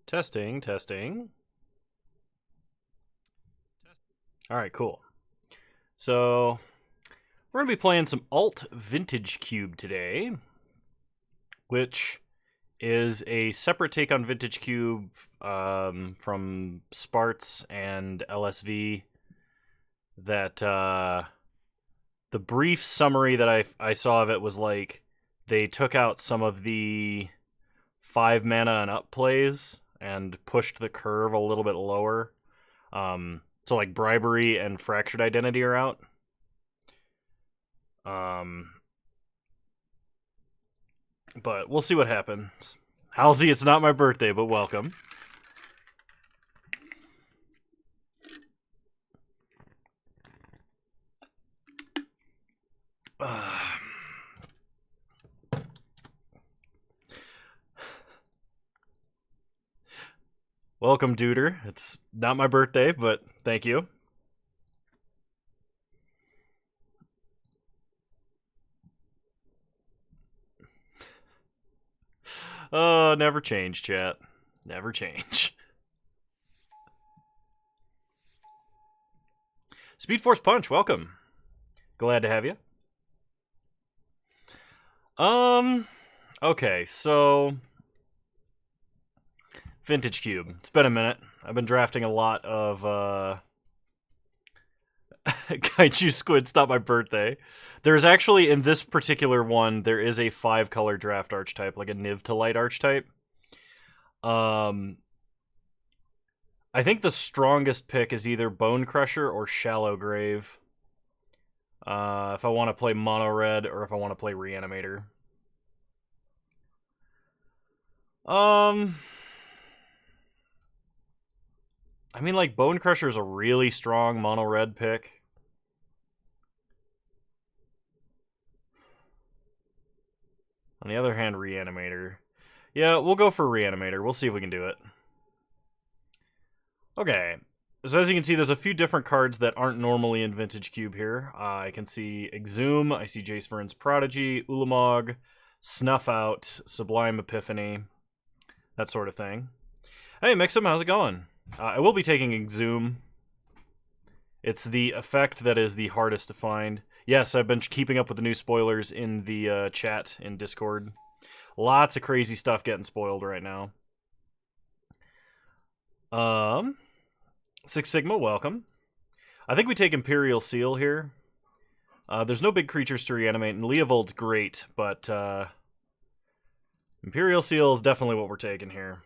Testing, testing. All right, cool. So we're going to be playing some Alt Vintage Cube today, which is a separate take on Vintage Cube from Sparts and LSV. That the brief summary that I saw of it was like they took out some of the 5 mana and up plays and pushed the curve a little bit lower. So like Bribery and Fractured Identity are out. But we'll see what happens. Halsey, it's not my birthday, but welcome. Welcome, Duder. It's not my birthday, but thank you. Oh, never change, chat. Never change. Speed Force Punch, welcome. Glad to have you. Okay, so Vintage Cube. It's been a minute. I've been drafting a lot of Kaiju Squid. It's not my birthday. There's actually, in this particular one, there is a 5-color draft archetype, like a Niv to Light archetype. I think the strongest pick is either Bone Crusher or Shallow Grave. If I want to play Mono Red or if I want to play Reanimator. I mean, like, Bone Crusher is a really strong Mono Red pick. On the other hand, Reanimator. Yeah, we'll go for Reanimator. We'll see if we can do it. Okay. So as you can see, there's a few different cards that aren't normally in Vintage Cube here. I can see Exhume, I see Jace Vern's Prodigy, Ulamog, Snuff Out, Sublime Epiphany, that sort of thing. Hey, Mixum, how's it going? I will be taking Exhume. It's the effect that is the hardest to find. Yes, I've been keeping up with the new spoilers in the chat in Discord. Lots of crazy stuff getting spoiled right now. Six Sigma, welcome. I think we take Imperial Seal here. There's no big creatures to reanimate, and Leovold's great, but Imperial Seal is definitely what we're taking here.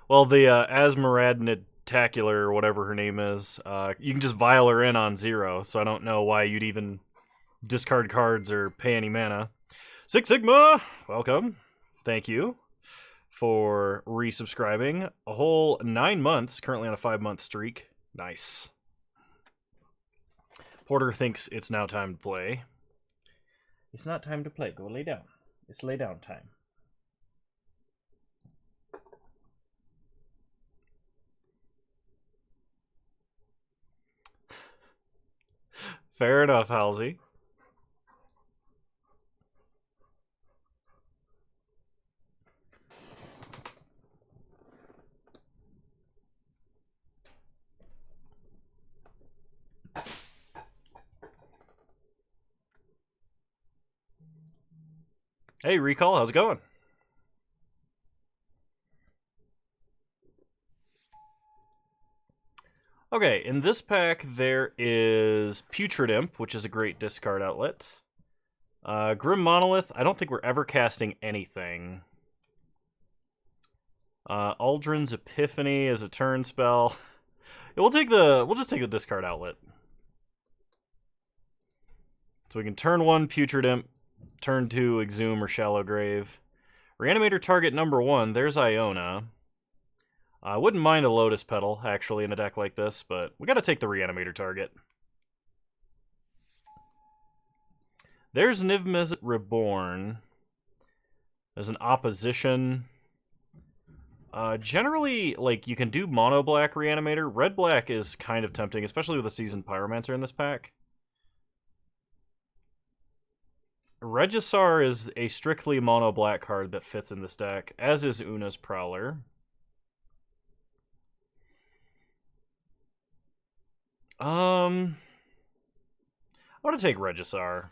Well, the Asmaradnitacular, or whatever her name is, you can just vial her in on 0, so I don't know why you'd even discard cards or pay any mana. Six Sigma, welcome. Thank you for resubscribing. A whole 9 months, currently on a 5-month streak. Nice. Porter thinks it's now time to play. It's not time to play. Go lay down. It's lay down time. Fair enough, Halsey. Hey, Recall, how's it going? Okay, in this pack there is Putrid Imp, which is a great discard outlet. Grim Monolith, I don't think we're ever casting anything. Aldrin's Epiphany is a turn spell. Yeah, we'll just take the discard outlet. So we can turn 1 Putrid Imp, turn 2 Exhume or Shallow Grave. Reanimator target number 1, there's Iona. I wouldn't mind a Lotus Petal, actually, in a deck like this, but we gotta take the Reanimator target. There's Niv-Mizzet Reborn. There's an Opposition. Generally, like, you can do Mono-Black Reanimator. Red-Black is kind of tempting, especially with a Seasoned Pyromancer in this pack. Regisar is a strictly mono black card that fits in this deck, as is Una's Prowler. I want to take Regisar.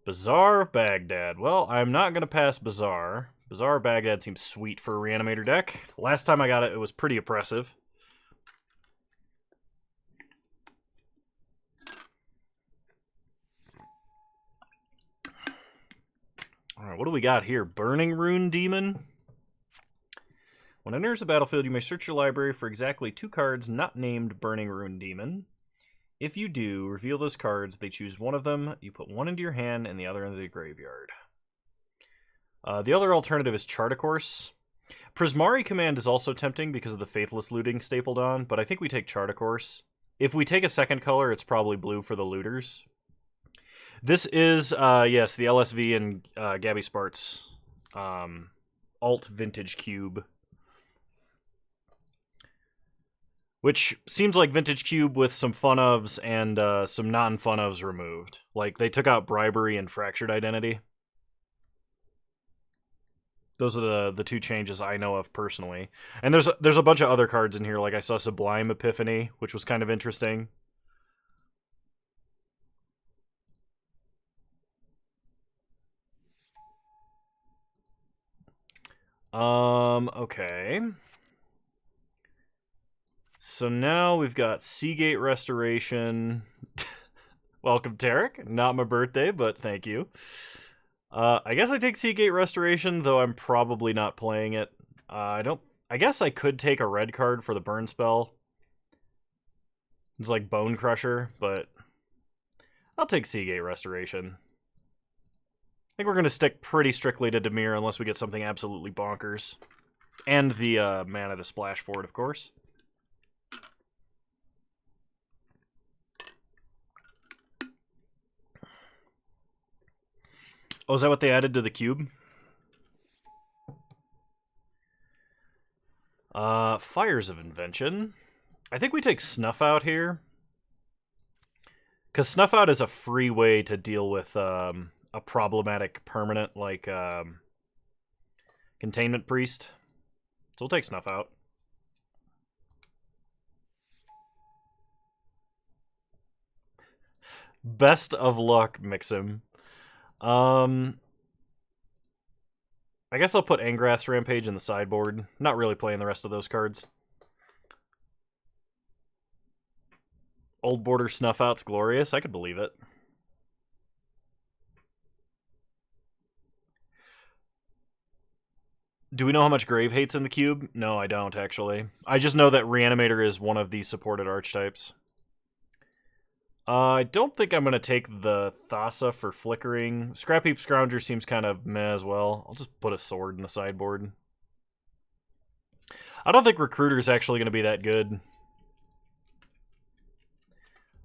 Bazaar of Baghdad. Well, I'm not going to pass Bazaar. Bazaar of Baghdad seems sweet for a Reanimator deck. Last time I got it, it was pretty oppressive. Alright, what do we got here? Burning Rune Demon. When it enters the battlefield, you may search your library for exactly 2 cards not named Burning Rune Demon. If you do, reveal those cards. They choose one of them. You put one into your hand and the other into the graveyard. The other alternative is Chart a Course. Prismari Command is also tempting because of the Faithless Looting stapled on, but I think we take Chart a Course. If we take a second color, it's probably blue for the looters. This is, yes, the LSV and Gabby Spart's alt Vintage Cube. Which seems like Vintage Cube with some fun-ofs and some non-fun-ofs removed. Like, they took out Bribery and Fractured Identity. Those are the 2 changes I know of personally. And there's a bunch of other cards in here, like I saw Sublime Epiphany, which was kind of interesting. Okay. So now we've got Seagate Restoration. Welcome, Tarek. Not my birthday, but thank you. I guess I take Seagate Restoration, though I'm probably not playing it. I guess I could take a red card for the burn spell. It's like Bone Crusher, but I'll take Seagate Restoration. I think we're going to stick pretty strictly to Dimir unless we get something absolutely bonkers. And the mana to splash for it, of course. Oh, is that what they added to the cube? Fires of Invention. I think we take Snuff Out here. Because Snuff Out is a free way to deal with a problematic permanent like Containment Priest. So we'll take Snuff Out. Best of luck, Mixim. I guess I'll put Angrath's Rampage in the sideboard. Not really playing the rest of those cards. Old Border Snuff Out's glorious. I could believe it. Do we know how much Grave Hate's in the cube? No, I don't, actually. I just know that Reanimator is one of the supported archetypes. I don't think I'm going to take the Thassa for Flickering. Scrap Heap Scrounger seems kind of meh as well. I'll just put a sword in the sideboard. I don't think Recruiter's actually going to be that good.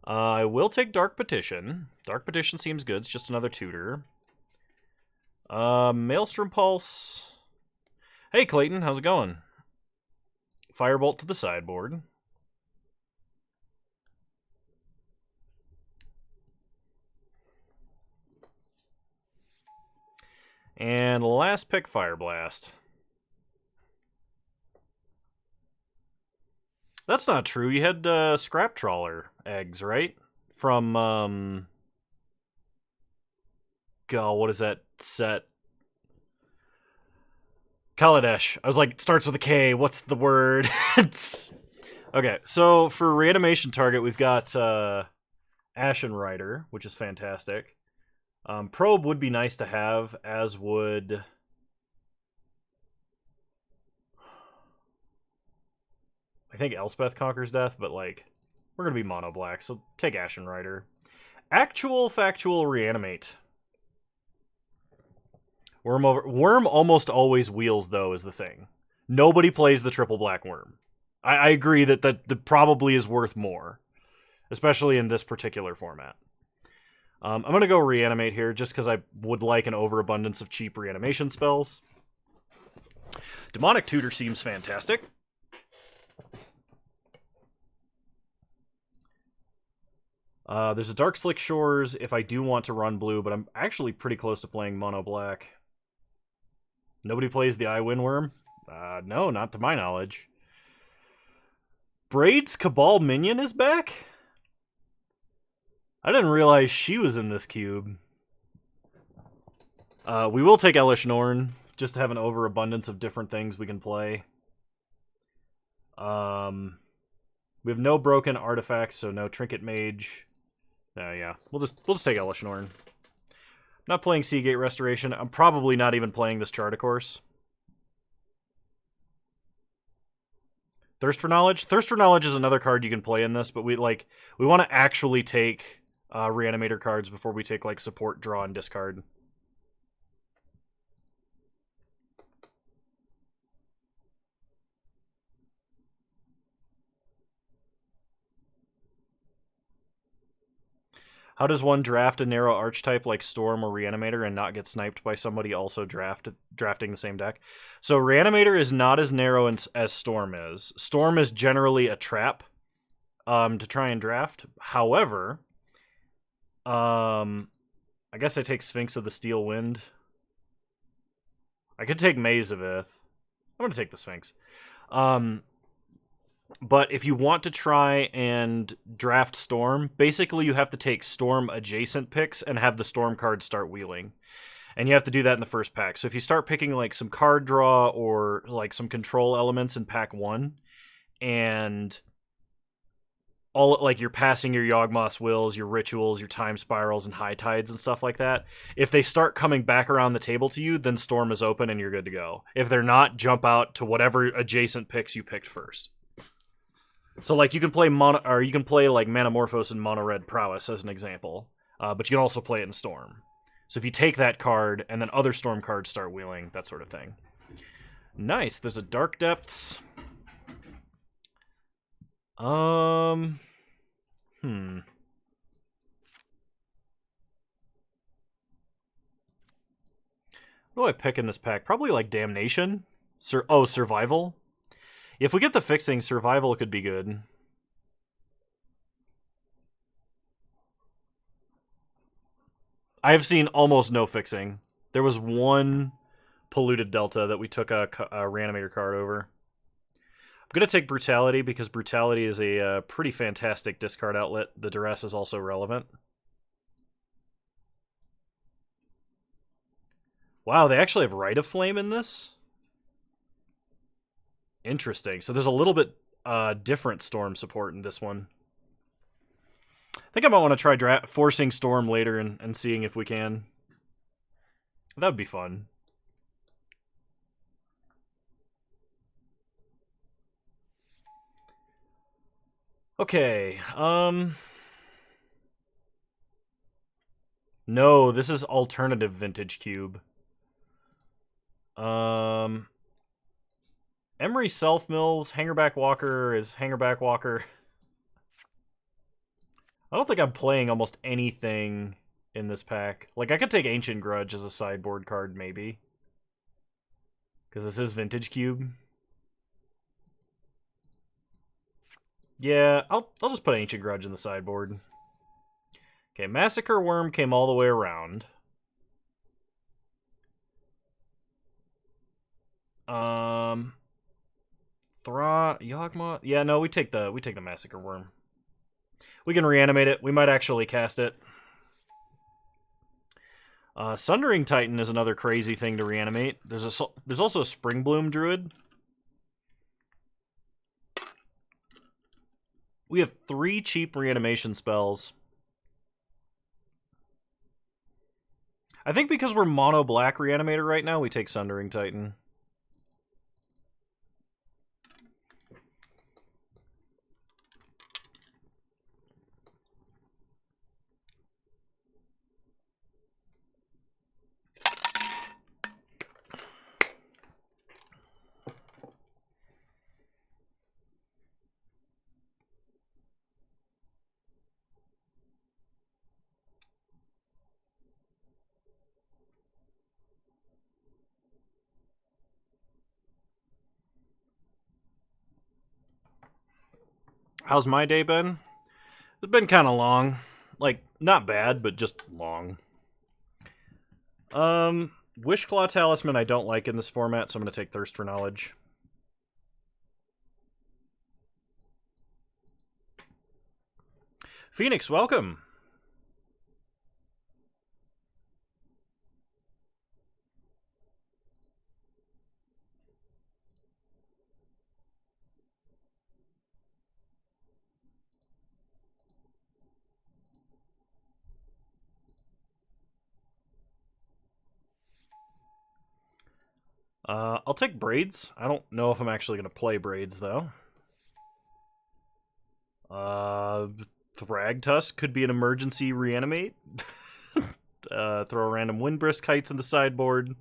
I will take Dark Petition. Dark Petition seems good. It's just another tutor. Maelstrom Pulse. Hey, Clayton. How's it going? Firebolt to the sideboard. And last pick, Fire Blast. That's not true. You had Scrap Trawler eggs, right? From, God, what is that set? Kaladesh. I was like, it starts with a K. What's the word? Okay, so for Reanimation target, we've got Ashen Rider, which is fantastic. Probe would be nice to have, as would... I think Elspeth Conquers Death, but, like, we're going to be mono-black, so take Ashen Rider. Actual Factual Reanimate. Worm almost always wheels, though, is the thing. Nobody plays the triple black worm. I agree that probably is worth more, especially in this particular format. I'm going to go Reanimate here, just because I would like an overabundance of cheap reanimation spells. Demonic Tutor seems fantastic. There's a Dark Slick Shores if I do want to run blue, but I'm actually pretty close to playing mono black. Nobody plays the Eye Windworm? No, not to my knowledge. Braid's Cabal Minion is back? I didn't realize she was in this cube. We will take Elish Norn, just to have an overabundance of different things we can play. We have no broken artifacts, so no Trinket Mage. Yeah, we'll just take Elish Norn. Not playing Seagate Restoration. I'm probably not even playing this Chart, of course. Thirst for Knowledge? Thirst for Knowledge is another card you can play in this, but we want to actually take Reanimator cards before we take like support, draw, and discard. How does one draft a narrow archetype like Storm or Reanimator and not get sniped by somebody also drafting the same deck? So Reanimator is not as narrow as Storm is. Storm is generally a trap to try and draft. However, I guess I take Sphinx of the Steel Wind. I could take Maze of Ith. I'm going to take the Sphinx. But if you want to try and draft Storm, basically you have to take Storm adjacent picks and have the Storm card start wheeling. And you have to do that in the first pack. So if you start picking like some card draw or like some control elements in pack 1, and all like you're passing your Yawgmoth's Wills, your Rituals, your Time Spirals, and High Tides and stuff like that, if they start coming back around the table to you, then Storm is open and you're good to go. If they're not, jump out to whatever adjacent picks you picked first. So, like, you can play like Manamorphose and Mono Red Prowess as an example, but you can also play it in Storm. So if you take that card and then other Storm cards start wheeling, that sort of thing. Nice. There's a Dark Depths. What do I pick in this pack? Probably like Damnation. Survival. If we get the fixing, Survival could be good. I have seen almost no fixing. There was one Polluted Delta that we took a Reanimator card over. I'm going to take Brutality because Brutality is a pretty fantastic discard outlet. The Duress is also relevant. Wow, they actually have Rite of Flame in this? Interesting. So there's a little bit different Storm support in this one. I think I might want to try forcing Storm later and seeing if we can. That would be fun. Okay. No, this is alternative Vintage Cube. Emery Self Mills, Hangerback Walker is Hangerback Walker. I don't think I'm playing almost anything in this pack. Like, I could take Ancient Grudge as a sideboard card, maybe. Because this is Vintage Cube. Yeah, I'll just put Ancient Grudge in the sideboard. Okay, Massacre Worm came all the way around. Yawgmoth. Yeah, no, we take the Massacre Worm. We can reanimate it. We might actually cast it. Sundering Titan is another crazy thing to reanimate. There's also a Springbloom Druid. We have 3 cheap reanimation spells. I think because we're mono black reanimator right now, we take Sundering Titan. How's my day been? It's been kind of long. Like, not bad, but just long. Wishclaw Talisman I don't like in this format, so I'm going to take Thirst for Knowledge. Phoenix, welcome. I'll take Braids. I don't know if I'm actually going to play Braids, though. Thragtusk could be an emergency reanimate. Throw a random Windbrisk Heights in the sideboard.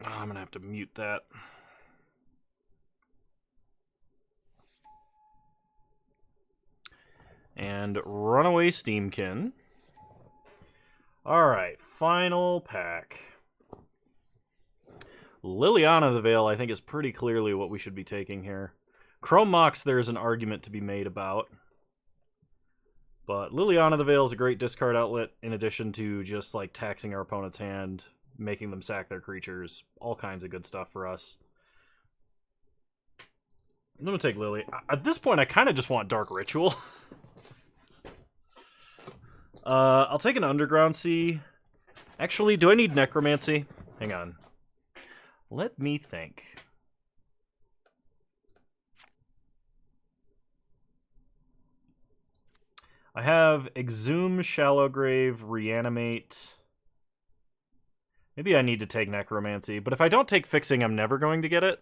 Oh, I'm going to have to mute that. And Runaway Steamkin. Alright, final pack. Liliana the Veil, I think, is pretty clearly what we should be taking here. Chrome Mox, there's an argument to be made about. But Liliana the Veil is a great discard outlet, in addition to just, like, taxing our opponent's hand, making them sack their creatures. All kinds of good stuff for us. I'm going to take Lily. At this point, I kind of just want Dark Ritual. I'll take an Underground Sea. Actually, do I need Necromancy? Hang on. Let me think. I have Exhume, Shallowgrave, Reanimate. Maybe I need to take Necromancy, but if I don't take Fixing, I'm never going to get it.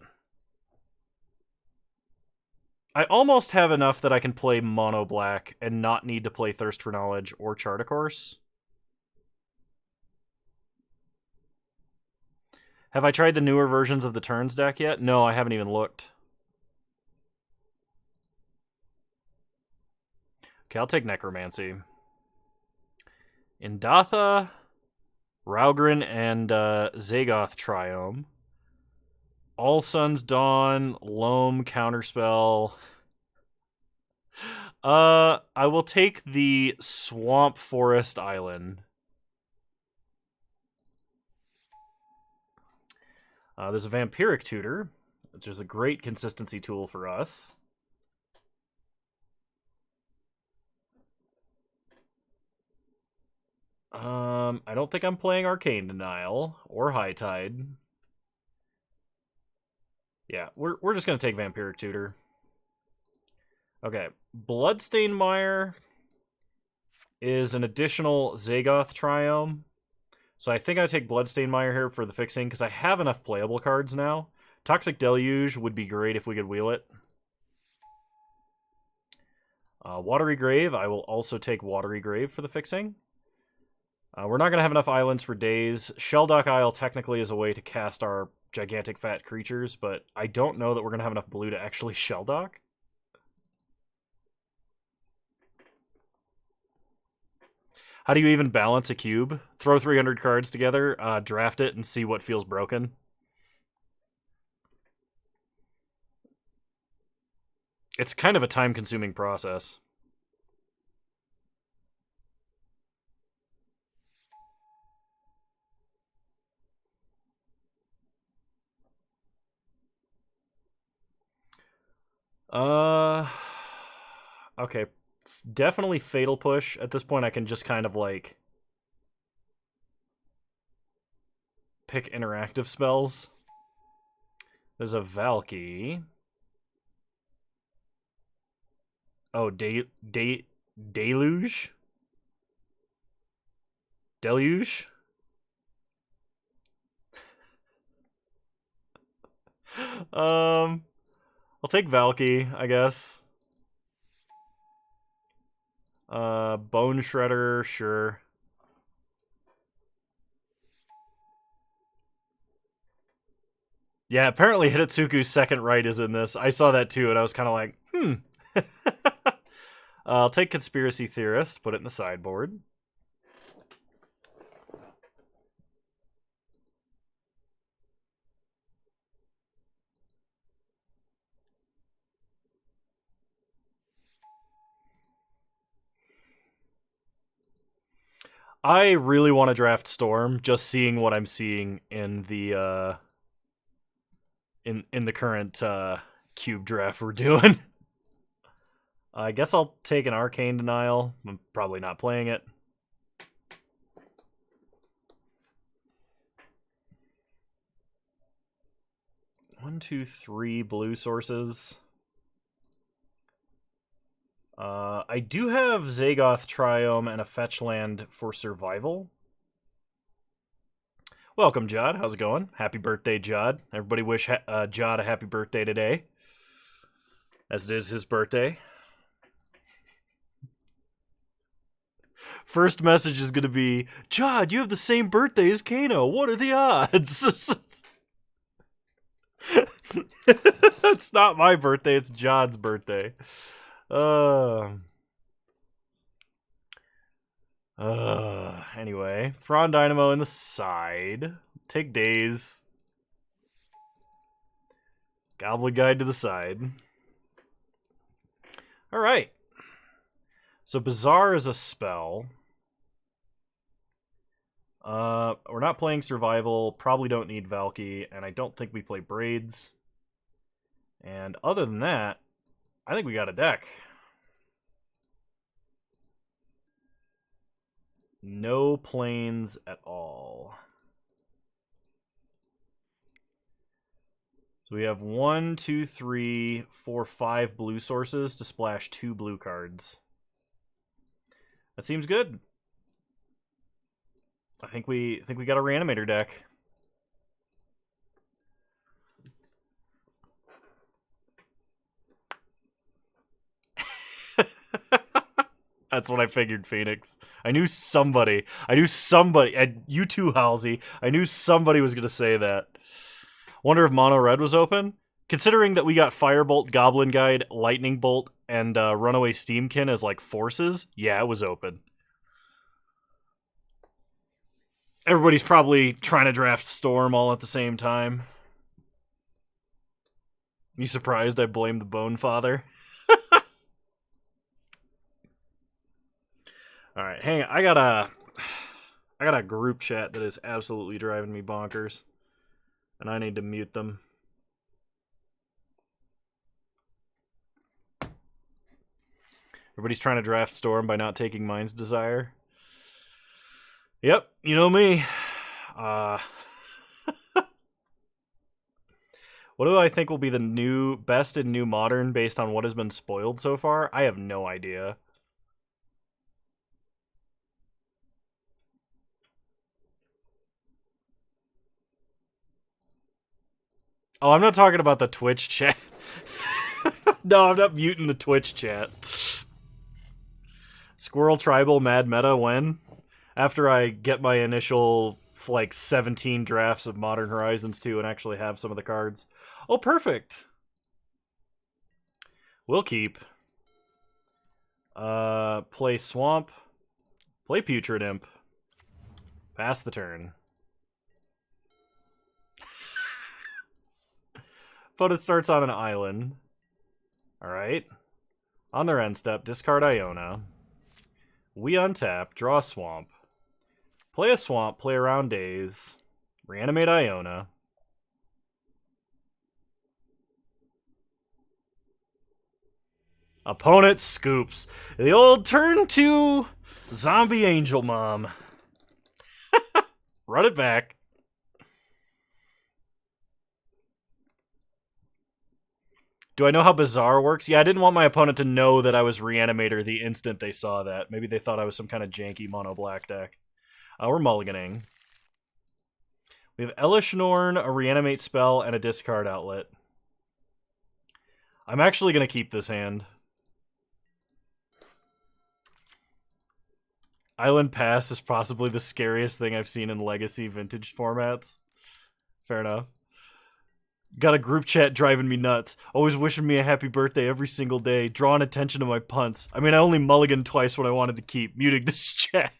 I almost have enough that I can play Mono Black and not need to play Thirst for Knowledge or Chart a Course. Have I tried the newer versions of the Turns deck yet? No, I haven't even looked. Okay, I'll take Necromancy. Indatha, Raugrin, and Zagoth Triome. All Sun's Dawn, Loam, Counterspell. I will take the Swamp Forest Island. There's a Vampiric Tutor, which is a great consistency tool for us. I don't think I'm playing Arcane Denial or High Tide. Yeah, we're just gonna take Vampiric Tutor. Okay, Bloodstained Mire is an additional Zagoth Triome. So I think I take Bloodstained Mire here for the fixing, because I have enough playable cards now. Toxic Deluge would be great if we could wheel it. Watery Grave, I will also take Watery Grave for the fixing. We're not going to have enough islands for days. Shelldock Isle technically is a way to cast our gigantic fat creatures, but I don't know that we're going to have enough blue to actually Shelldock. How do you even balance a cube? Throw 300 cards together, draft it, and see what feels broken. It's kind of a time-consuming process. Okay. Definitely Fatal Push. At this point, I can just kind of, like, pick interactive spells. There's a Valky. Oh, Deluge? Deluge? I'll take Valky, I guess. Bone Shredder, sure. Yeah, apparently Hitotsuku's second right is in this. I saw that too, and I was kind of like, I'll take Conspiracy Theorist, put it in the sideboard. I really want to draft Storm, just seeing what I'm seeing in the in the current cube draft we're doing. I guess I'll take an Arcane Denial. I'm probably not playing it. One, two, three blue sources. I do have Zagoth Triome and a fetch land for survival. Welcome, Jod. How's it going? Happy birthday, Jod. Everybody wish Jod a happy birthday today, as it is his birthday. First message is going to be, Jod, you have the same birthday as Kano. What are the odds? It's not my birthday. It's Jod's birthday. Anyway, Thrawn Dynamo in the side. Take days. Goblin Guide to the side. Alright. So Bazaar is a spell. We're not playing Survival. Probably don't need Valky. And I don't think we play Braids. And other than that, I think we got a deck. No planes at all. So we have 1, 2, 3, 4, 5 blue sources to splash 2 blue cards. That seems good. I think we got a Reanimator deck. That's what I figured, Phoenix. I knew somebody. And you too, Halsey. I knew somebody was going to say that. Wonder if Mono Red was open? Considering that we got Firebolt, Goblin Guide, Lightning Bolt, and Runaway Steamkin as, like, forces, yeah, it was open. Everybody's probably trying to draft Storm all at the same time. You surprised I blamed the Bone Father? Alright, hang on. I got a group chat that is absolutely driving me bonkers. And I need to mute them. Everybody's trying to draft Storm by not taking Mind's Desire. Yep, you know me. What do I think will be the new best in New Modern based on what has been spoiled so far? I have no idea. Oh, I'm not talking about the Twitch chat. No, I'm not muting the Twitch chat. Squirrel Tribal Mad Meta when? After I get my initial, like, 17 drafts of Modern Horizons 2 and actually have some of the cards. Oh, perfect. We'll keep. Play Swamp. Play Putrid Imp. Pass the turn. Opponent starts on an island. Alright. On their end step, discard Iona. We untap, draw a Swamp. Play a Swamp, play around Daze. Reanimate Iona. Opponent scoops. The old turn 2 Zombie Angel Mom. Run it back. Do I know how Bazaar works? Yeah, I didn't want my opponent to know that I was Reanimator the instant they saw that. Maybe they thought I was some kind of janky mono black deck. We're mulliganing. We have Elishnorn, a Reanimate spell, and a discard outlet. I'm actually going to keep this hand. Island Pass is possibly the scariest thing I've seen in Legacy Vintage formats. Fair enough. Got a group chat driving me nuts. Always wishing me a happy birthday every single day. Drawing attention to my punts. I mean, I only mulliganed twice when I wanted to keep. Muting this chat.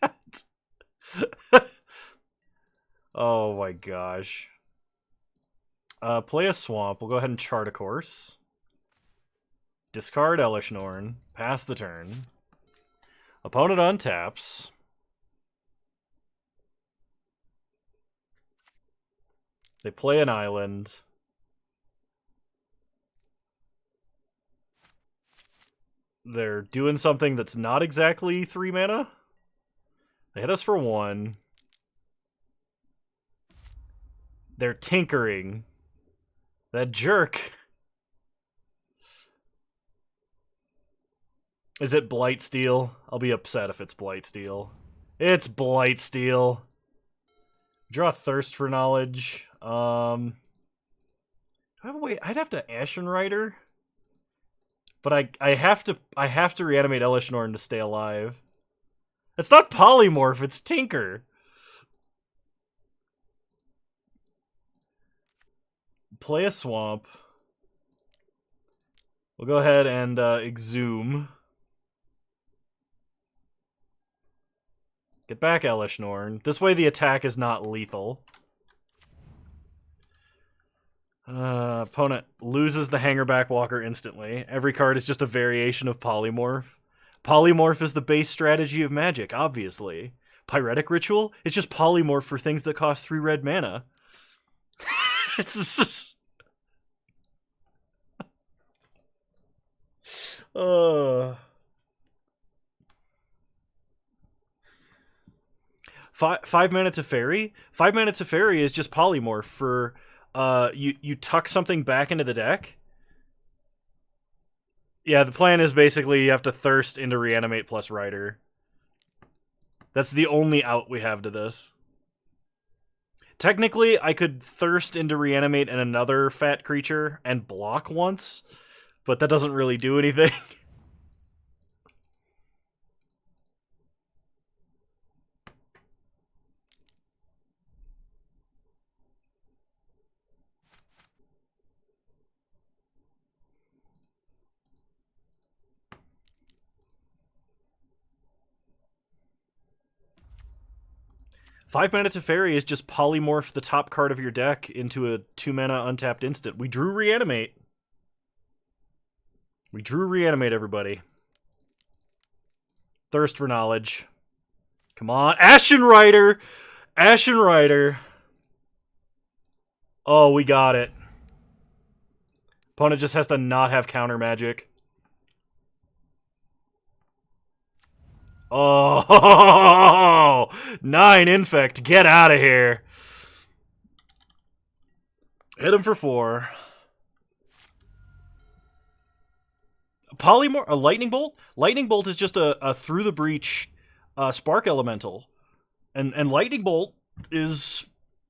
Oh my gosh. Play a Swamp. We'll go ahead and chart a course. Discard Elishnorn. Pass the turn. Opponent untaps. They play an island. They're doing something that's not exactly 3 mana. They hit us for 1. They're tinkering. That jerk. Is it Blightsteel? I'll be upset if it's Blightsteel. It's Blightsteel. Draw Thirst for Knowledge. Wait, I'd have to Ashen Rider. But I have to reanimate Elishnorn to stay alive. It's not Polymorph, it's Tinker. Play a Swamp. We'll go ahead and Exhume. Get back Elishnorn. This way the attack is not lethal. Opponent loses the Hangerback Walker instantly. Every card is just a variation of Polymorph. Polymorph is the base strategy of Magic, obviously. Pyretic Ritual? It's just Polymorph for things that cost 3 red mana. It's just... 5 mana to Fairy? 5 mana to Fairy is just Polymorph for... you tuck something back into the deck. Yeah, the plan is basically you have to Thirst into Reanimate plus Rider. That's the only out we have to this. Technically, I could Thirst into Reanimate and another fat creature and block once, but that doesn't really do anything. Five mana to Fairy is just Polymorph the top card of your deck into a 2 mana untapped instant. We drew Reanimate. We drew Reanimate, everybody. Thirst for Knowledge. Come on. Ashen Rider! Ashen Rider. Oh, we got it. Opponent just has to not have counter magic. Oh, 9 Infect. Get out of here. Hit him for 4. Polymorph, a Lightning Bolt? Lightning Bolt is just a Through the Breach Spark Elemental. And Lightning Bolt is...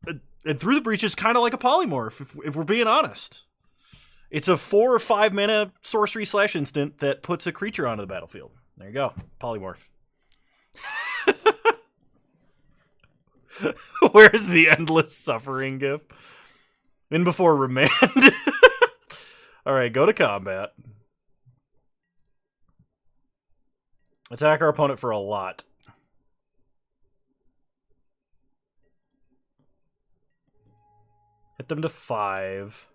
and Through the Breach is kind of like a Polymorph, if we're being honest. It's a 4 or 5 mana sorcery / instant that puts a creature onto the battlefield. There you go. Polymorph. Where's the endless suffering gif? In before Remand. Alright, go to combat. Attack our opponent for a lot. Hit them to 5.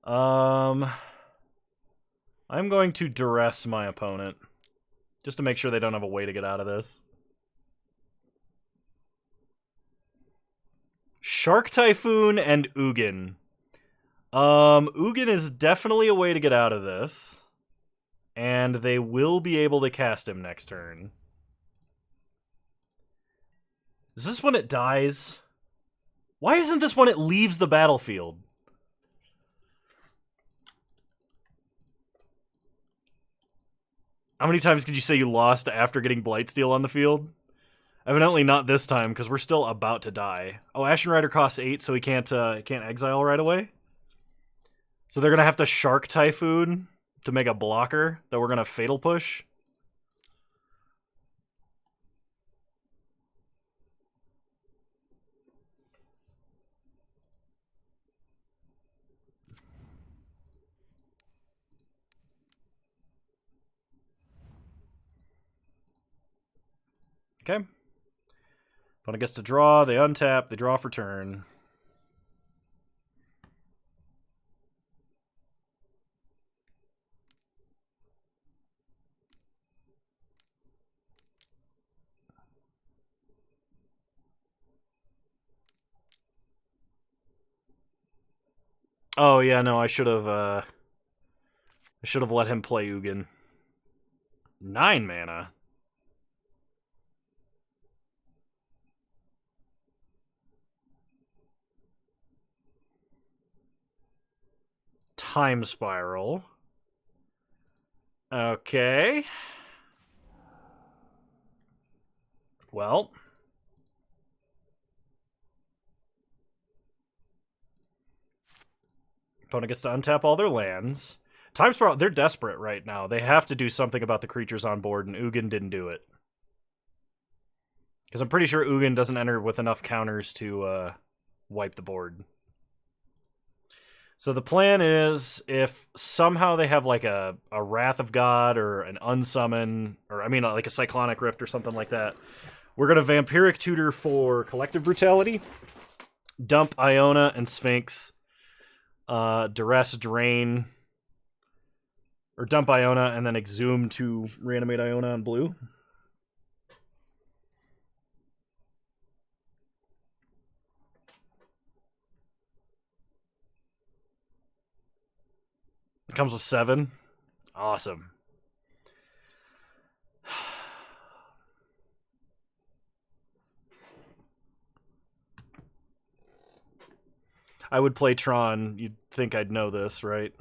I'm going to duress my opponent. Just to make sure they don't have a way to get out of this. Shark Typhoon and Ugin. Ugin is definitely a way to get out of this. And they will be able to cast him next turn. Is this when it dies? Why isn't this when it leaves the battlefield? How many times could you say you lost after getting Blightsteel on the field? Evidently not this time, because we're still about to die. Oh, Ashen Rider costs 8, so he can't exile right away? So they're going to have to Shark Typhoon to make a blocker that we're going to Fatal Push? Okay. Opponent gets to draw, they untap, they draw for turn. Oh yeah, no, I should have let him play Ugin. 9 mana. Time Spiral. Okay. Well. Opponent gets to untap all their lands. Time Spiral, they're desperate right now. They have to do something about the creatures on board, and Ugin didn't do it. Because I'm pretty sure Ugin doesn't enter with enough counters to wipe the board. So the plan is, if somehow they have like a Wrath of God or an Unsummon, or I mean like a Cyclonic Rift or something like that, we're going to Vampiric Tutor for Collective Brutality, dump Iona and Sphinx, Duress Drain, or dump Iona and then Exhume to reanimate Iona on blue. It comes with 7. Awesome. I would play Tron. You'd think I'd know this, right?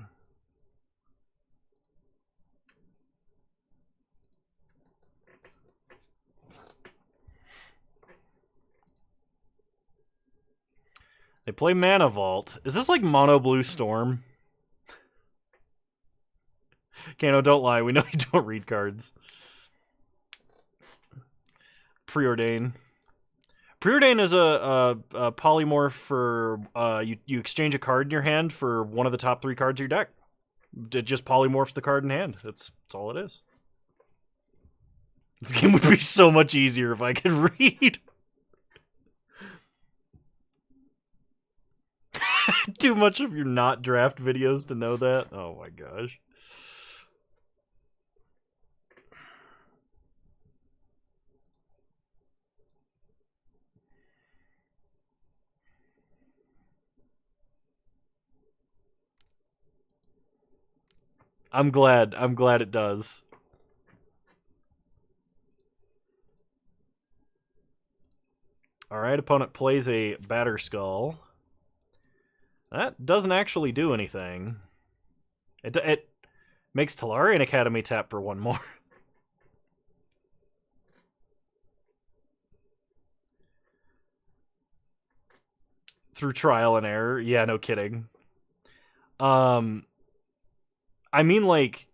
They play Mana Vault. Is this like Mono Blue Storm? Kano, don't lie. We know you don't read cards. Preordain. Preordain is a polymorph for you exchange a card in your hand for one of the top 3 cards of your deck. It just polymorphs the card in hand. That's all it is. This game would be so much easier if I could read. Too much of your not draft videos to know that. Oh my gosh. I'm glad it does. Alright, opponent plays a Batterskull. That doesn't actually do anything. It makes Tolarian Academy tap for 1 more. Through trial and error. Yeah, no kidding. I mean, like,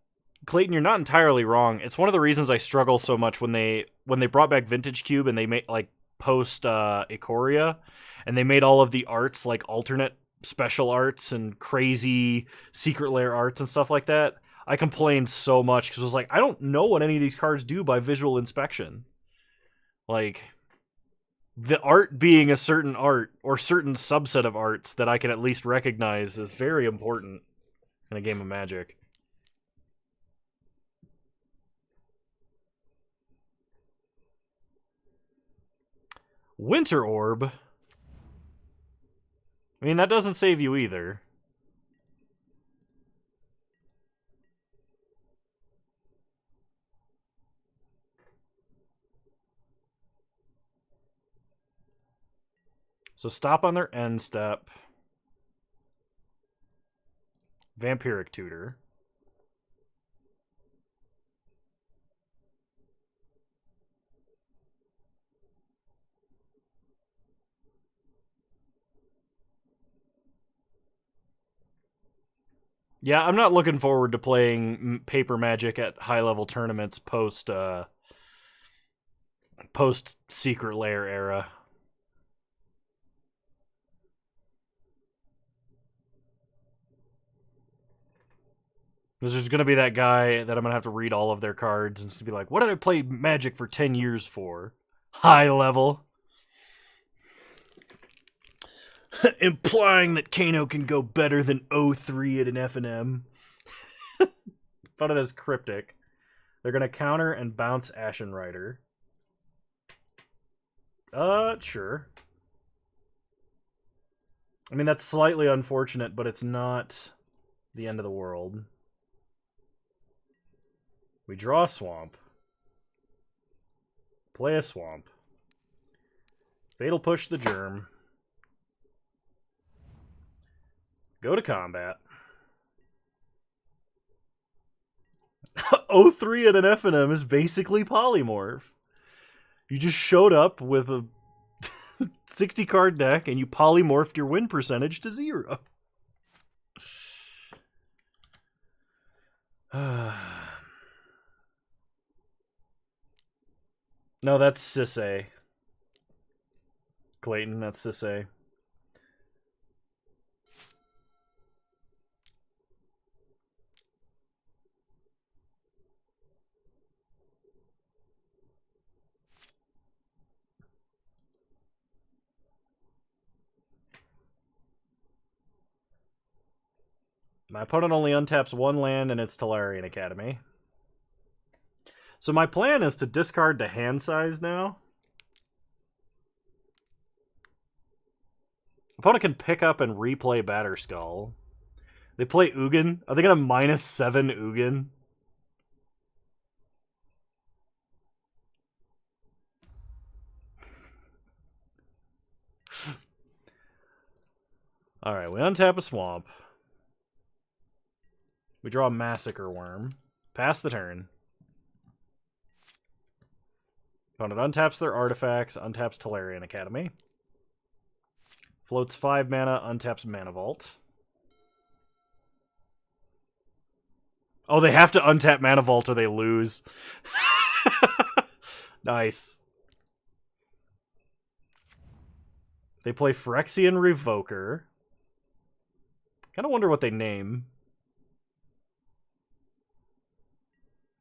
Clayton, you're not entirely wrong. It's one of the reasons I struggle so much when they brought back Vintage Cube and they made, like, post Ikoria, and they made all of the arts, like, alternate special arts and crazy secret lair arts and stuff like that. I complained so much because I was like, I don't know what any of these cards do by visual inspection. Like, the art being a certain art or certain subset of arts that I can at least recognize is very important in a game of Magic. Winter Orb? I mean, that doesn't save you either. So stop on their end step. Vampiric Tutor. Yeah, I'm not looking forward to playing Paper Magic at high-level tournaments post Secret Lair era. There's just going to be that guy that I'm going to have to read all of their cards and just be like, what did I play Magic for 10 years for? High level. Implying that Kano can go better than 03 at an F&M. Thought of it as cryptic. They're going to counter and bounce Ashen Rider. Sure. I mean, that's slightly unfortunate, but it's not the end of the world. We draw a swamp. Play a swamp. Fatal Push the Germ. Go to combat. 03 and an FNM is basically Polymorph. You just showed up with a 60 card deck and you polymorphed your win percentage to 0. No, that's Sisay. Clayton, that's Sisay. My opponent only untaps one land, and it's Tolarian Academy. So my plan is to discard the hand size now. Opponent can pick up and replay Batterskull. They play Ugin. Are they going to -7 Ugin? Alright, we untap a swamp. We draw a Massacre Worm. Pass the turn. Opponent untaps their artifacts, untaps Tolarian Academy. Floats 5 mana, untaps Mana Vault. Oh, they have to untap Mana Vault or they lose. Nice. They play Phyrexian Revoker. Kind of wonder what they name.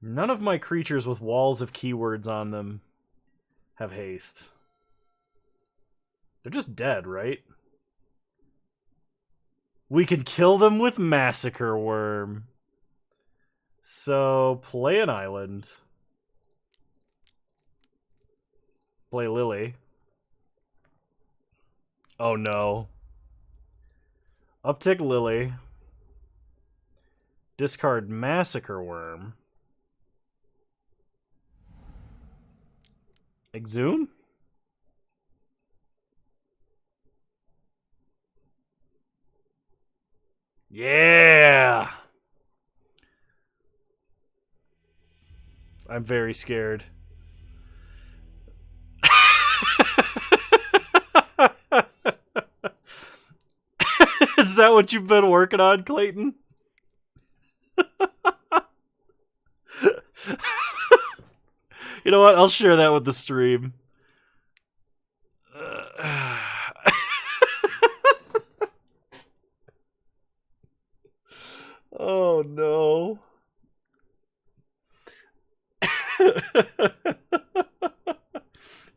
None of my creatures with walls of keywords on them have haste. They're just dead, right? We can kill them with Massacre Worm. So, play an island. Play Lily. Oh no. Uptick Lily. Discard Massacre Worm. Exhume? Yeah! I'm very scared. Is that what you've been working on, Clayton? You know what? I'll share that with the stream. Oh, no.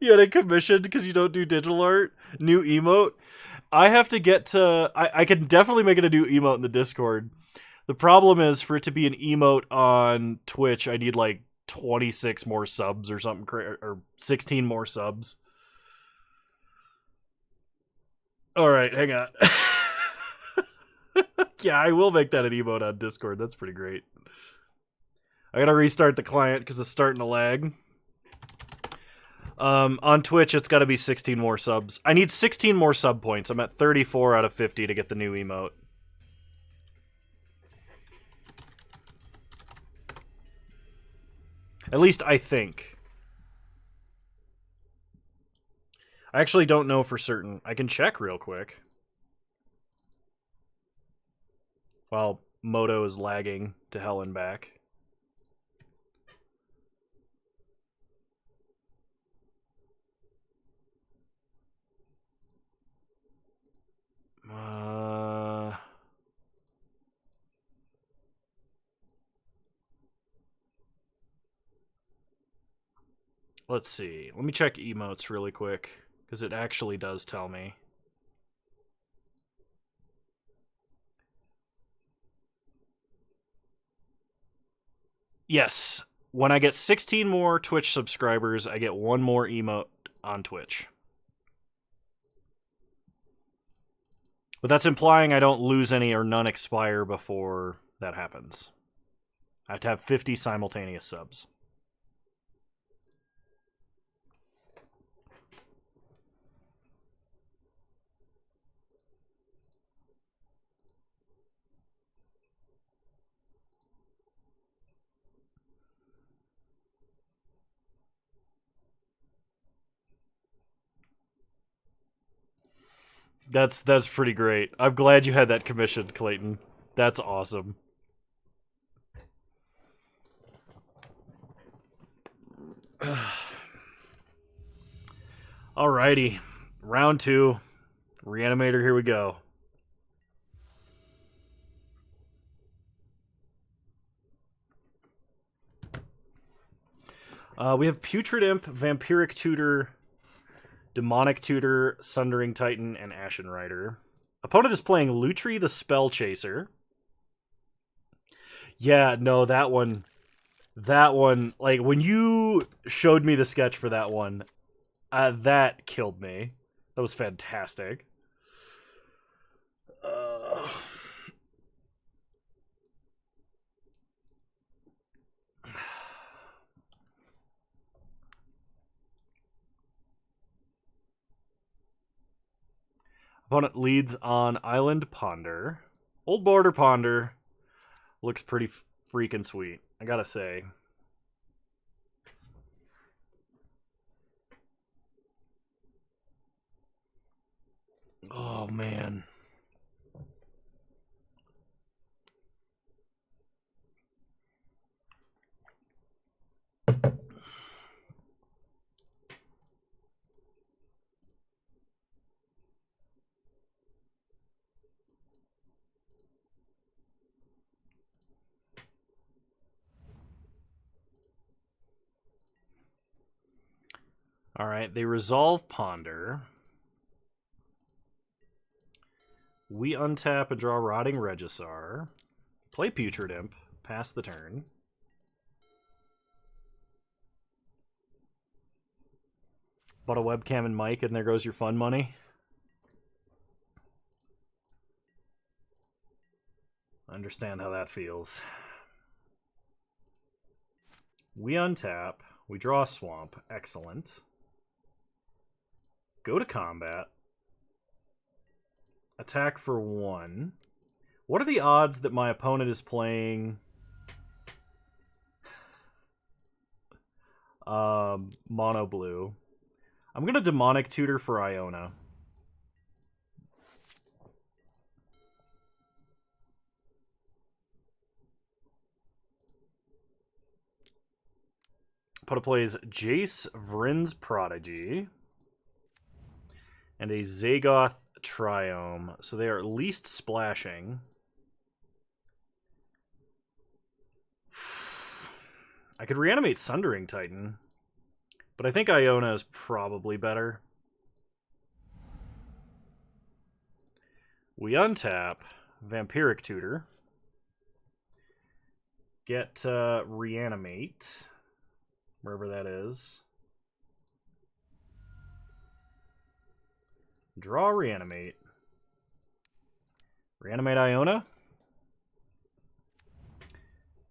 You had a commission because you don't do digital art? New emote? I have to get to... I can definitely make it a new emote in the Discord. The problem is, for it to be an emote on Twitch, I need like 26 more subs or something, or 16 more subs. Alright, hang on. Yeah, I will make that an emote on Discord. That's pretty great. I gotta restart the client because it's starting to lag. On Twitch, it's gotta be 16 more subs. I need 16 more sub points. I'm at 34 out of 50 to get the new emote. At least I think. I actually don't know for certain. I can check real quick. While Moto is lagging to hell and back. Let's see. Let me check emotes really quick, because it actually does tell me. Yes. When I get 16 more Twitch subscribers, I get one more emote on Twitch. But that's implying I don't lose any or none expire before that happens. I have to have 50 simultaneous subs. That's pretty great. I'm glad you had that commissioned, Clayton. That's awesome. Alrighty. Round 2. Reanimator, here we go. We have Putrid Imp, Vampiric Tutor, Demonic Tutor, Sundering Titan, and Ashen Rider. Opponent is playing Lutri the Spell Chaser. Yeah, no, that one, like, when you showed me the sketch for that one, that killed me. That was fantastic. Opponent leads on Island Ponder. Old Border Ponder looks pretty freaking sweet, I gotta say. Oh, man. Alright, they resolve Ponder. We untap and draw Rotting Regisar. Play Putrid Imp. Pass the turn. Bought a webcam and mic, and there goes your fun money. I understand how that feels. We untap. We draw a swamp. Excellent. Go to combat. Attack for 1. What are the odds that my opponent is playing mono blue? I'm going to Demonic Tutor for Iona. Opponent plays Jace Vryn's Prodigy and a Zagoth Triome, so they are at least splashing. I could reanimate Sundering Titan, but I think Iona is probably better. We untap Vampiric Tutor. Get reanimate, wherever that is. Draw reanimate. Reanimate Iona.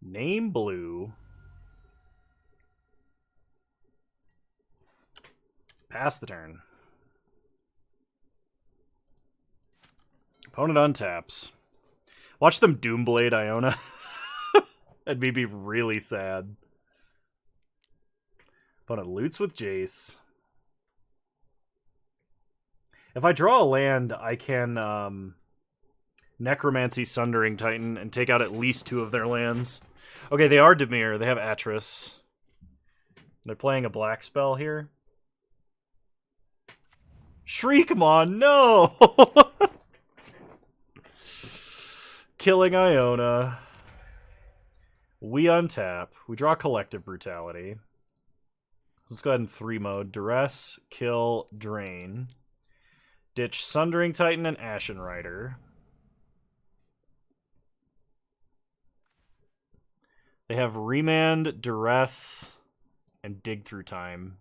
Name blue. Pass the turn. Opponent untaps. Watch them Doomblade Iona. That'd be really sad. Opponent loots with Jace. If I draw a land, I can Necromancy Sundering Titan and take out at least 2 of their lands. Okay, they are Dimir. They have Atris. They're playing a black spell here. Shriekmon, no! Killing Iona. We untap. We draw Collective Brutality. Let's go ahead and 3 mode. Duress, kill, drain. Ditch Sundering Titan and Ashen Rider. They have Remand, Duress, and Dig Through Time.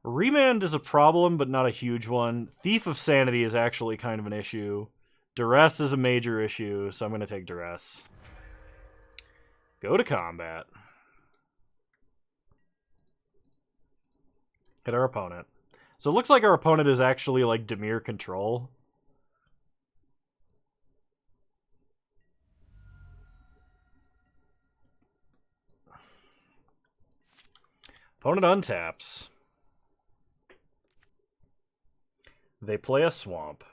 Remand is a problem, but not a huge one. Thief of Sanity is actually kind of an issue. Duress is a major issue, so I'm going to take Duress. Go to combat. Hit our opponent. So it looks like our opponent is actually like Dimir control. Opponent untaps. They play a swamp.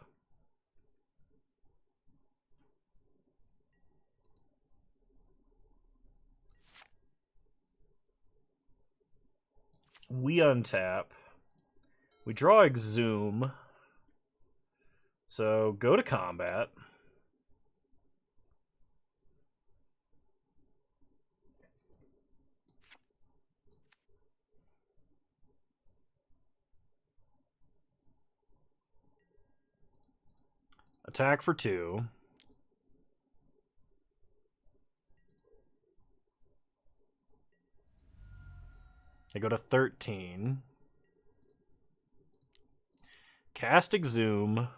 We untap. We draw Exhume. So go to combat. Attack for 2. They go to 13. Cast Exhume.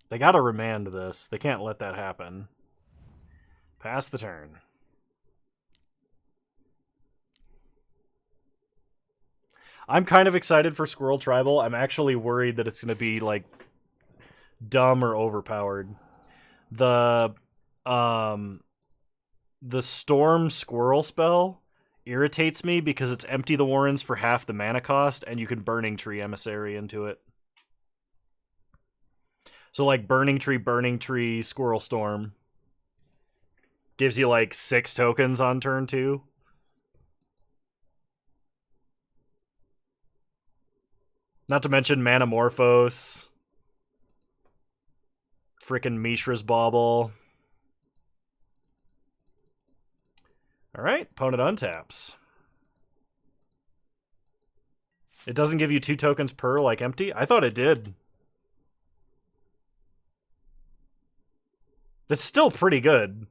They gotta remand this. They can't let that happen. Pass the turn. I'm kind of excited for Squirrel Tribal. I'm actually worried that it's going to be, like, dumb or overpowered. The Storm Squirrel spell irritates me because it's empty the Warrens for half the mana cost, and you can Burning Tree Emissary into it. So, like, Burning Tree, Squirrel Storm. Gives you, like, 6 tokens on turn 2. Not to mention Manamorphose. Frickin' Mishra's Bauble. Alright, opponent untaps. It doesn't give you 2 tokens per, like, empty? I thought it did. That's still pretty good.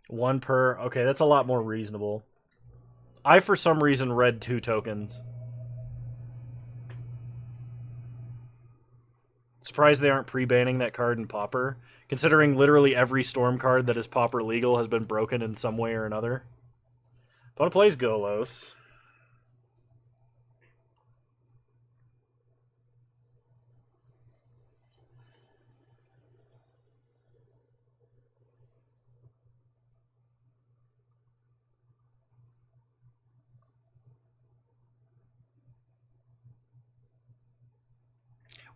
One per. Okay, that's a lot more reasonable. I, for some reason, read 2 tokens. Surprised they aren't pre-banning that card in Pauper, considering literally every Storm card that is Pauper legal has been broken in some way or another. Opponent plays Golos.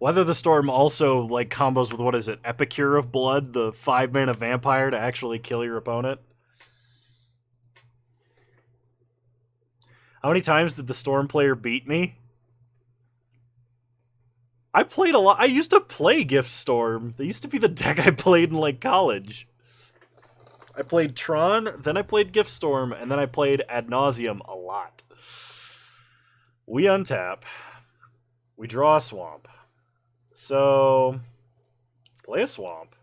Whether the Storm also, like, combos with, what is it, Epicure of Blood, the 5-mana vampire to actually kill your opponent. How many times did the Storm player beat me? I played a lot. I used to play Gift Storm. They used to be the deck I played in, like, college. I played Tron, then I played Gift Storm, and then I played Ad Nauseam a lot. We untap. We draw a swamp. So, play a swamp.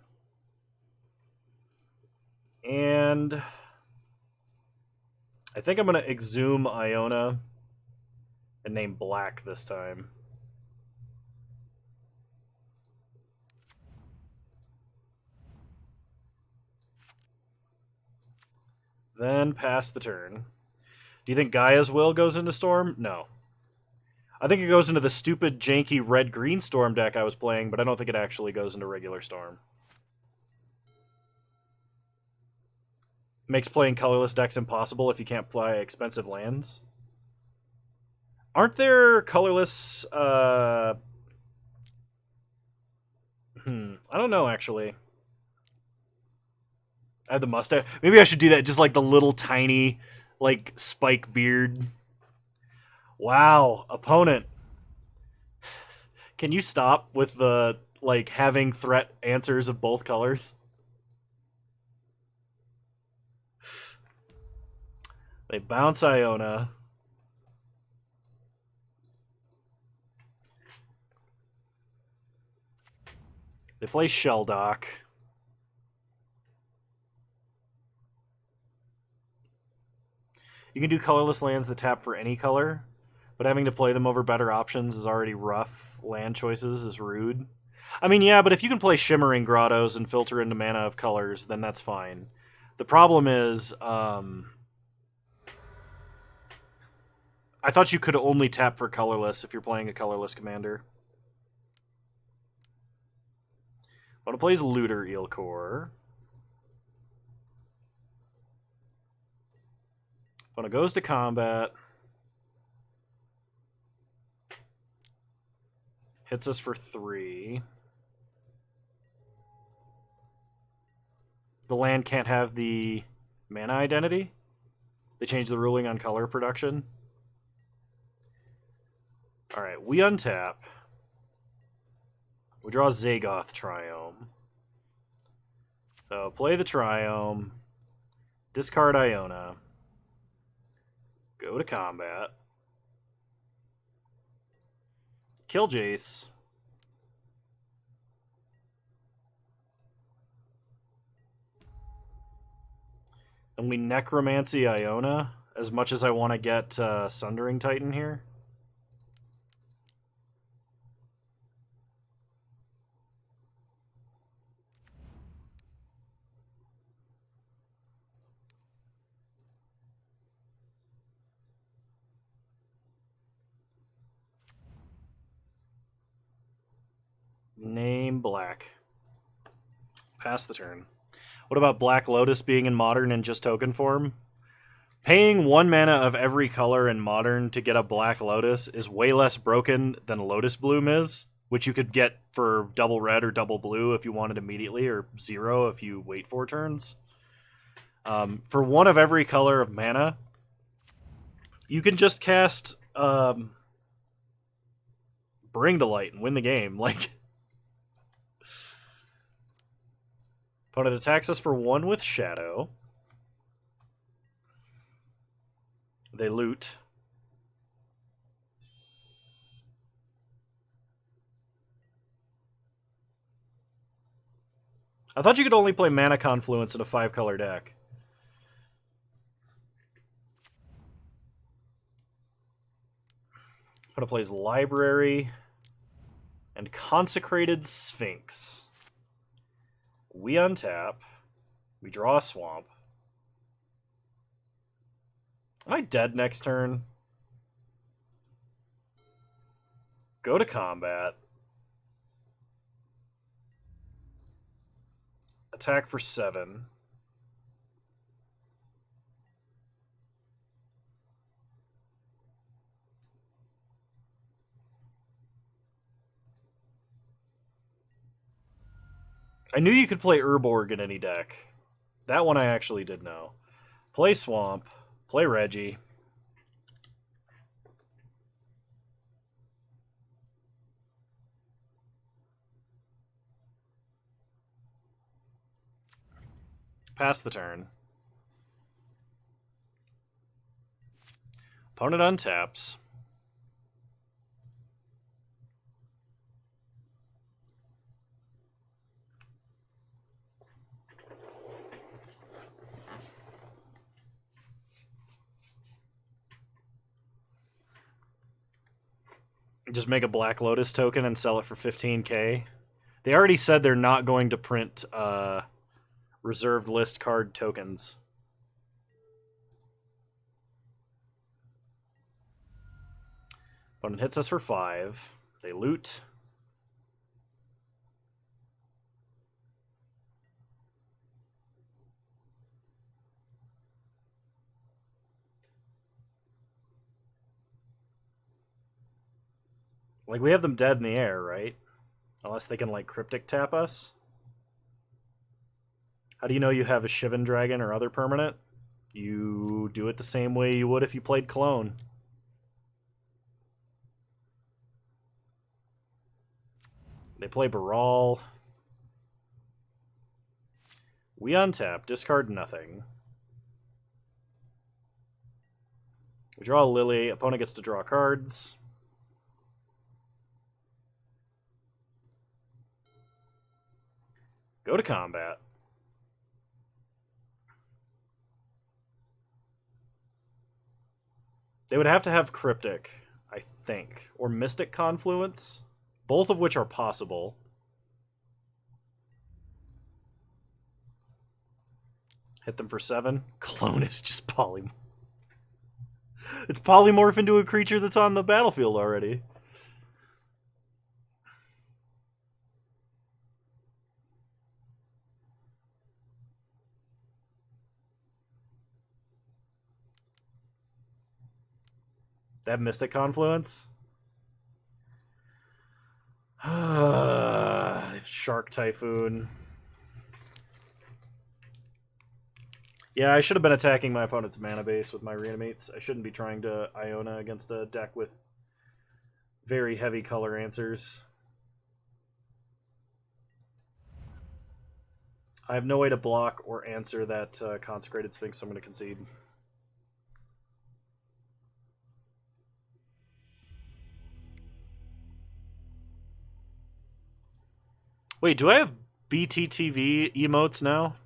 And I think I'm going to Exhume Iona and name Black this time. Then pass the turn. Do you think Gaia's Will goes into Storm? No. I think it goes into the stupid, janky red-green Storm deck I was playing, but I don't think it actually goes into regular Storm. Makes playing colorless decks impossible if you can't play expensive lands. Aren't there colorless... I don't know, actually. I have the mustache. Maybe I should do that. Just like the little tiny, like spike beard. Wow, opponent. Can you stop with the like having threat answers of both colors? They bounce Iona. They play Shelldock. You can do colorless lands that tap for any color, but having to play them over better options is already rough. Land choices is rude. I mean, yeah, but if you can play Shimmering Grottos and filter into mana of colors, then that's fine. The problem is, I thought you could only tap for colorless if you're playing a colorless commander. Opponent plays Looter Eelcore. Opponent goes to combat. Hits us for 3. The land can't have the mana identity. They changed the ruling on color production. Alright, we untap. We draw Zagoth Triome. So play the Triome. Discard Iona. Go to combat. Kill Jace. And we Necromancy Iona, as much as I want to get Sundering Titan here. Name black. Pass the turn. What about Black Lotus being in Modern and just token form? Paying 1 mana of every color in Modern to get a Black Lotus is way less broken than Lotus Bloom is, which you could get for double red or double blue if you wanted immediately, or 0 if you wait 4 turns. For 1 of every color of mana, you can just cast Bring to Light and win the game. Like, opponent attacks us for 1 with Shadow. They loot. I thought you could only play Mana Confluence in a 5-color deck. Opponent plays Library and Consecrated Sphinx. We untap. We draw a swamp. Am I dead next turn? Go to combat. Attack for 7. I knew you could play Urborg in any deck. That one I actually did know. Play Swamp. Play Reggie. Pass the turn. Opponent untaps. Just make a Black Lotus token and sell it for 15k. They already said they're not going to print reserved list card tokens. Opponent hits us for 5. They loot. Like, we have them dead in the air, right? Unless they can, like, Cryptic tap us. How do you know you have a Shivan Dragon or other permanent? You do it the same way you would if you played Clone. They play Baral. We untap, discard nothing. We draw a Lily, opponent gets to draw cards. Go to combat. They would have to have Cryptic, I think. Or Mystic Confluence. Both of which are possible. Hit them for 7. Clone is just polymorph. It's polymorph into a creature that's on the battlefield already. That Mystic Confluence? Shark Typhoon. Yeah, I should have been attacking my opponent's mana base with my Reanimates. I shouldn't be trying to Iona against a deck with very heavy color answers. I have no way to block or answer that Consecrated Sphinx, so I'm going to concede. Wait, do I have BTTV emotes now?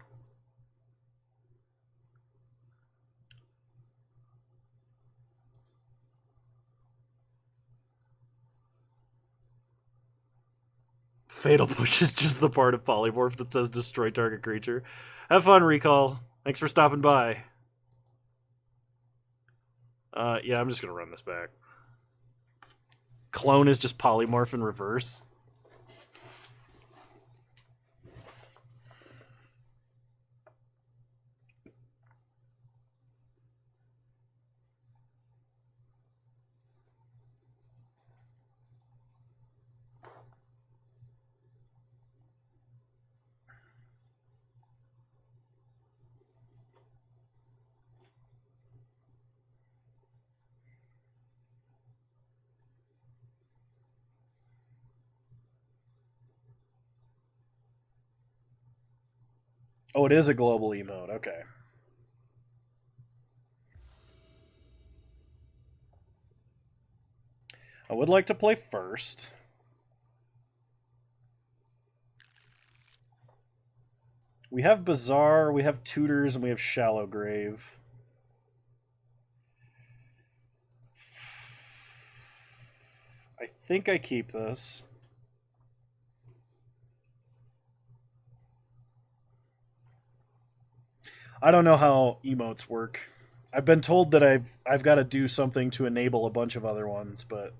Fatal Push is just the part of Polymorph that says destroy target creature. Have fun, Recall. Thanks for stopping by. Yeah, I'm just going to run this back. Clone is just Polymorph in reverse. Oh, it is a global emote. Okay. I would like to play first. We have Bazaar, we have Tutors, and we have Shallow Grave. I think I keep this. I don't know how emotes work. I've been told that I've got to do something to enable a bunch of other ones, but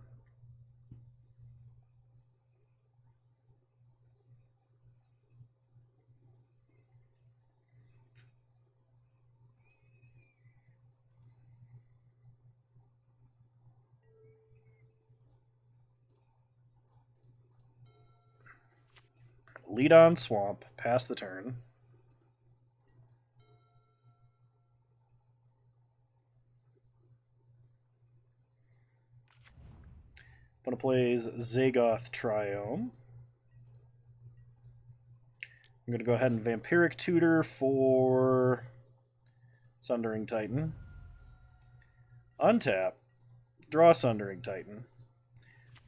lead on Swamp, pass the turn. Opponent plays Zagoth Triome. I'm going to go ahead and Vampiric Tutor for Sundering Titan. Untap, draw Sundering Titan.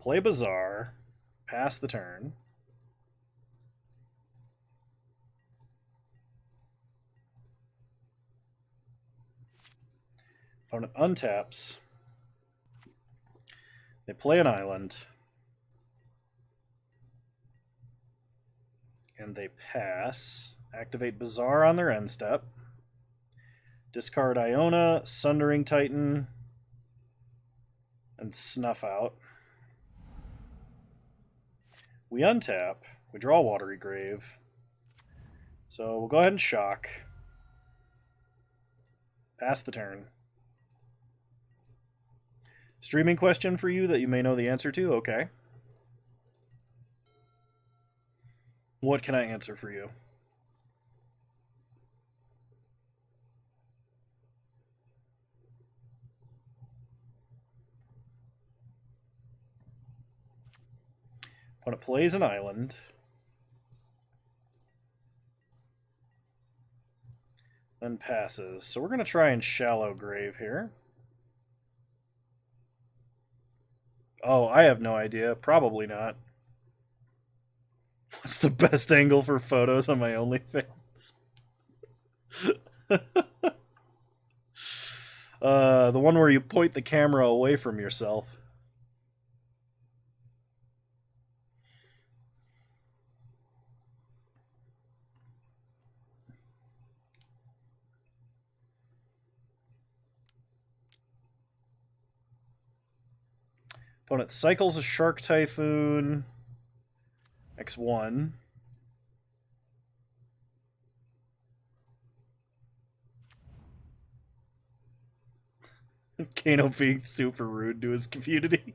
Play Bazaar, pass the turn. Opponent untaps. They play an island. And they pass. Activate Bazaar on their end step. Discard Iona, Sundering Titan, and Snuff out. We untap. We draw Watery Grave. So we'll go ahead and shock. Pass the turn. Streaming question for you that you may know the answer to? Okay. What can I answer for you? Opponent plays an island. Then passes. So we're going to try and shallow grave here. Oh, I have no idea. Probably not. What's the best angle for photos on my OnlyFans? The one where you point the camera away from yourself. Opponent cycles a Shark Typhoon. X1. Kano being super rude to his community.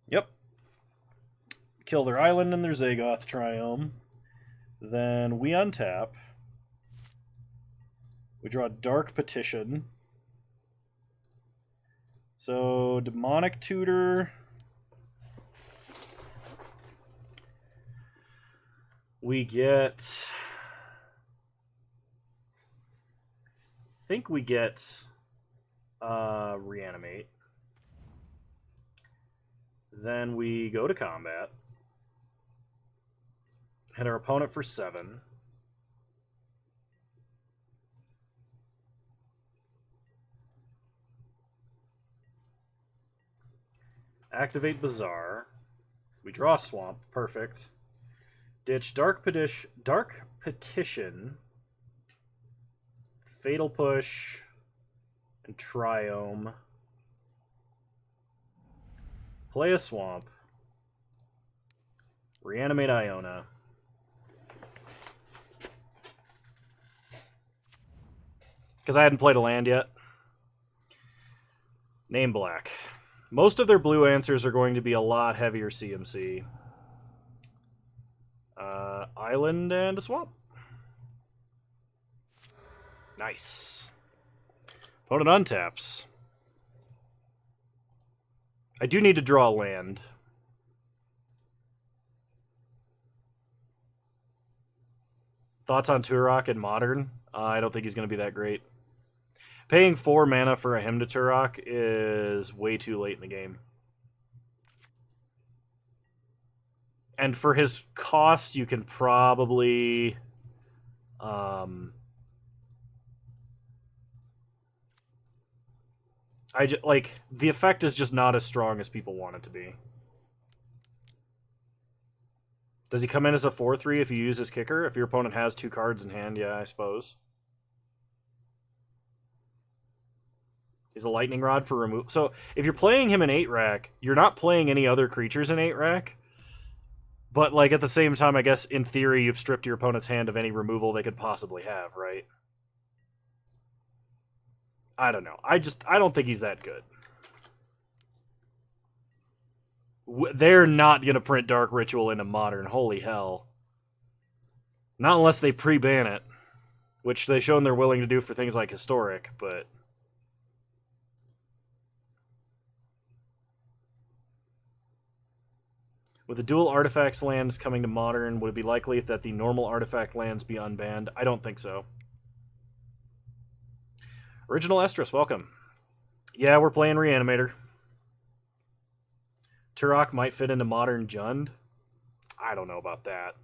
Yep. Kill their island and their Zagoth Triome. Then we untap. We draw Dark Petition. So, Demonic Tutor. We get... I think we get Reanimate. Then we go to combat. Hit our opponent for 7. Activate Bazaar. We draw Swamp. Perfect. Ditch Dark Petition. Fatal Push. And Triome. Play a Swamp. Reanimate Iona. Because I hadn't played a land yet. Name black. Most of their blue answers are going to be a lot heavier CMC. Island and a swamp. Nice. Opponent untaps. I do need to draw a land. Thoughts on Turok in Modern? I don't think he's going to be that great. Paying 4 mana for a Hymn to Turok is way too late in the game. And for his cost, you can probably... like, the effect is just not as strong as people want it to be. Does he come in as a 4/3 if you use his kicker? If your opponent has 2 cards in hand, yeah, I suppose. He's a lightning rod for remove. So if you're playing him in 8-rack, you're not playing any other creatures in 8-rack. But like at the same time, I guess in theory you've stripped your opponent's hand of any removal they could possibly have, right? I don't know. I don't think he's that good. They're not going to print Dark Ritual into Modern. Holy hell. Not unless they pre-ban it. Which they've shown they're willing to do for things like Historic, but... With the dual artifacts lands coming to Modern, would it be likely that the normal artifact lands be unbanned? I don't think so. Original Estrus, welcome. Yeah, we're playing Reanimator. Turok might fit into Modern Jund. I don't know about that.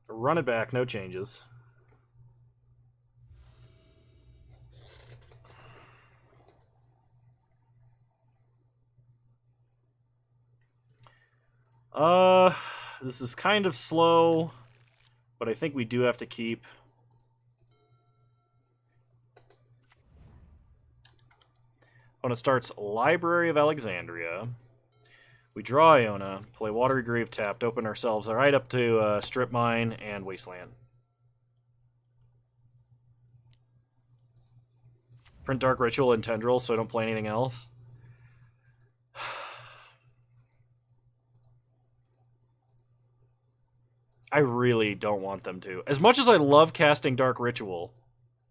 Run it back, no changes. This is kind of slow, but I think we do have to keep. When it starts Library of Alexandria, we draw Iona, play Watery Grave tapped, open ourselves right up to Strip Mine and Wasteland. Print Dark Ritual and Tendrils so I don't play anything else. I really don't want them to. As much as I love casting Dark Ritual,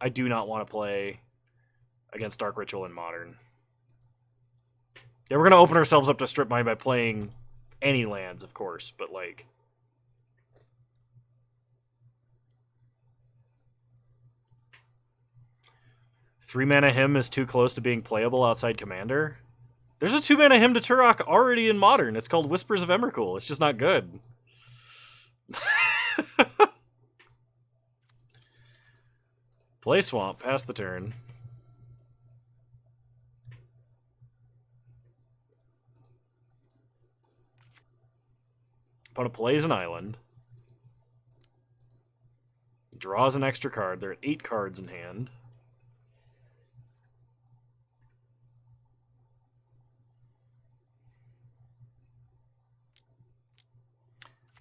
I do not want to play against Dark Ritual in Modern. Yeah, we're going to open ourselves up to Strip Mine by playing any lands, of course, but like... 3-mana Hymn is too close to being playable outside Commander? There's a 2-mana Hymn to Turok already in Modern. It's called Whispers of Emrakul. It's just not good. Play Swamp, pass the turn. Opponent plays an island. Draws an extra card. There are 8 cards in hand.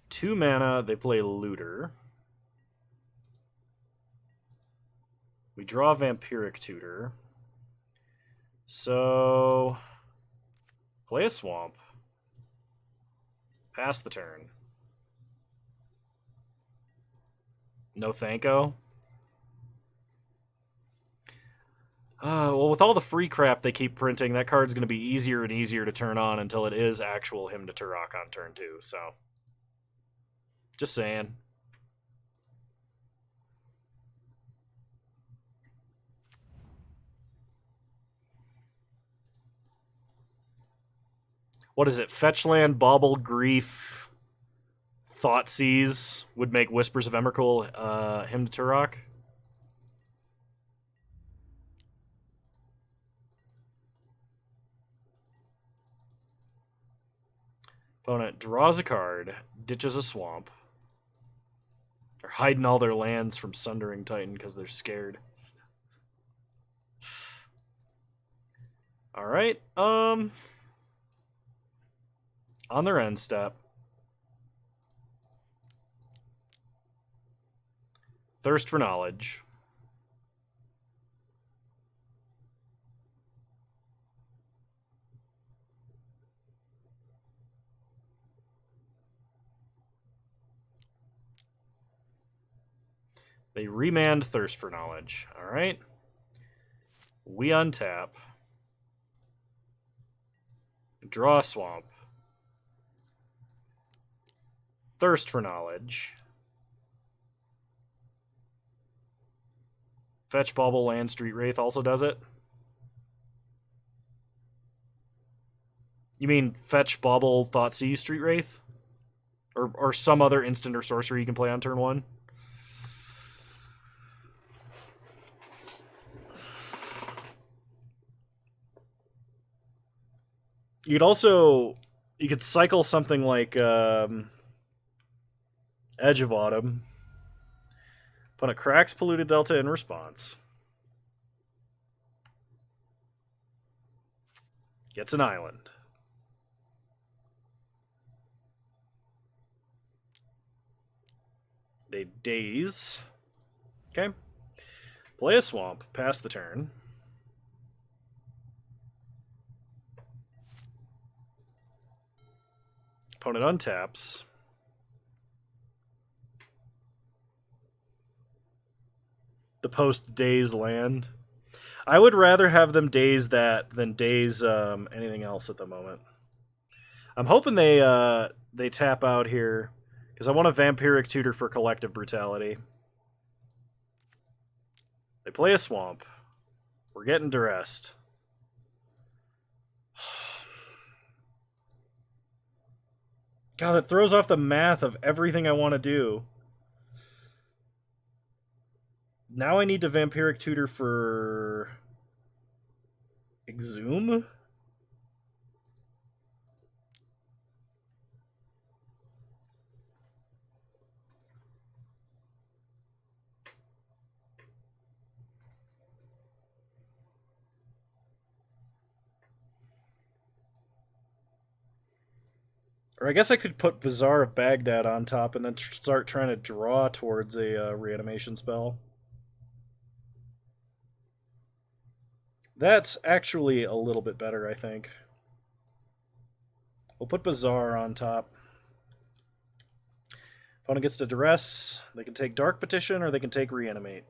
Two mana, they play Looter. We draw Vampiric Tutor. So, play a Swamp. Pass the turn. No Thanko. Well, with all the free crap they keep printing, that card's going to be easier and easier to turn on until it is actual Hymn to Turok on turn 2, so... Just saying. What is it? Fetchland, Bauble, Grief, Thoughtseize would make Whispers of Emrakul Hymn to Turok. Opponent draws a card, ditches a swamp. They're hiding all their lands from Sundering Titan because they're scared. Alright, on their end step. Thirst for Knowledge. They remand Thirst for Knowledge. Alright. We untap. Draw a Swamp. Thirst for Knowledge. Fetch, Bauble, Land, Street Wraith also does it? You mean Fetch, Bauble, Thoughtseize, Street Wraith? Or some other instant or sorcery you can play on turn 1? You could cycle something like Edge of Autumn. Opponent cracks Polluted Delta in response. Gets an island. They daze. Okay. Play a swamp, pass the turn. Opponent untaps. The post-daze land. I would rather have them daze that than daze anything else at the moment. I'm hoping they tap out here, because I want a Vampiric Tutor for Collective Brutality. They play a swamp. We're getting duressed. God, that throws off the math of everything I want to do. Now I need to Vampiric Tutor for Exhume? Or I guess I could put Bazaar of Baghdad on top and then start trying to draw towards a reanimation spell. That's actually a little bit better, I think. We'll put Bazaar on top. Opponent gets to duress. They can take Dark Petition or they can take Reanimate.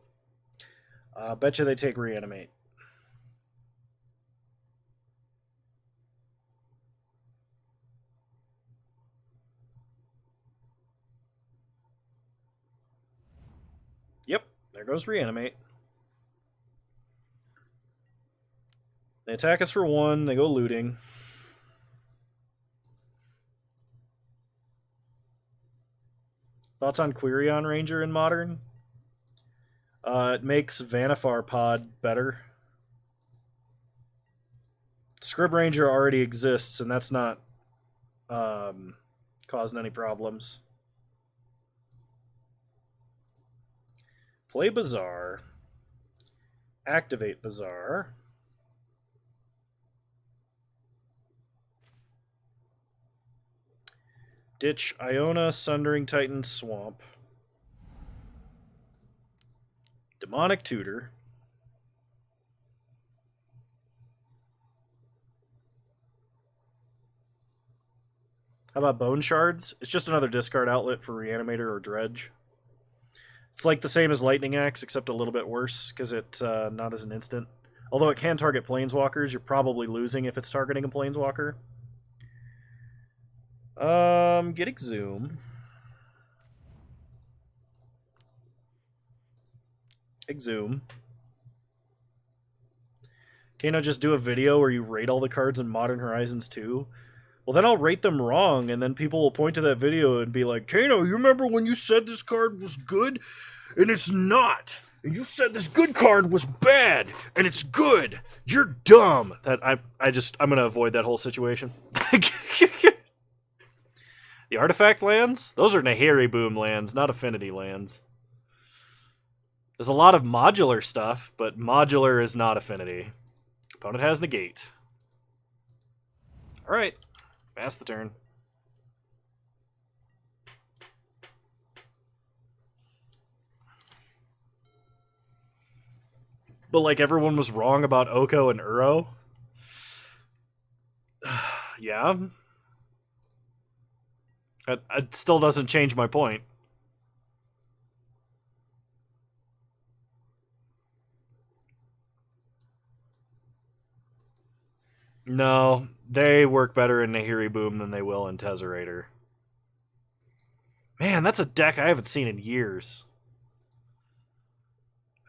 Betcha they take Reanimate. Yep, there goes Reanimate. They attack us for 1, they go looting. Thoughts on Quirion Ranger in Modern? It makes Vanifar Pod better. Scrib Ranger already exists, and that's not causing any problems. Play Bazaar. Activate Bazaar. Ditch Iona, Sundering Titan, Swamp. Demonic Tutor. How about Bone Shards? It's just another discard outlet for Reanimator or Dredge. It's like the same as Lightning Axe, except a little bit worse, because it's not as an instant. Although it can target Planeswalkers, you're probably losing if it's targeting a Planeswalker. Get Exhume. Exhume. Kano, just do a video where you rate all the cards in Modern Horizons 2? Well, then I'll rate them wrong, and then people will point to that video and be like, Kano, you remember when you said this card was good? And it's not. And you said this good card was bad, and it's good. You're dumb. I'm gonna avoid that whole situation. The artifact lands? Those are Nahiri Boom lands, not Affinity lands. There's a lot of modular stuff, but modular is not Affinity. Opponent has Negate. Alright. Pass the turn. But like everyone was wrong about Oko and Uro? Yeah. It still doesn't change my point. No, they work better in Nahiri Boom than they will in Tezzerator. Man, that's a deck I haven't seen in years.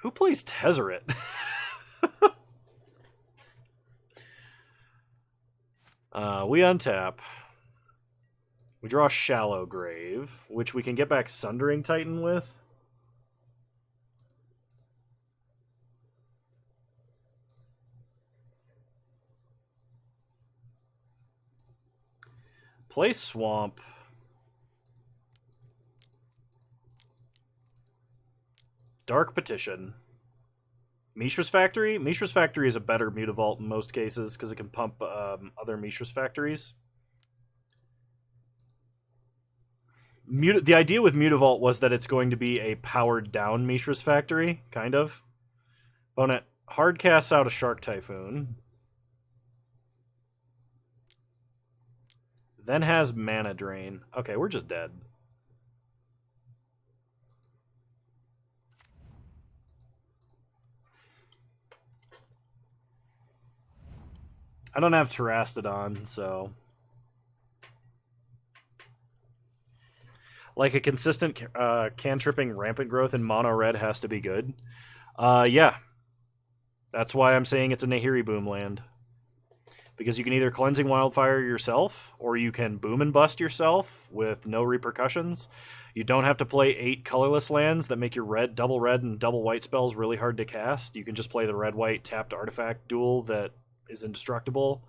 Who plays Tezzeret? We untap. We draw Shallow Grave, which we can get back Sundering Titan with. Play Swamp. Dark Petition. Mishra's Factory? Mishra's Factory is a better Mutavault in most cases because it can pump other Mishra's Factories. The idea with Mutavault was that it's going to be a powered down Mishra's Factory, kind of. Opponent hard casts out a Shark Typhoon. Then has Mana Drain. Okay, we're just dead. I don't have Terastodon, so... Like a consistent cantripping Rampant Growth in mono red has to be good. Yeah. That's why I'm saying it's a Nahiri Boom land. Because you can either Cleansing Wildfire yourself, or you can Boom and Bust yourself with no repercussions. You don't have to play 8 colorless lands that make your double red and double white spells really hard to cast. You can just play the red-white tapped artifact duel that is indestructible.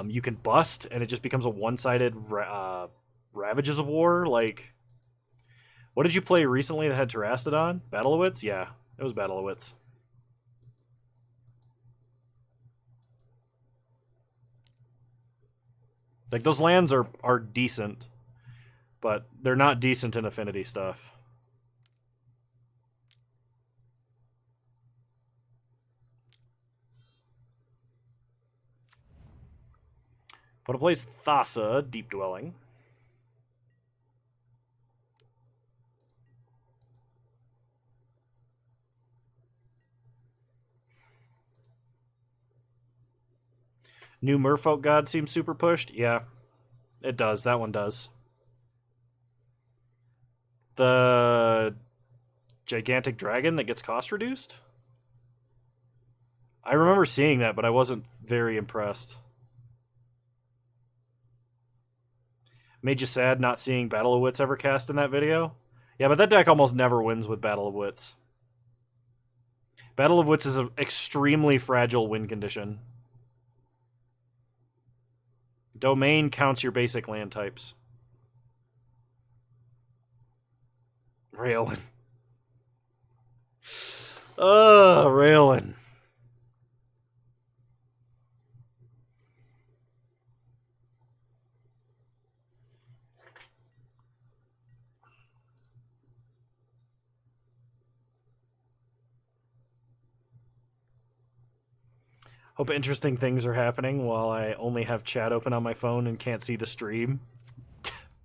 You can Bust, and it just becomes a one-sided Ravages of War. Like, what did you play recently that had Terastodon? Battlewits? Yeah, it was Battlewits. Like, those lands are decent, but they're not decent in Affinity stuff. Put a place Thassa, Deep Dwelling. New Merfolk God seems super pushed. Yeah, it does. That one does. The gigantic dragon that gets cost reduced? I remember seeing that, but I wasn't very impressed. Made you sad not seeing Battle of Wits ever cast in that video? Yeah, but that deck almost never wins with Battle of Wits. Battle of Wits is an extremely fragile win condition. Domain counts your basic land types. Railin. Railin. Hope interesting things are happening while I only have chat open on my phone and can't see the stream.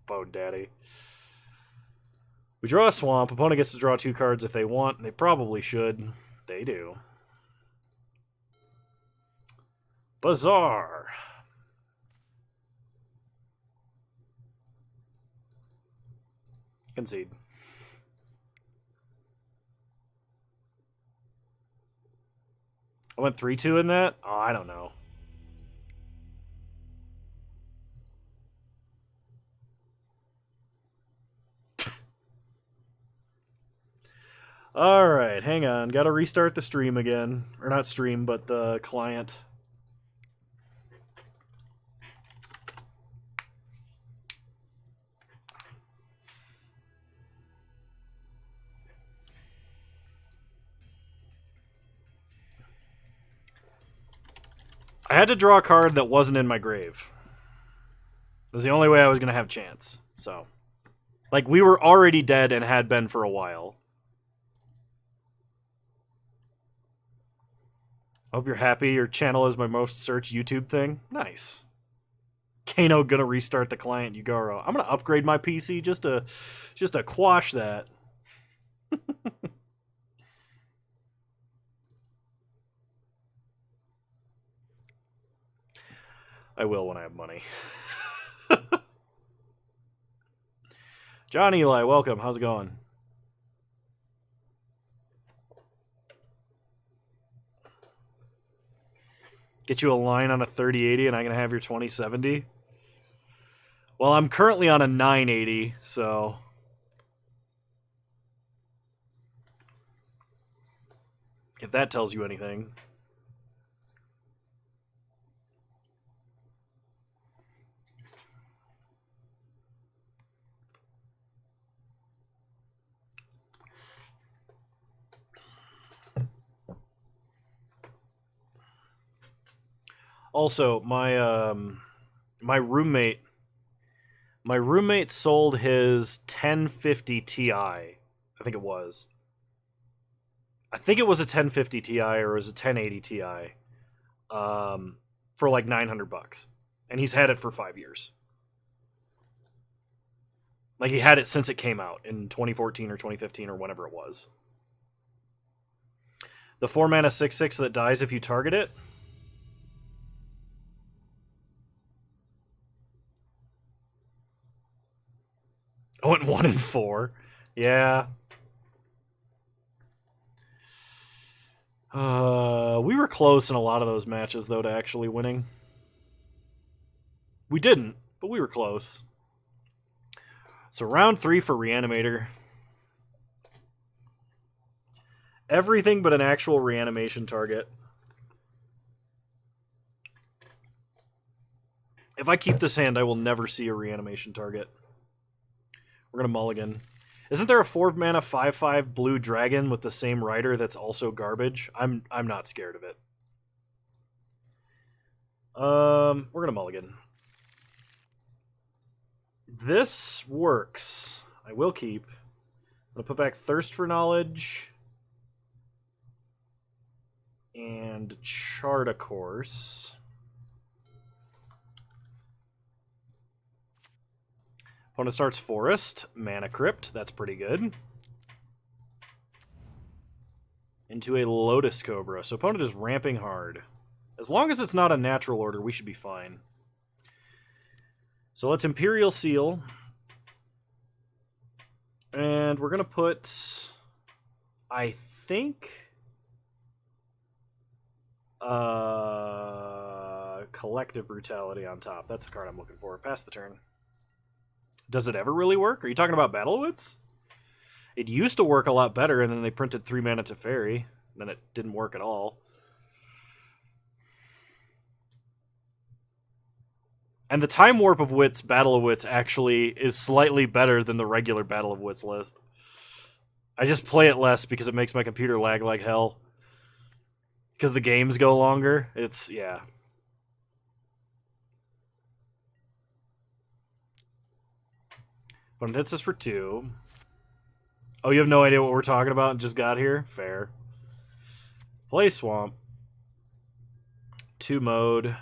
Bone Daddy. We draw a swamp. Opponent gets to draw 2 cards if they want. They probably should. They do. Bazaar. Concede. I went 3-2 in that? Oh, I don't know. Alright, hang on. Gotta restart the stream again. Or not stream, but the client. I had to draw a card that wasn't in my grave. It was the only way I was going to have chance. So, like, we were already dead and had been for a while. Hope you're happy your channel is my most searched YouTube thing. Nice. Kano gonna restart the client, Yugoro. I'm gonna upgrade my PC just to quash that. I will when I have money. John Eli, welcome. How's it going? Get you a line on a 3080 and I can have your 2070? Well, I'm currently on a 980, so... if that tells you anything. Also, my roommate sold his 1050 Ti. I think it was. I think it was a 1050 Ti or it was a 1080 Ti. For like $900. And he's had it for 5 years. Like, he had it since it came out in 2014 or 2015 or whenever it was. The 4-mana 6/6 that dies if you target it. I went 1-4. Yeah. We were close in a lot of those matches, though, to actually winning. We didn't, but we were close. So round 3 for Reanimator. Everything but an actual reanimation target. If I keep this hand, I will never see a reanimation target. We're going to mulligan. Isn't there a 4-mana 5/5 blue dragon with the same rider that's also garbage? I'm not scared of it. We're going to mulligan. This works. I will keep. I'm going to put back Thirst for Knowledge. And Chart a Course. Opponent starts Forest, Mana Crypt, that's pretty good. Into a Lotus Cobra, so opponent is ramping hard. As long as it's not a natural order, we should be fine. So let's Imperial Seal. And we're going to put, I think, Collective Brutality on top. That's the card I'm looking for. Pass the turn. Does it ever really work? Are you talking about Battle of Wits? It used to work a lot better, and then they printed 3 mana to Fairy. Then it didn't work at all. And the Time Warp of Wits Battle of Wits actually is slightly better than the regular Battle of Wits list. I just play it less because it makes my computer lag like hell. Because the games go longer. It's, yeah. But it hits us for 2. Oh, you have no idea what we're talking about and just got here? Fair. Play Swamp. 2 mode.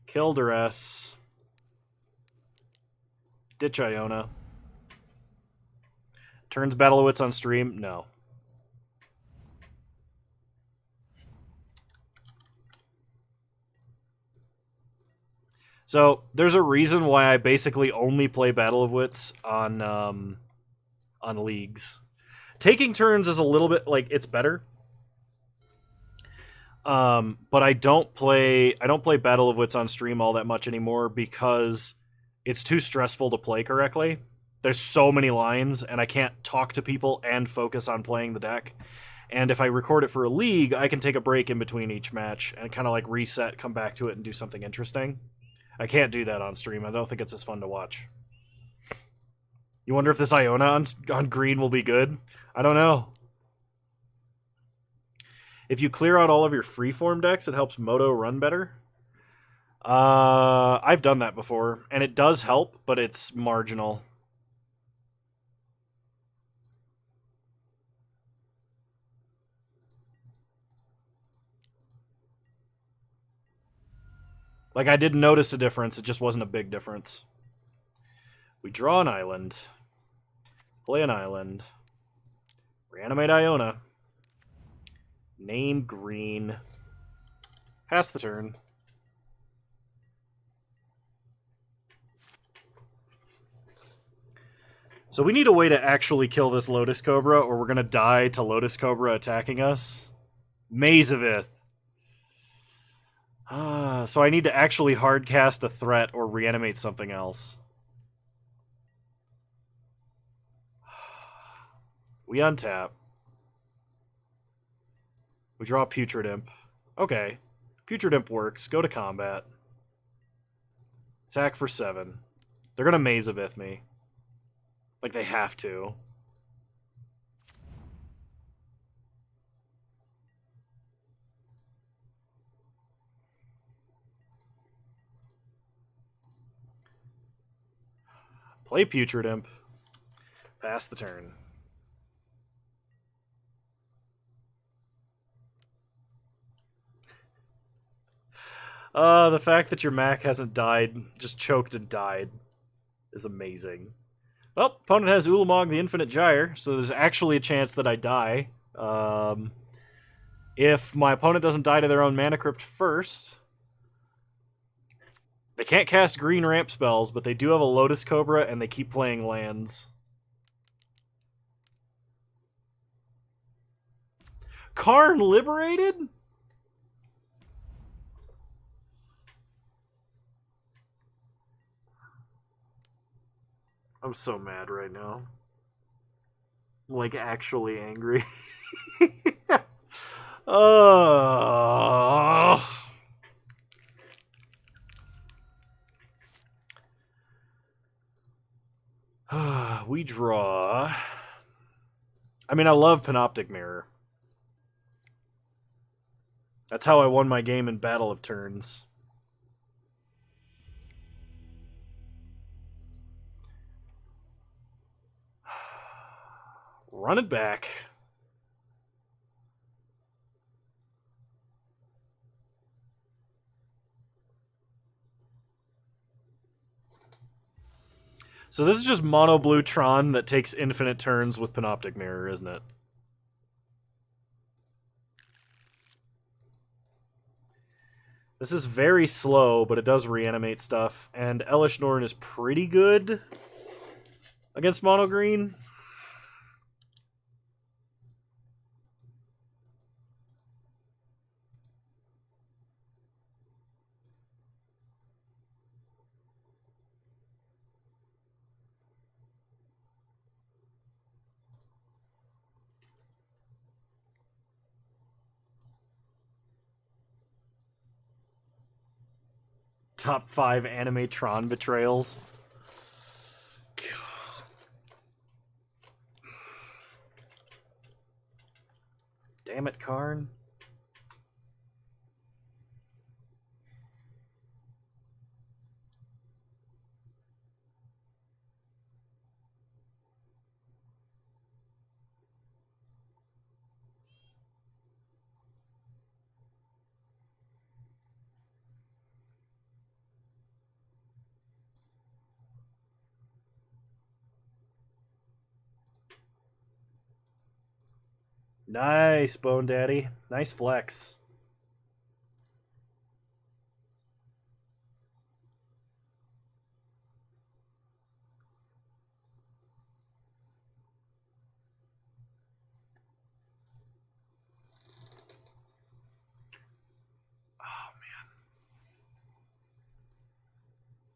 Kill Duress. Ditch Iona. Turns Battle of Wits on stream? No. So, there's a reason why I basically only play Battle of Wits on leagues. Taking turns is a little bit, like, it's better. But I don't play Battle of Wits on stream all that much anymore because it's too stressful to play correctly. There's so many lines, and I can't talk to people and focus on playing the deck. And if I record it for a league, I can take a break in between each match and kind of like reset, come back to it, and do something interesting. I can't do that on stream. I don't think it's as fun to watch. You wonder if this Iona on green will be good? I don't know. If you clear out all of your freeform decks, it helps Moto run better. I've done that before, and it does help, but it's marginal. Like, I did notice a difference, it just wasn't a big difference. We draw an island. Play an island. Reanimate Iona. Name green. Pass the turn. So we need a way to actually kill this Lotus Cobra, or we're going to die to Lotus Cobra attacking us. Mazavith. So I need to actually hardcast a threat or reanimate something else. We untap. We draw Putrid Imp. Okay. Putrid Imp works. Go to combat. Attack for 7. They're going to Mazavith me. Like, they have to. Play Putrid Imp. Pass the turn. The fact that your Mac hasn't died, just choked and died, is amazing. Well, opponent has Ulamog the Infinite Gyre, so there's actually a chance that I die. If my opponent doesn't die to their own Mana Crypt first, they can't cast green ramp spells, but they do have a Lotus Cobra, and they keep playing lands. Karn Liberated? I'm so mad right now. I'm, like, actually angry. We draw. I mean, I love Panoptic Mirror. That's how I won my game in Battle of Turns. Run it back. So this is just mono blue Tron that takes infinite turns with Panoptic Mirror, isn't it? This is very slow, but it does reanimate stuff. And Elish Norn is pretty good against mono green. Top 5 Animatron betrayals. Damn it, Karn. Nice, Bone Daddy. Nice flex.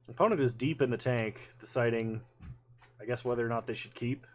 Opponent is deep in the tank, deciding, I guess, whether or not they should keep.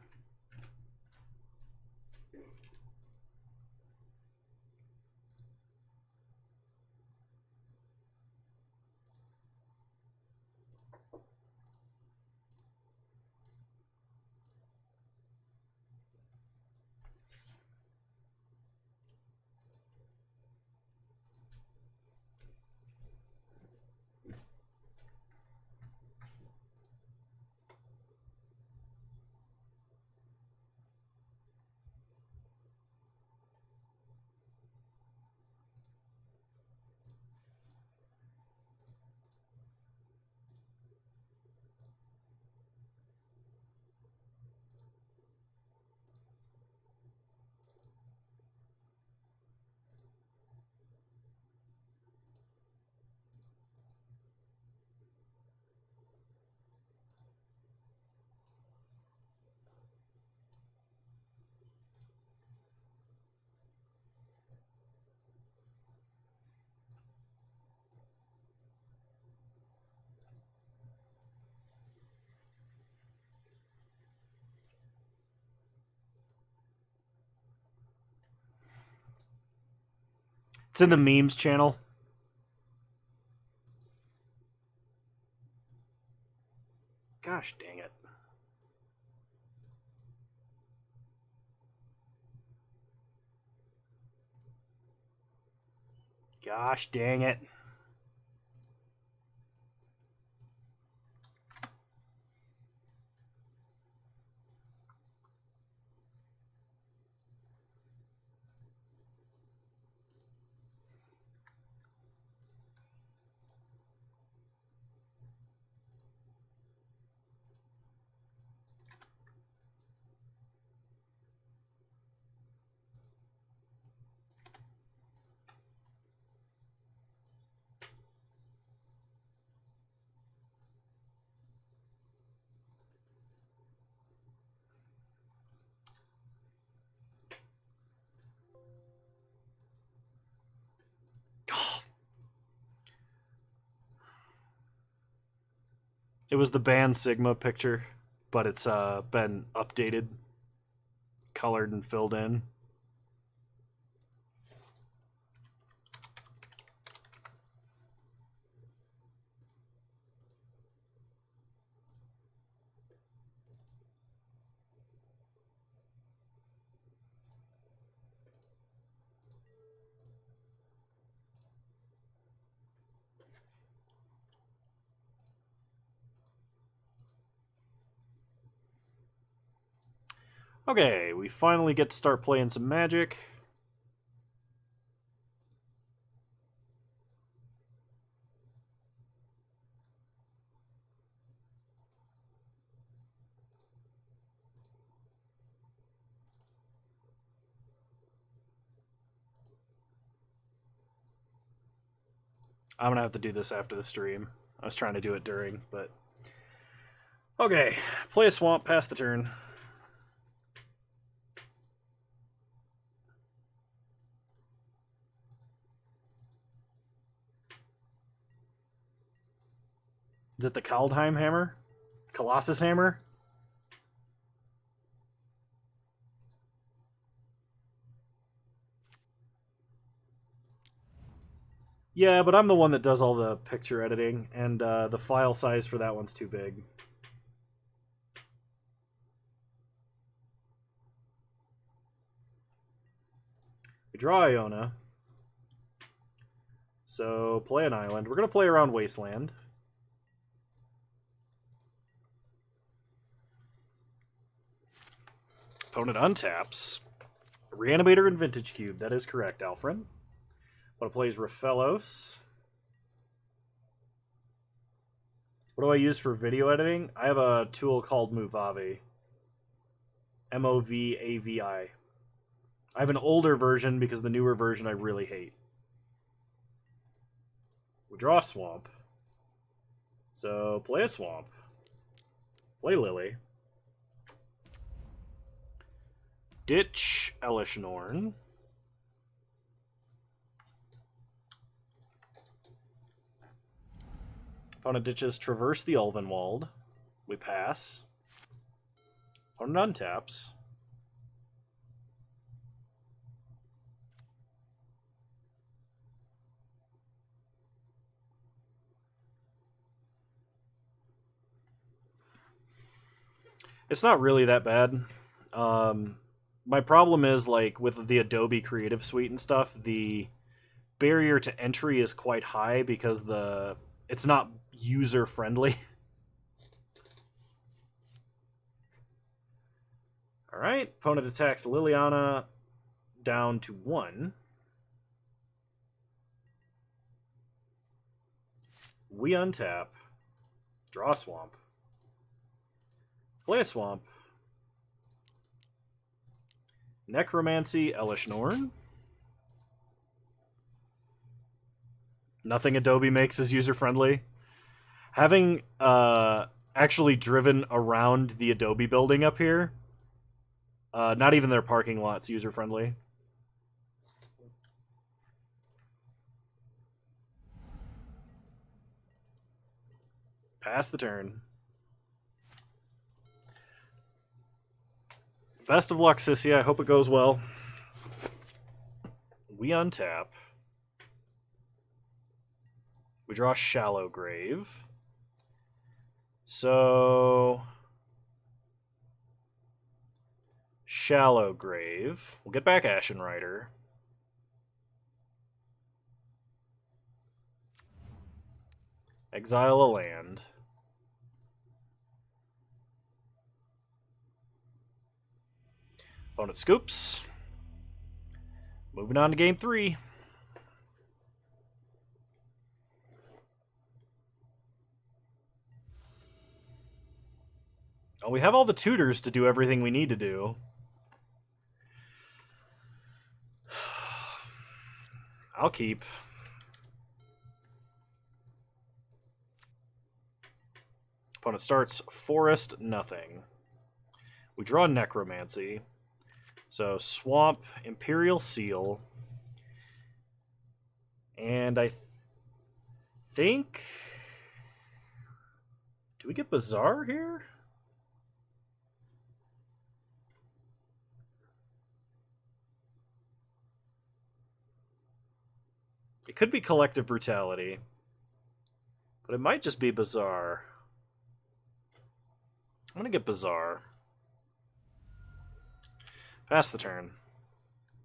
It's in the memes channel. Gosh dang it. Gosh dang it. It was the band Sigma picture, but it's been updated, colored, and filled in. Okay, we finally get to start playing some Magic. I'm gonna have to do this after the stream. I was trying to do it during, but... Okay, play a swamp, pass the turn. Is it the Kaldheim hammer? Colossus hammer? Yeah, but I'm the one that does all the picture editing, and the file size for that one's too big. We draw Iona. So, play an island. We're going to play around Wasteland. Opponent untaps. Reanimator and Vintage Cube. That is correct, Alfred. What plays Raphaelos. What do I use for video editing? I have a tool called Movavi. Movavi. I have an older version because the newer version I really hate. We draw a swamp. So play a swamp. Play Lily. Ditch Elishnorn. Opponent ditches Traverse the Ulvenwald. We pass. Opponent untaps. It's not really that bad. My problem is, like, with the Adobe Creative Suite and stuff, the barrier to entry is quite high because it's not user-friendly. Alright, opponent attacks Liliana down to 1. We untap. Draw a swamp. Play a swamp. Necromancy Elishnorn. Nothing Adobe makes is user-friendly. Having actually driven around the Adobe building up here, not even their parking lot's user-friendly. Pass the turn. Best of luck, Sissy. I hope it goes well. We untap. We draw Shallow Grave. So... Shallow Grave. We'll get back Ashen Rider. Exile a land. Opponent scoops. Moving on to game 3. Oh, we have all the tutors to do everything we need to do. I'll keep. Opponent starts Forest, nothing. We draw Necromancy. So Swamp, Imperial Seal. And I think... Do we get Bazaar here? It could be Collective Brutality. But it might just be Bazaar. I'm going to get Bazaar. Pass the turn.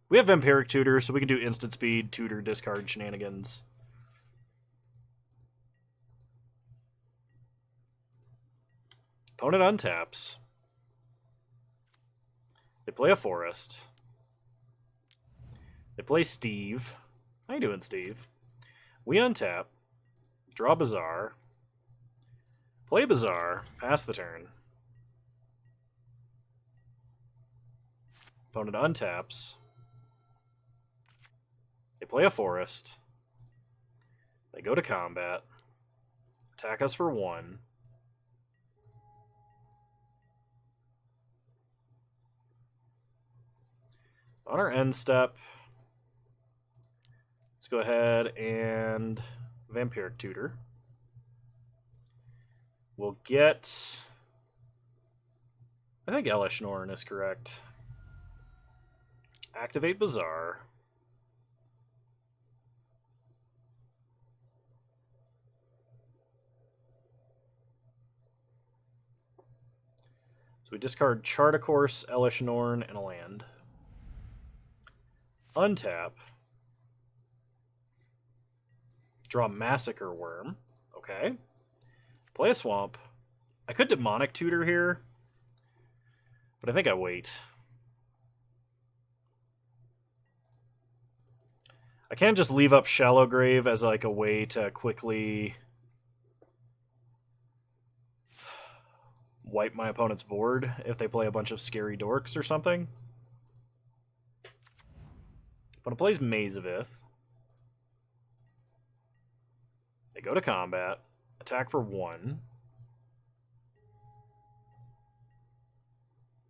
We have Vampiric Tutor, so we can do instant speed, tutor, discard shenanigans. Opponent untaps. They play a Forest. They play Steve. How you doing, Steve? We untap. Draw Bazaar. Play Bazaar. Pass the turn. Opponent untaps. They play a Forest. They go to combat. Attack us for 1. On our end step, let's go ahead and Vampiric Tutor. We'll get... I think Elish Norn is correct. Activate Bazaar. So we discard Chart a Course, Elish Norn, and a land. Untap. Draw Massacre Worm. Okay. Play a Swamp. I could Demonic Tutor here, but I think I wait. I can just leave up Shallow Grave as like a way to quickly wipe my opponent's board if they play a bunch of scary dorks or something. Opponent plays Maze of Ith. They go to combat. Attack for 1.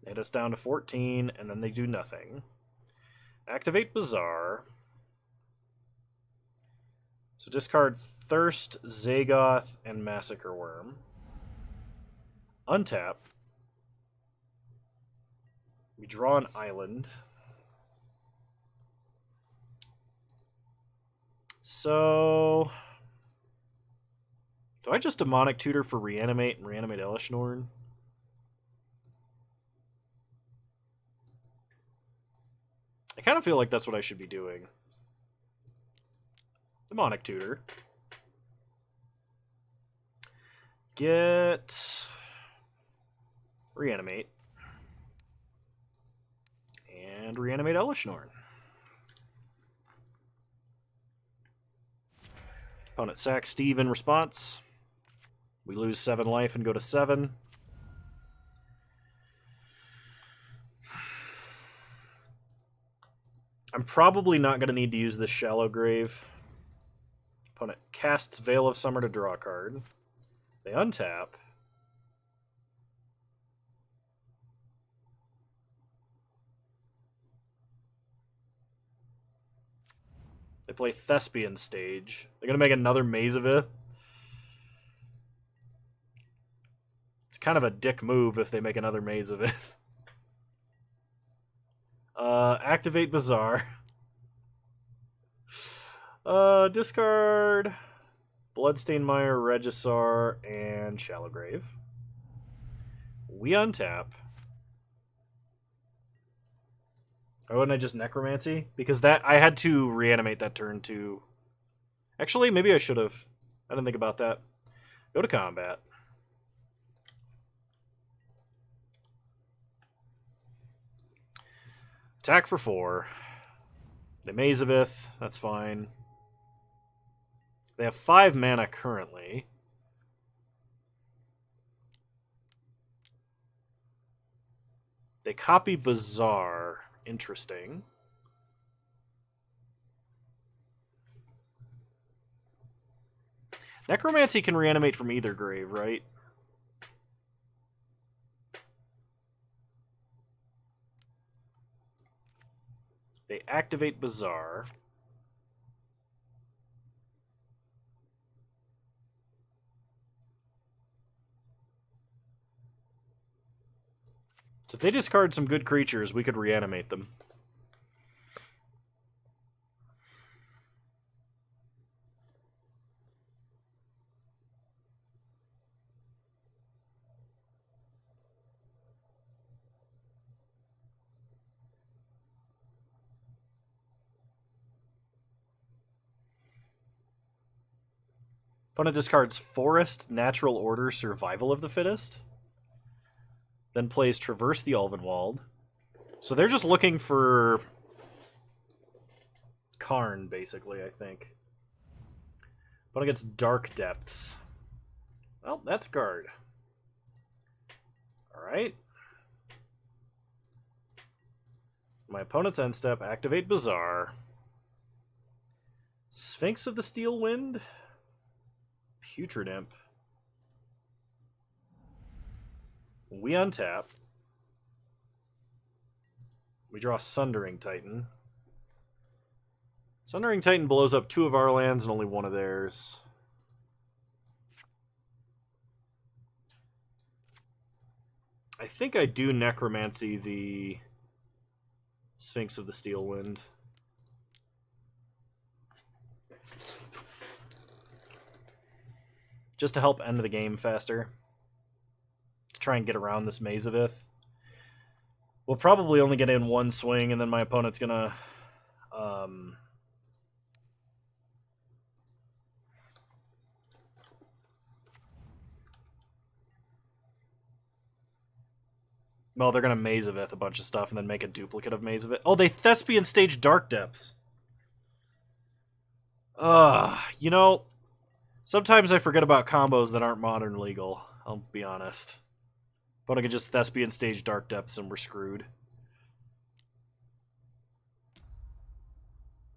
They hit us down to 14, and then they do nothing. Activate Bazaar. So discard Thirst, Zagoth, and Massacre Worm. Untap. We draw an island. So... do I just Demonic Tutor for Reanimate and Reanimate Elish Norn? I kind of feel like that's what I should be doing. Demonic Tutor. Get... Reanimate. And Reanimate Elish Norn. Opponent sacks Steve in response. We lose 7 life and go to 7. I'm probably not going to need to use this Shallow Grave. Opponent casts Veil of Summer to draw a card. They untap. They play Thespian Stage. They're going to make another Maze of Ith. It's kind of a dick move if they make another Maze of Ith. Activate Bazaar. Discard Bloodstained Mire, Regisar, and Shallow Grave. We untap. Or wouldn't I just Necromancy? Because that I had to reanimate that turn to... Actually, maybe I should have. I didn't think about that. Go to combat. Attack for 4. They Maze of Ith. That's fine. They have 5 mana currently. They copy Bazaar. Interesting. Necromancy can reanimate from either grave, right? They activate Bazaar. So if they discard some good creatures, we could reanimate them. Opponent discards Forest, Natural Order, Survival of the Fittest. Then plays Traverse the Ulvenwald. So they're just looking for Karn, basically, I think. Opponent gets Dark Depths. Well, that's guard. Alright. My opponent's end step, activate Bazaar. Sphinx of the Steel Wind. Putrid Imp. We untap. We draw Sundering Titan. Sundering Titan blows up 2 of our lands and only 1 of theirs. I think I do Necromancy the Sphinx of the Steel Wind. Just to help end the game faster. To try and get around this Maze of Ith. We'll probably only get in 1 swing, and then my opponent's gonna... well, they're gonna Maze of Ith a bunch of stuff and then make a duplicate of Maze of Ith. Oh, they Thespian Stage Dark Depths. You know, sometimes I forget about combos that aren't modern legal, I'll be honest. But I could just Thespian Stage Dark Depths and we're screwed.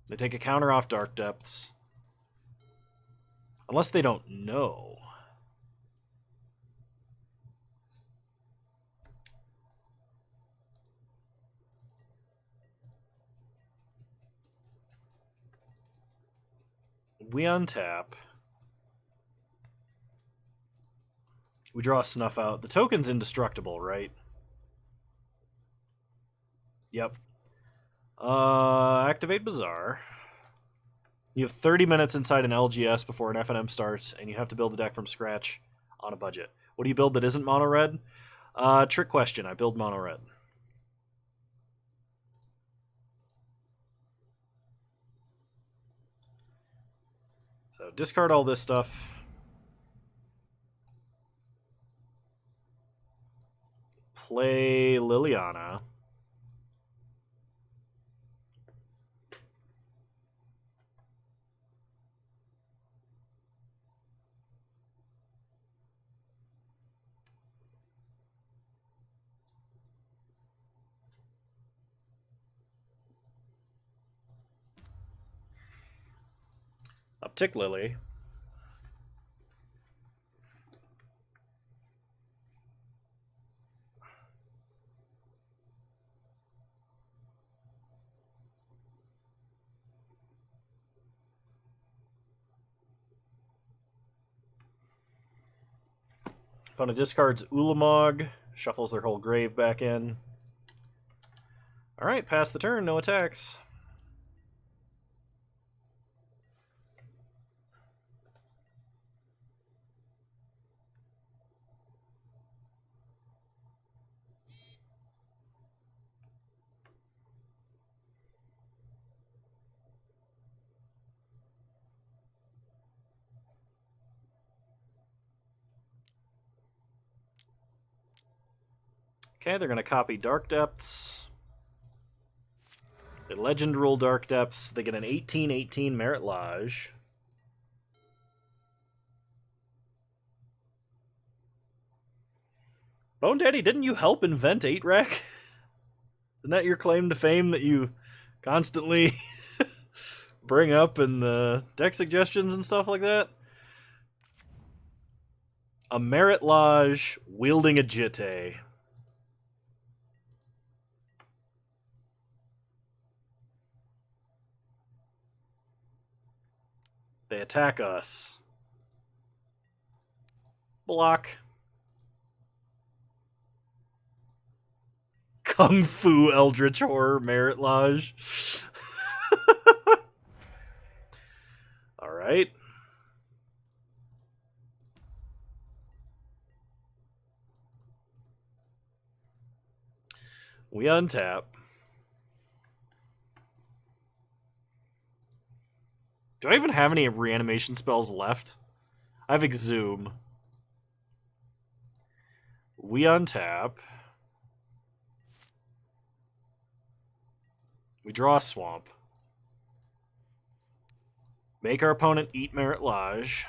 They take a counter off Dark Depths. Unless they don't know. We untap. We draw a Snuff Out. The token's indestructible, right? Yep. Activate Bazaar. You have 30 minutes inside an LGS before an FNM starts, and you have to build a deck from scratch on a budget. What do you build that isn't mono red? Trick question. I build mono red. So discard all this stuff. Play Liliana. Uptick Lily. Opponent discards Ulamog, shuffles their whole grave back in. Alright, pass the turn, no attacks. Okay, they're going to copy Dark Depths. They Legend Rule Dark Depths. They get an 18/18 Merit Lodge. Bone Daddy, didn't you help invent 8-Rack? Isn't that your claim to fame that you constantly bring up in the deck suggestions and stuff like that? A Merit Lodge wielding a Jitte. They attack us. Block. Kung Fu Eldritch Horror Merit Lodge. Alright. We untap. Do I even have any reanimation spells left? I have Exhume. We untap. We draw a Swamp. Make our opponent eat Merit Lodge.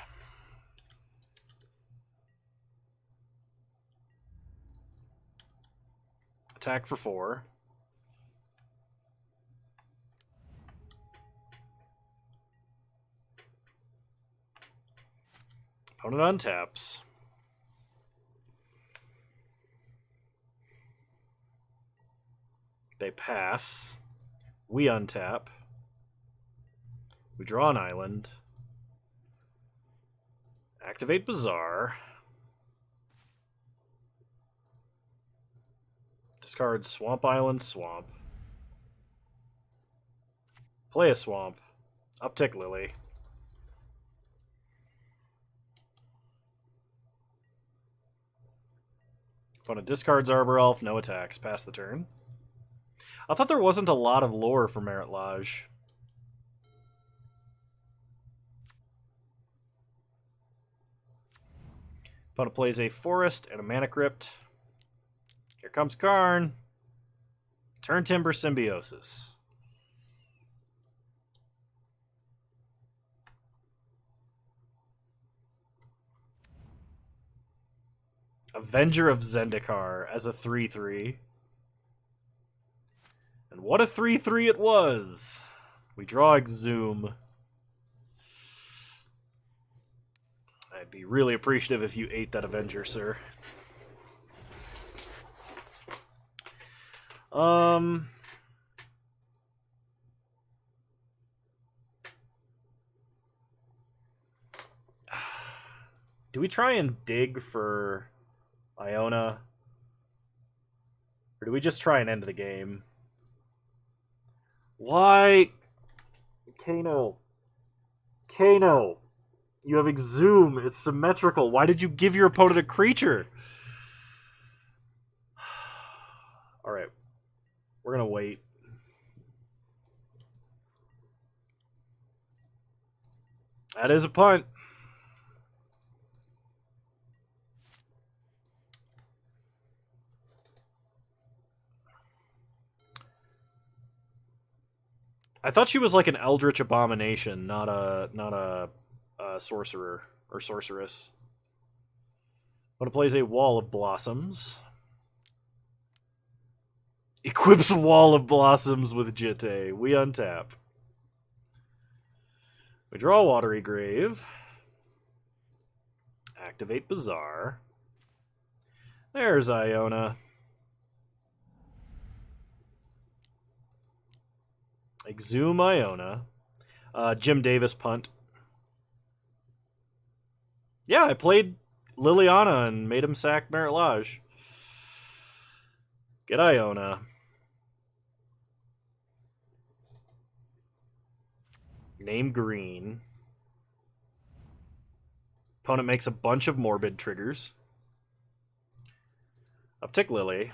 Attack for 4. Opponent untaps. They pass. We untap. We draw an island. Activate Bazaar. Discard Swamp Island, Swamp. Play a Swamp. Uptick Lily. Opponent discards Arbor Elf, no attacks. Pass the turn. I thought there wasn't a lot of lore for Merit Lodge. Opponent plays a Forest and a Mana Crypt. Here comes Karn. Turn Timber Symbiosis. Avenger of Zendikar as a 3/3. And what a 3/3 it was! We draw Exhume. I'd be really appreciative if you ate that Avenger, sir. Do we try and dig for Iona? Or do we just try and end the game? Why? Kano. Kano. You have Exhume. It's symmetrical. Why did you give your opponent a creature? Alright. We're gonna wait. That is a punt. I thought she was like an Eldritch Abomination, not a sorcerer or sorceress. But it plays a Wall of Blossoms. Equips Wall of Blossoms with Jitte. We untap. We draw Watery Grave. Activate Bazaar. There's Iona. Exhume Iona. Jim Davis punt. Yeah, I played Liliana and made him sack Merit Lodge. Get Iona. Name green. Opponent makes a bunch of morbid triggers. Uptick Lily.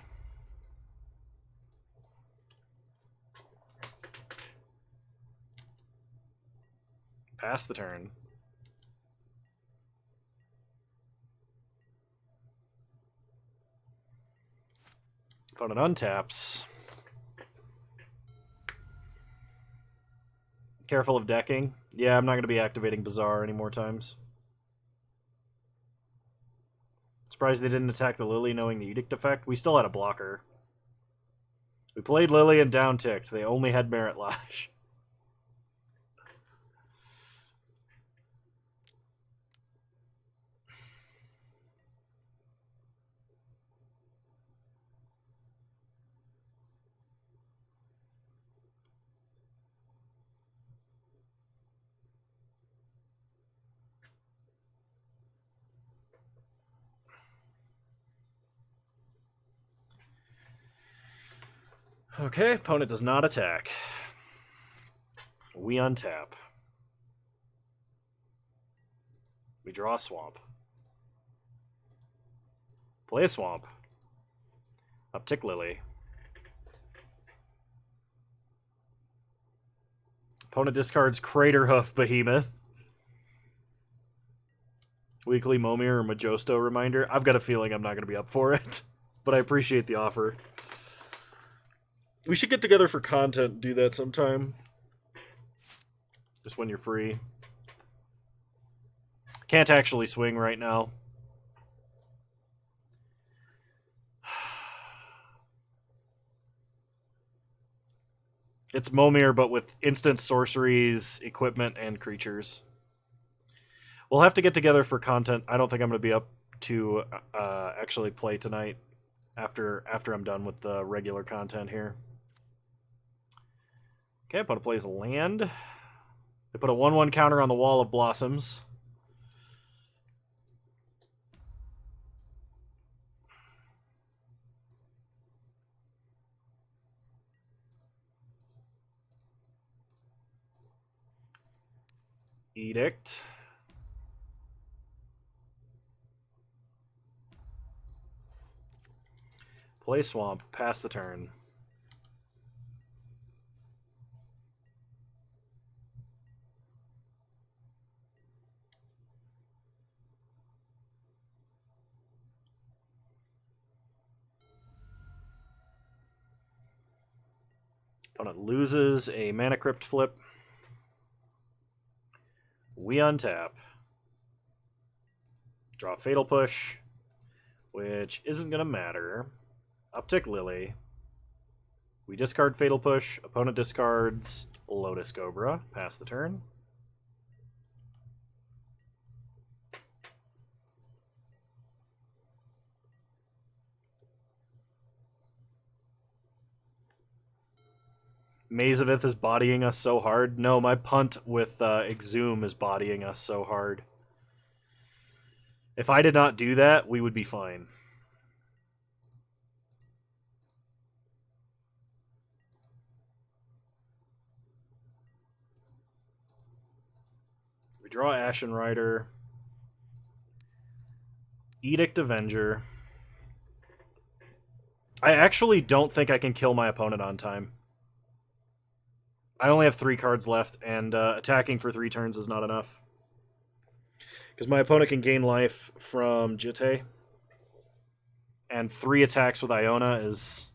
Pass the turn. Opponent untaps. Careful of decking. Yeah, I'm not going to be activating Bazaar any more times. Surprised they didn't attack the Lily knowing the Edict effect. We still had a blocker. We played Lily and down-ticked. They only had Merit Lodge. Okay, opponent does not attack. We untap. We draw a Swamp. Play a Swamp. Uptick Lily. Opponent discards Craterhoof Behemoth. Weekly Momir or Majosto reminder. I've got a feeling I'm not going to be up for it, but I appreciate the offer. We should get together for content and do that sometime. Just when you're free. Can't actually swing right now. It's Momir, but with instant sorceries, equipment, and creatures. We'll have to get together for content. I don't think I'm going to be up to actually play tonight after I'm done with the regular content here. Okay, opponent plays land. They put a 1/1 counter on the Wall of Blossoms. Edict. Play Swamp. Pass the turn. Opponent loses a Mana Crypt flip. We untap. Draw Fatal Push, which isn't going to matter. Uptick Lily. We discard Fatal Push. Opponent discards Lotus Cobra. Pass the turn. Maze of Ith is bodying us so hard. No, my punt with Exhume is bodying us so hard. If I did not do that, we would be fine. We draw Ashen Rider. Edict Avenger. I actually don't think I can kill my opponent on time. I only have 3 cards left, and attacking for 3 turns is not enough. Because my opponent can gain life from Jitte. And 3 attacks with Iona is...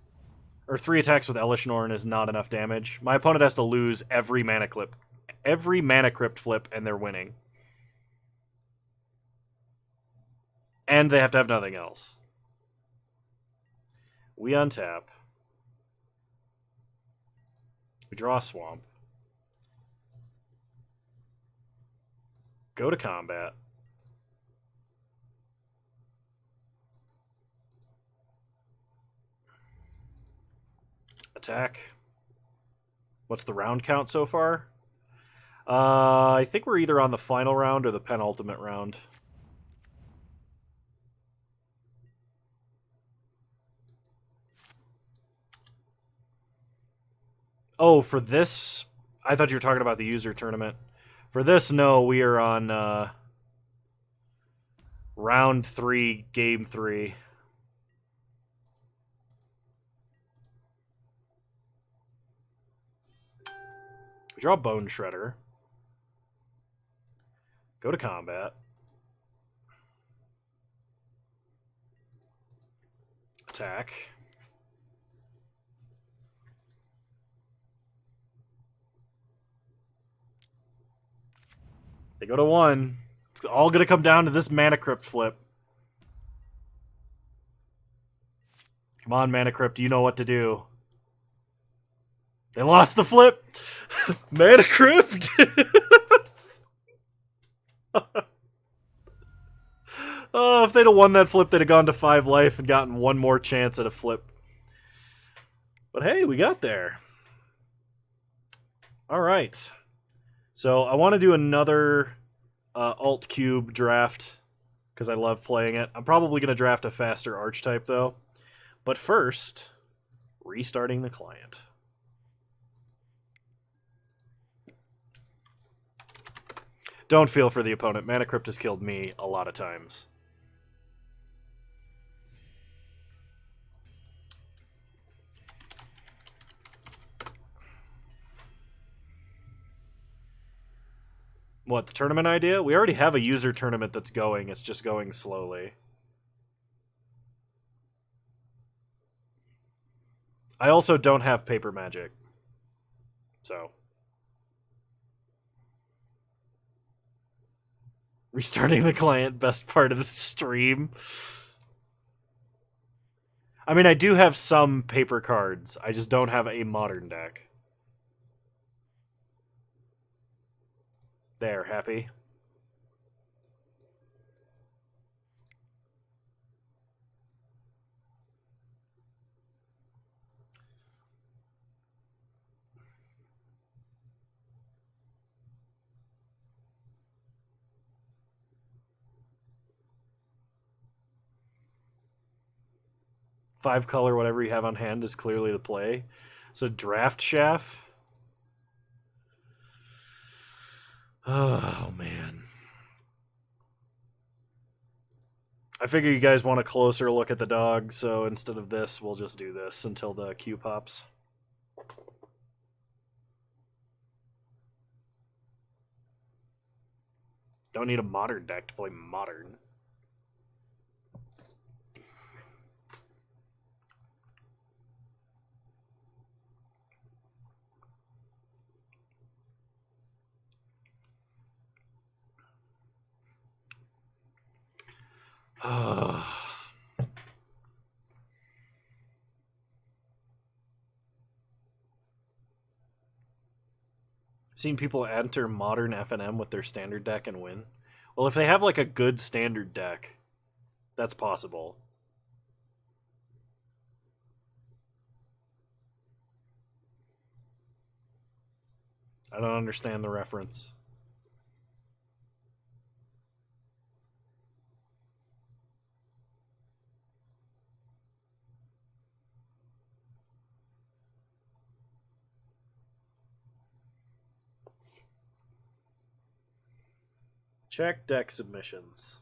Or 3 attacks with Elishnorn is not enough damage. My opponent has to lose every Mana Crypt. Every Mana Crypt flip, and they're winning. And they have to have nothing else. We untap. We draw a Swamp. Go to combat. Attack. What's the round count so far? I think we're either on the final round or the penultimate round. Oh, for this? I thought you were talking about the user tournament. For this, no, we are on round 3, game 3. We draw Bone Shredder. Go to combat. Attack. They go to 1. It's all going to come down to this Mana Crypt flip. Come on, Mana Crypt, you know what to do. They lost the flip. Mana Crypt. Oh, if they'd have won that flip, they'd have gone to 5 life and gotten 1 more chance at a flip. But hey, we got there. All right. So I want to do another Alt Cube draft because I love playing it. I'm probably going to draft a faster Archetype, though. But first, restarting the client. Don't feel for the opponent. Mana Crypt has killed me a lot of times. What, the tournament idea? We already have a user tournament that's going. It's just going slowly. I also don't have paper magic. So. Restarting the client, best part of the stream. I mean, I do have some paper cards. I just don't have a modern deck. There, happy? 5 color, whatever you have on hand is clearly the play. So draft shaft. Oh, man. I figure you guys want a closer look at the dog, so instead of this, we'll just do this until the queue pops. Don't need a modern deck to play modern. Seen people enter modern FNM with their standard deck and win. Well, if they have like a good standard deck, that's possible. I don't understand the reference. Check deck submissions.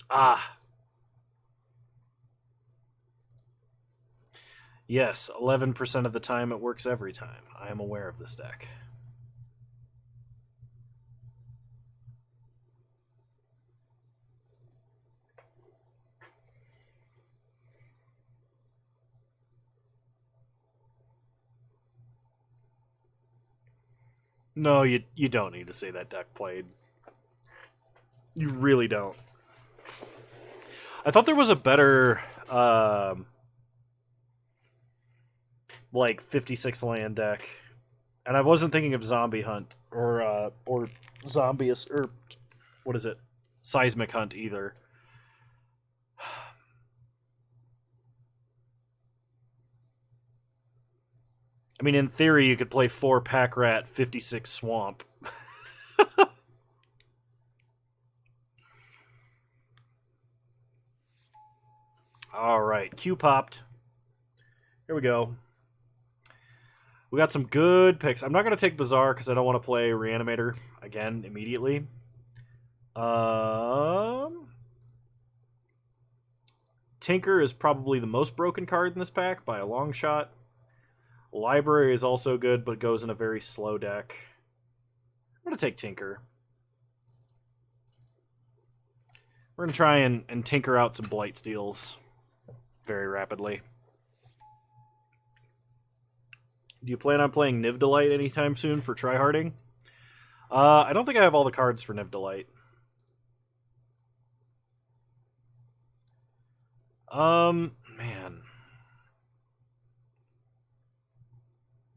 Ah. Yes, 11% of the time it works every time. I am aware of this deck. No, you don't need to see that deck played. You really don't. I thought there was a better, like 56 land deck, and I wasn't thinking of Zombie Hunt or Zombies or what is it, Seismic Hunt either. I mean, in theory, you could play 4 Pack Rat, 56 Swamp. Alright, Q popped. Here we go. We got some good picks. I'm not going to take Bazaar because I don't want to play Reanimator again immediately. Tinker is probably the most broken card in this pack by a long shot. Library is also good, but goes in a very slow deck. I'm going to take Tinker. We're going to try and tinker out some Blight Steals very rapidly. Do you plan on playing Niv Delight anytime soon for tryharding? I don't think I have all the cards for Niv Delight. Man.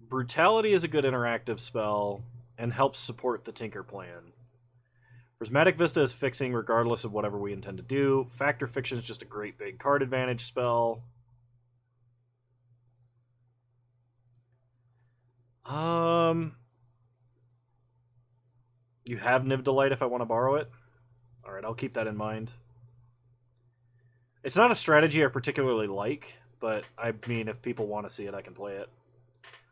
Brutality is a good interactive spell and helps support the Tinker plan. Prismatic Vista is fixing regardless of whatever we intend to do. Factor Fiction is just a great big card advantage spell. You have Niv Delight if I want to borrow it. Alright, I'll keep that in mind. It's not a strategy I particularly like, but I mean, if people want to see it, I can play it.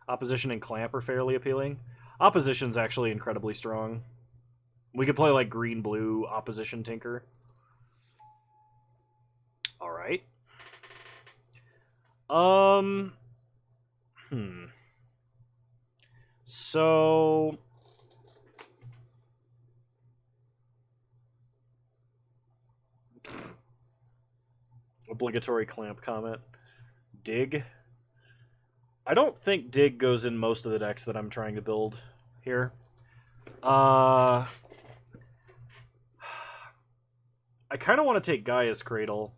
Opposition and Clamp are fairly appealing. Opposition's actually incredibly strong. We could play like green-blue Opposition Tinker. Alright. So... Obligatory Clamp comment. Dig. I don't think Dig goes in most of the decks that I'm trying to build here. I kind of want to take Gaia's Cradle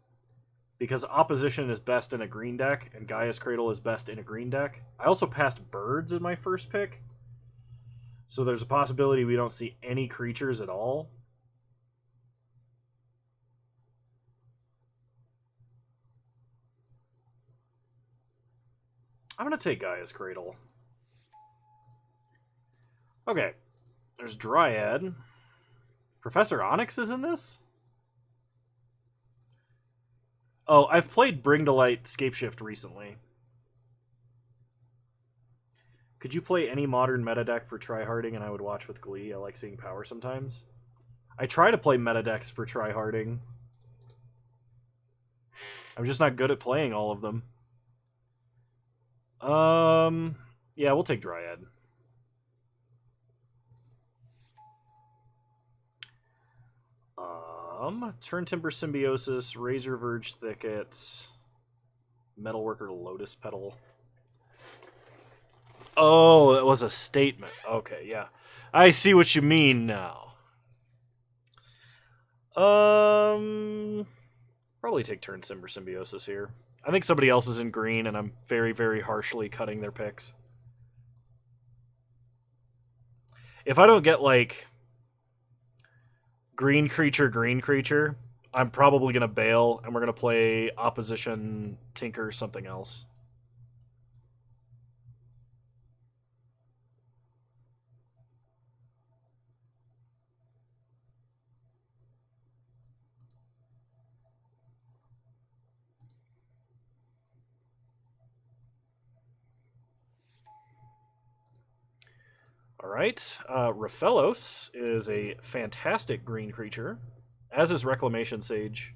because Opposition is best in a green deck and Gaia's Cradle is best in a green deck. I also passed Birds in my first pick, so there's a possibility we don't see any creatures at all. I'm going to take Gaia's Cradle. Okay. There's Dryad. Professor Onyx is in this? Oh, I've played Bring to Light Scapeshift recently. Could you play any modern meta deck for tryharding and I would watch with glee? I like seeing power sometimes. I try to play meta decks for tryharding. I'm just not good at playing all of them. Yeah, we'll take Dryad. Turn Timber Symbiosis, Razor Verge Thicket, Metalworker Lotus Petal. Oh, that was a statement. Okay, yeah. I see what you mean now. Probably take Turn Timber Symbiosis here. I think somebody else is in green, and I'm very, very harshly cutting their picks. If I don't get, like, green creature, I'm probably going to bail, and we're going to play opposition Tinker something else. Alright, Raphelos is a fantastic green creature, as is Reclamation Sage.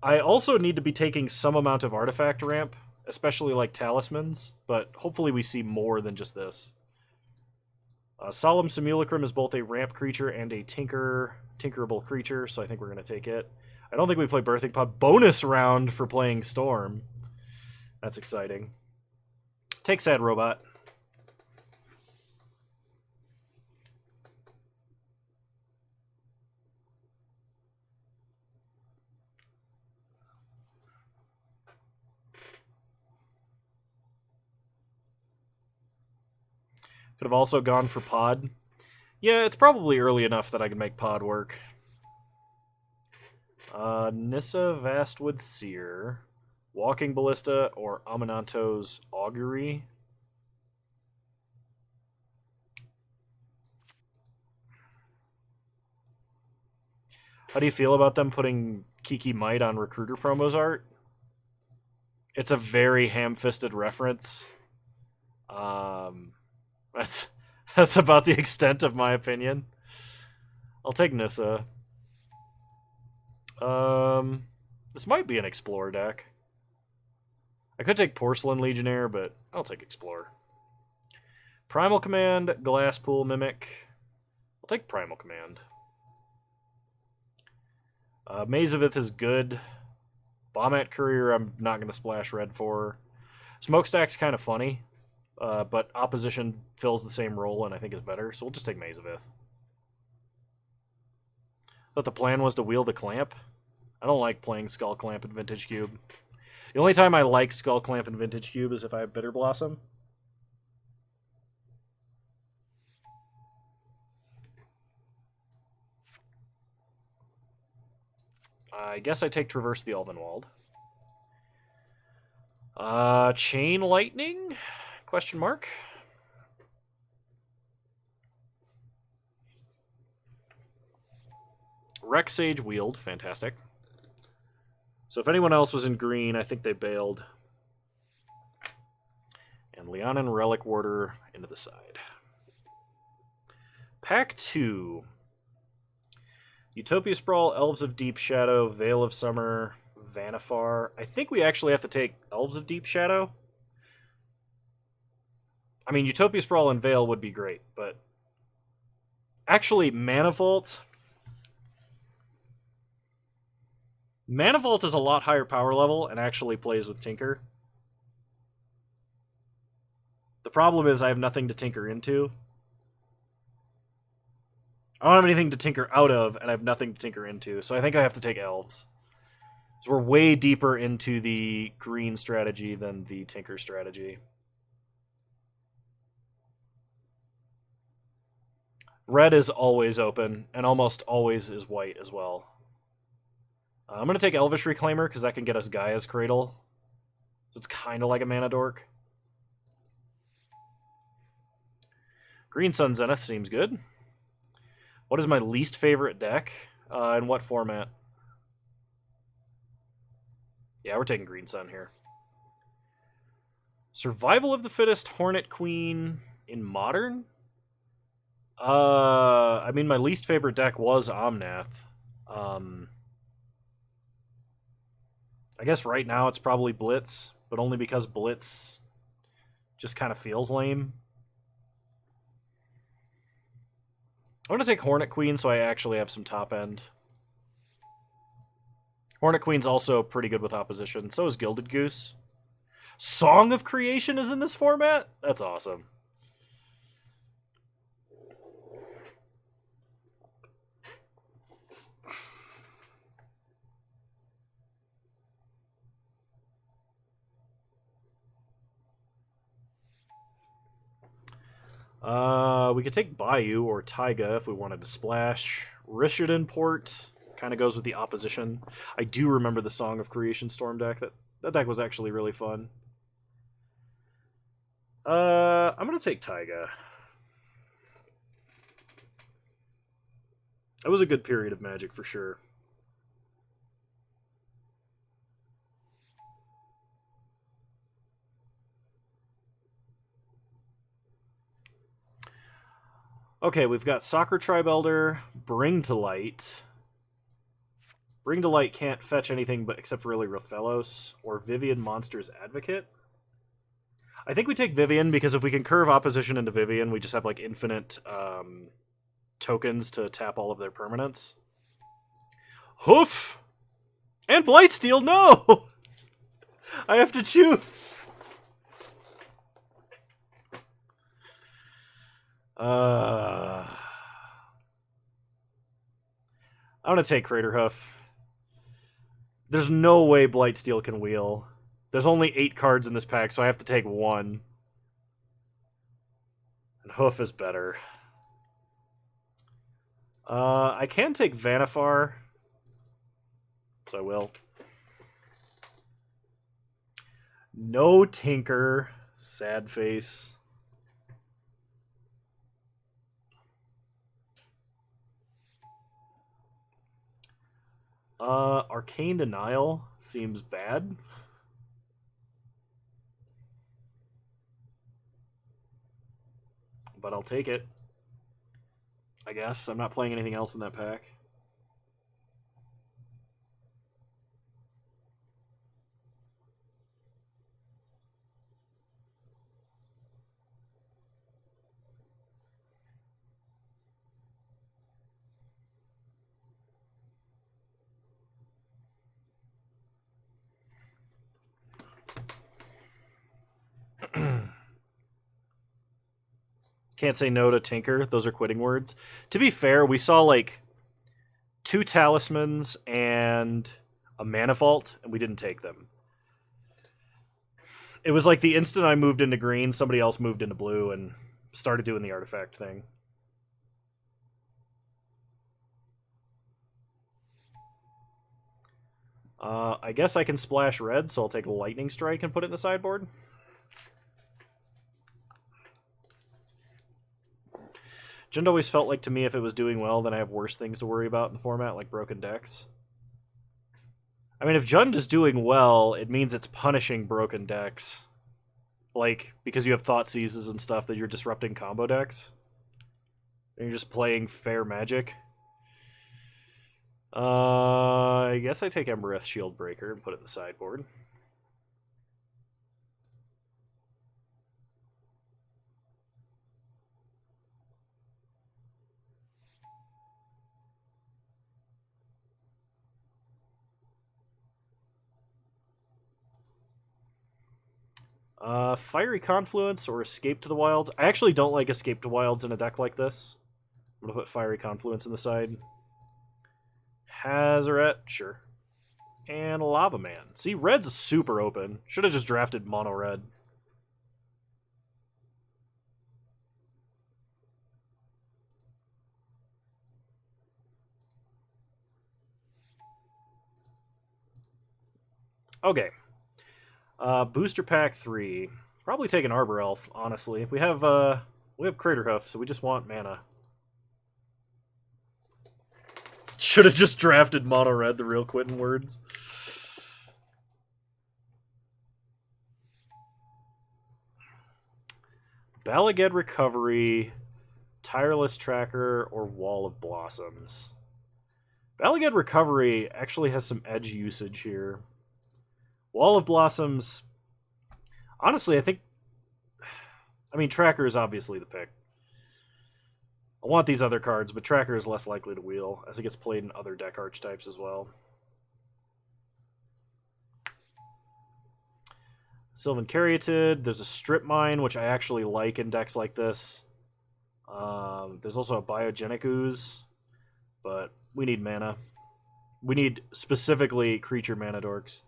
I also need to be taking some amount of artifact ramp, especially like talismans, but hopefully we see more than just this. Solemn Simulacrum is both a ramp creature and a tinkerable creature, so I think we're going to take it. I don't think we play Birthing Pod. Bonus round for playing Storm. That's exciting. Take Sad Robot. Could have also gone for Pod. Yeah, it's probably early enough that I can make Pod work. Nissa Vastwood Seer, Walking Ballista, or Amananto's Augury. How do you feel about them putting Kiki Might on Recruiter promos art? It's a very ham-fisted reference. That's about the extent of my opinion. I'll take Nissa. This might be an Explorer deck. I could take Porcelain Legionnaire, but I'll take Explorer. Primal Command, Glasspool Mimic. I'll take Primal Command. Mazavith is good. Bombat Courier I'm not going to splash red for. Smokestack's kind of funny, but Opposition fills the same role and I think is better, so we'll just take Mazavith. Thought the plan was to wield the Clamp. I don't like playing Skull Clamp and Vintage Cube. The only time I like Skull Clamp and Vintage Cube is if I have Bitter Blossom. I guess I take Traverse the Elvenwald. Chain Lightning? Question mark. Rex Sage Wield, fantastic. So if anyone else was in green, I think they bailed. And Leonin Relic Warder into the side. Pack 2. Utopia Sprawl, Elves of Deep Shadow, Veil of Summer, Vanifar. I think we actually have to take Elves of Deep Shadow. I mean, Utopia Sprawl and Veil would be great, but... Actually, Manifold... Manifold is a lot higher power level and actually plays with Tinker. The problem is I have nothing to tinker into. I don't have anything to tinker out of, and I have nothing to tinker into, so I think I have to take Elves. So we're way deeper into the green strategy than the Tinker strategy. Red is always open, and almost always is white as well. I'm going to take Elvish Reclaimer, because that can get us Gaia's Cradle. So it's kind of like a Mana Dork. Green Sun Zenith seems good. What is my least favorite deck? In what format? Yeah, we're taking Green Sun here. Survival of the Fittest, Hornet Queen in Modern? I mean, my least favorite deck was Omnath. I guess right now it's probably Blitz, but only because Blitz just kind of feels lame. I'm going to take Hornet Queen so I actually have some top end. Hornet Queen's also pretty good with opposition. So is Gilded Goose. Song of Creation is in this format? That's awesome. We could take Bayou or Taiga if we wanted to splash. Rishadan Port kind of goes with the opposition. I do remember the Song of Creation Storm deck. That deck was actually really fun. I'm going to take Taiga. That was a good period of Magic for sure. Okay, we've got Soccer Tribe Elder, Bring to Light. Bring to Light can't fetch anything but except really Raphaelos or Vivian Monster's Advocate. I think we take Vivian because if we can curve opposition into Vivian, we just have like infinite tokens to tap all of their permanents. Hoof! And Blightsteel, no! I have to choose. I'm gonna take Craterhoof. There's no way Blightsteel can wheel. There's only 8 cards in this pack, so I have to take 1. And Hoof is better. I can take Vanifar, so I will. No Tinker. Sad face. Arcane Denial seems bad. But I'll take it. I guess. I'm not playing anything else in that pack. Can't say no to Tinker. Those are quitting words. To be fair, we saw like 2 Talismans and a Mana Vault, and we didn't take them. It was like the instant I moved into green, somebody else moved into blue and started doing the artifact thing. I guess I can splash red, so I'll take Lightning Strike and put it in the sideboard. Jund always felt like to me if it was doing well, then I have worse things to worry about in the format, like broken decks. I mean, if Jund is doing well, it means it's punishing broken decks. Like, because you have Thought Seizes and stuff that you're disrupting combo decks. And you're just playing fair Magic. I guess I take Embereth Shieldbreaker and put it in the sideboard. Fiery Confluence or Escape to the Wilds. I actually don't like Escape to Wilds in a deck like this. I'm going to put Fiery Confluence in the side. Hazaret, sure. And Lava Man. See, red's super open. Should have just drafted mono red. Okay. Booster pack 3. Probably take an Arbor Elf, honestly. We have Craterhoof, so we just want mana. Should have just drafted mono red, the real Quentin words. Balaged Recovery, Tireless Tracker, or Wall of Blossoms. Balaged Recovery actually has some edge usage here. Wall of Blossoms, honestly, I mean, Tracker is obviously the pick. I want these other cards, but Tracker is less likely to wheel, as it gets played in other deck archetypes as well. Sylvan Caryatid, there's a Strip Mine, which I actually like in decks like this. There's also a Biogenic Ooze, but we need mana. We need specifically creature mana dorks.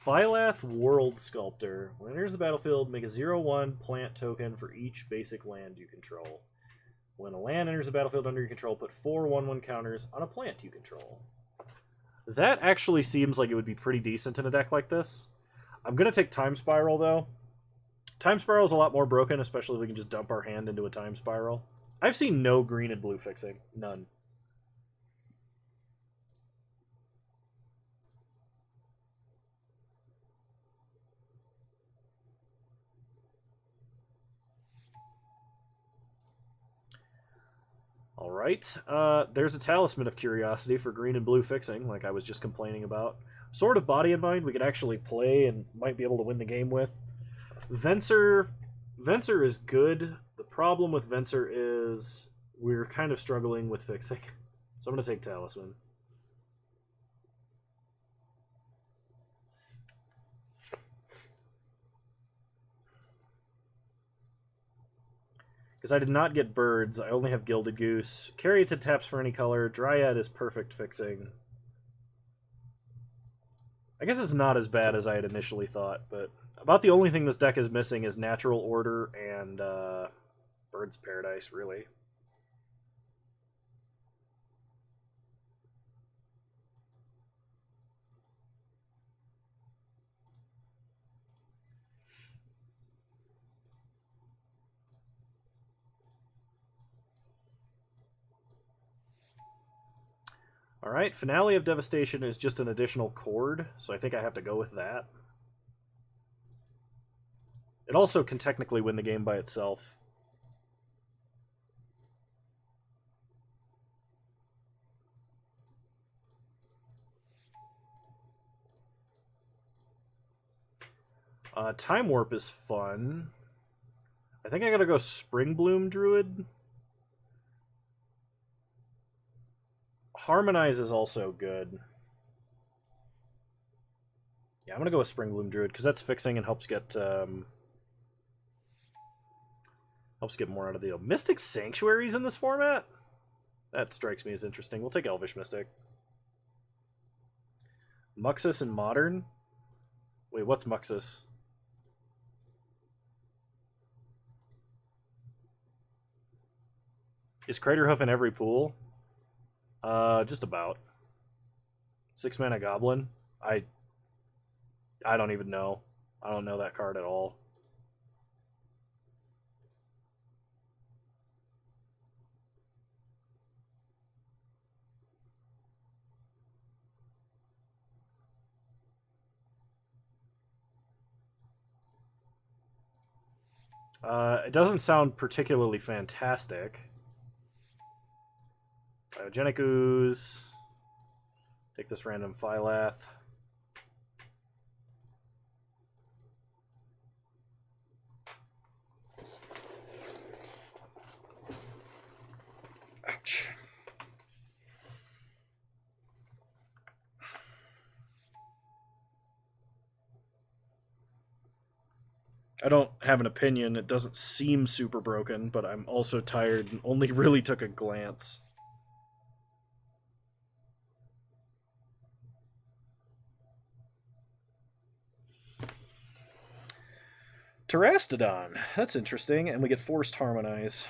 Phylath World Sculptor. When it enters the battlefield, make a 0/1 plant token for each basic land you control. When a land enters the battlefield under your control, put 4 1/1 counters on a plant you control. That actually seems like it would be pretty decent in a deck like this. I'm going to take Time Spiral, though. Time Spiral is a lot more broken, especially if we can just dump our hand into a Time Spiral. I've seen no green and blue fixing. None. Alright, there's a Talisman of Curiosity for green and blue fixing, like I was just complaining about. Sword of Body and Mind we could actually play and might be able to win the game with. Venser is good. The problem with Venser is we're kind of struggling with fixing. So I'm going to take Talisman. Because I did not get birds, I only have Gilded Goose. Caryatid taps for any color. Dryad is perfect fixing. I guess it's not as bad as I had initially thought, but about the only thing this deck is missing is Natural Order and Bird's Paradise, really. Alright, Finale of Devastation is just an additional chord, so I think I have to go with that. It also can technically win the game by itself. Time Warp is fun. I think I gotta go Spring Bloom Druid. Harmonize is also good. Yeah, I'm gonna go with Spring Bloom Druid because that's fixing and helps get more out of the deal. Mystic Sanctuaries in this format? That strikes me as interesting. We'll take Elvish Mystic. Muxus in Modern? Wait, what's Muxus? Is Craterhoof in every pool? Just about. 6 mana Goblin? I don't even know. I don't know that card at all. It doesn't sound particularly fantastic. Biogenic Ooze. Take this random Phylath. Ouch. I don't have an opinion. It doesn't seem super broken, but I'm also tired and only really took a glance. Terastodon. That's interesting, and we get Forced Harmonize.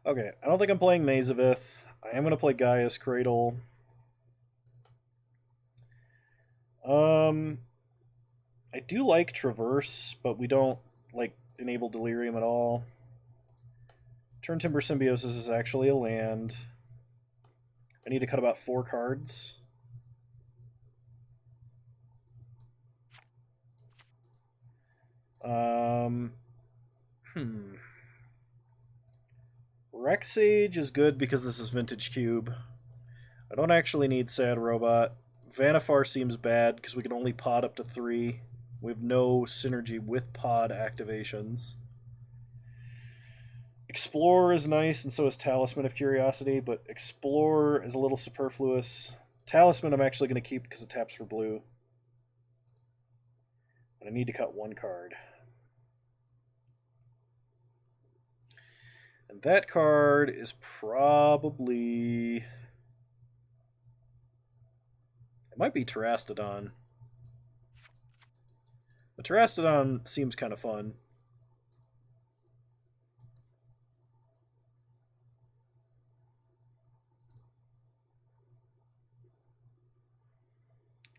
Okay, I don't think I'm playing Mazavith. I am going to play Gaia's Cradle. I do like Traverse, but we don't like enable Delirium at all. Turn Timber Symbiosis is actually a land. I need to cut about 4 cards. Rexage is good because this is Vintage Cube. I don't actually need Sad Robot. Vanifar seems bad because we can only pod up to 3. We have no synergy with pod activations. Explorer is nice, and so is Talisman of Curiosity, but Explorer is a little superfluous. Talisman I'm actually going to keep because it taps for blue. And I need to cut 1 card. And that card is probably... It might be Terastodon. The Terastodon seems kind of fun.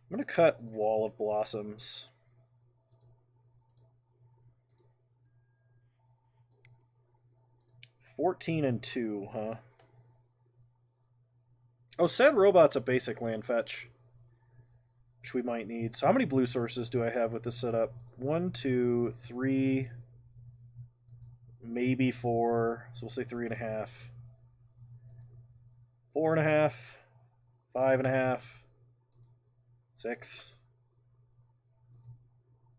I'm going to cut Wall of Blossoms. $14 and $2, huh? Oh, Sad Robot's a basic land fetch, which we might need. So how many blue sources do I have with this setup? 1, 2, 3, maybe 4. So we'll say 3.5. 4.5. 5.5. 6.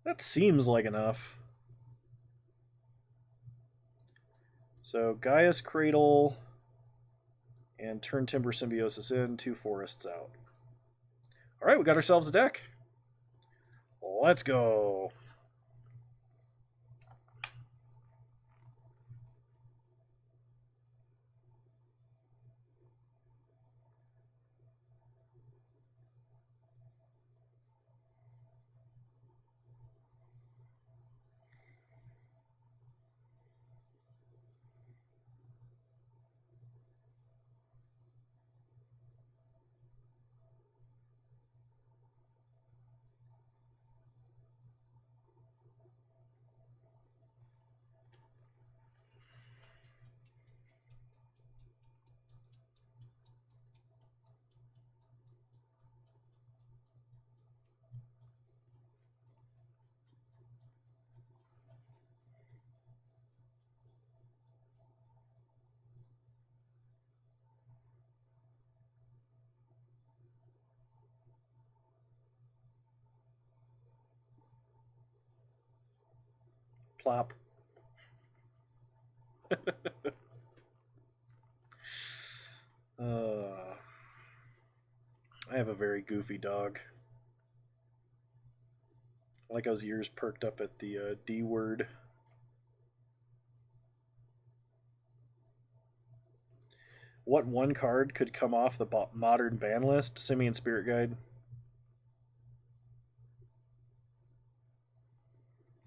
That seems like enough. So Gaia's Cradle and turn Timber Symbiosis in, 2 forests out. Alright, we got ourselves a deck. Let's go. Plop. I have a very goofy dog. I like how his ears perked up at the D word. What 1 card could come off the modern ban list? Simian Spirit Guide.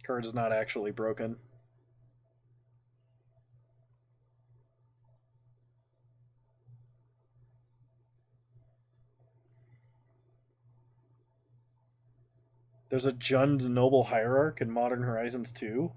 Card is not actually broken. There's a Jund Noble Hierarch in Modern Horizons 2.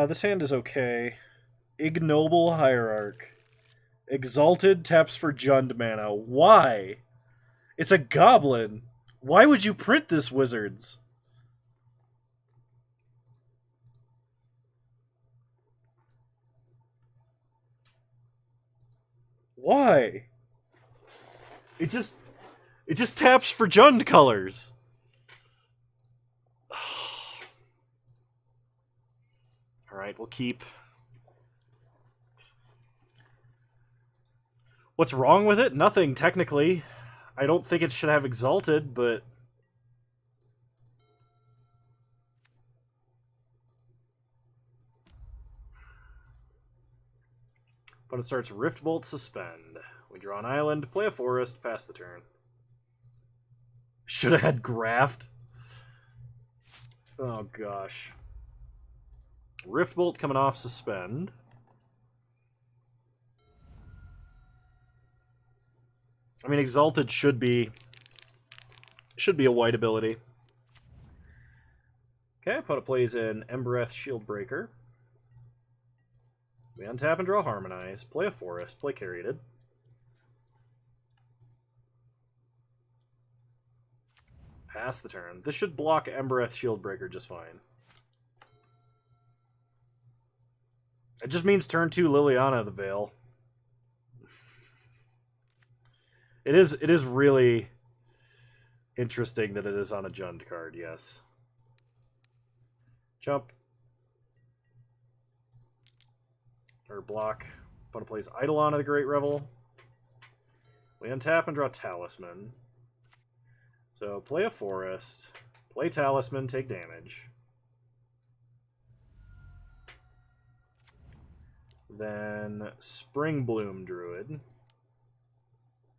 This hand is okay. Ignoble Hierarch. Exalted taps for Jund mana. Why? It's a goblin. Why would you print this, Wizards? Why? It just taps for Jund colors. Alright, we'll keep. What's wrong with it? Nothing, technically. I don't think it should have Exalted, but... Opponent starts Riftbolt, Suspend. We draw an island, play a forest, pass the turn. Should have had Graft. Oh gosh. Riftbolt coming off Suspend. I mean, Exalted should be a white ability. Okay, opponent plays an Embereth Shieldbreaker. We untap and draw Harmonize, play a forest, play Caryatid. Pass the turn. This should block Embereth Shieldbreaker just fine. It just means turn 2 Liliana the Veil. It is really interesting that it is on a Jund card, yes. Jump. Or block. Opponent plays Eidolon of the Great Revel. We untap and draw Talisman. So play a forest, play Talisman, take damage. Then Spring Bloom Druid.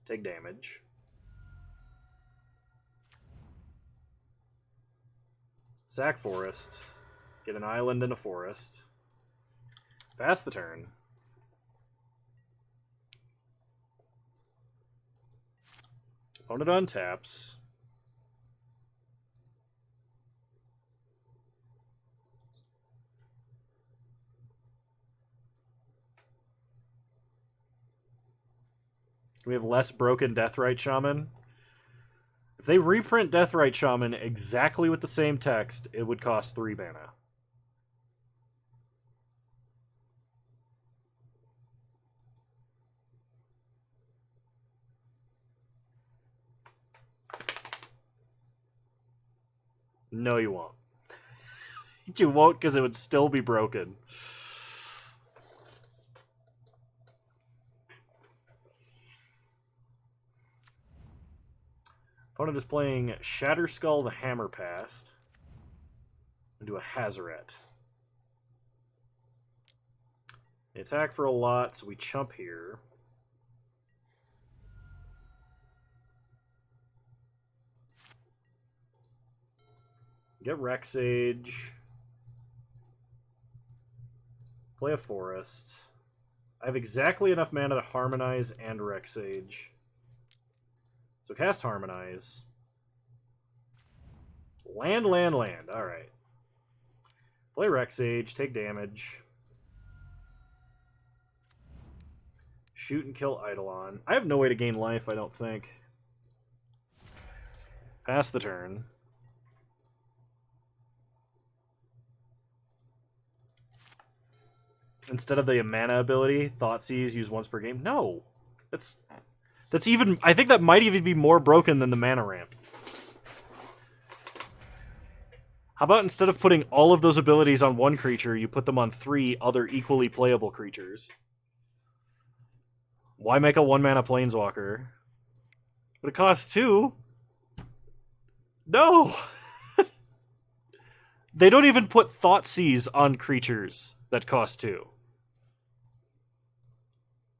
Take damage. Sack Forest. Get an island and a forest. Pass the turn. Opponent untaps. We have less broken Deathrite Shaman. If they reprint Deathrite Shaman exactly with the same text, it would cost 3 mana. No, you won't. You won't because it would still be broken. Opponent is playing Shatterskull the Hammerpast into a Hazoret. They attack for a lot, so we chump here. Get Rexage. Play a forest. I have exactly enough mana to Harmonize and Rexage. So cast Harmonize. Land. Alright. Play Rexage, take damage. Shoot and kill Eidolon. I have no way to gain life, I don't think. Pass the turn. Instead of the mana ability, Thoughtseize, use once per game. No! That's even... I think that might even be more broken than the mana ramp. How about instead of putting all of those abilities on one creature, you put them on 3 other equally playable creatures? Why make a 1-mana Planeswalker? But it costs 2? No! They don't even put Thoughtseize on creatures that cost 2.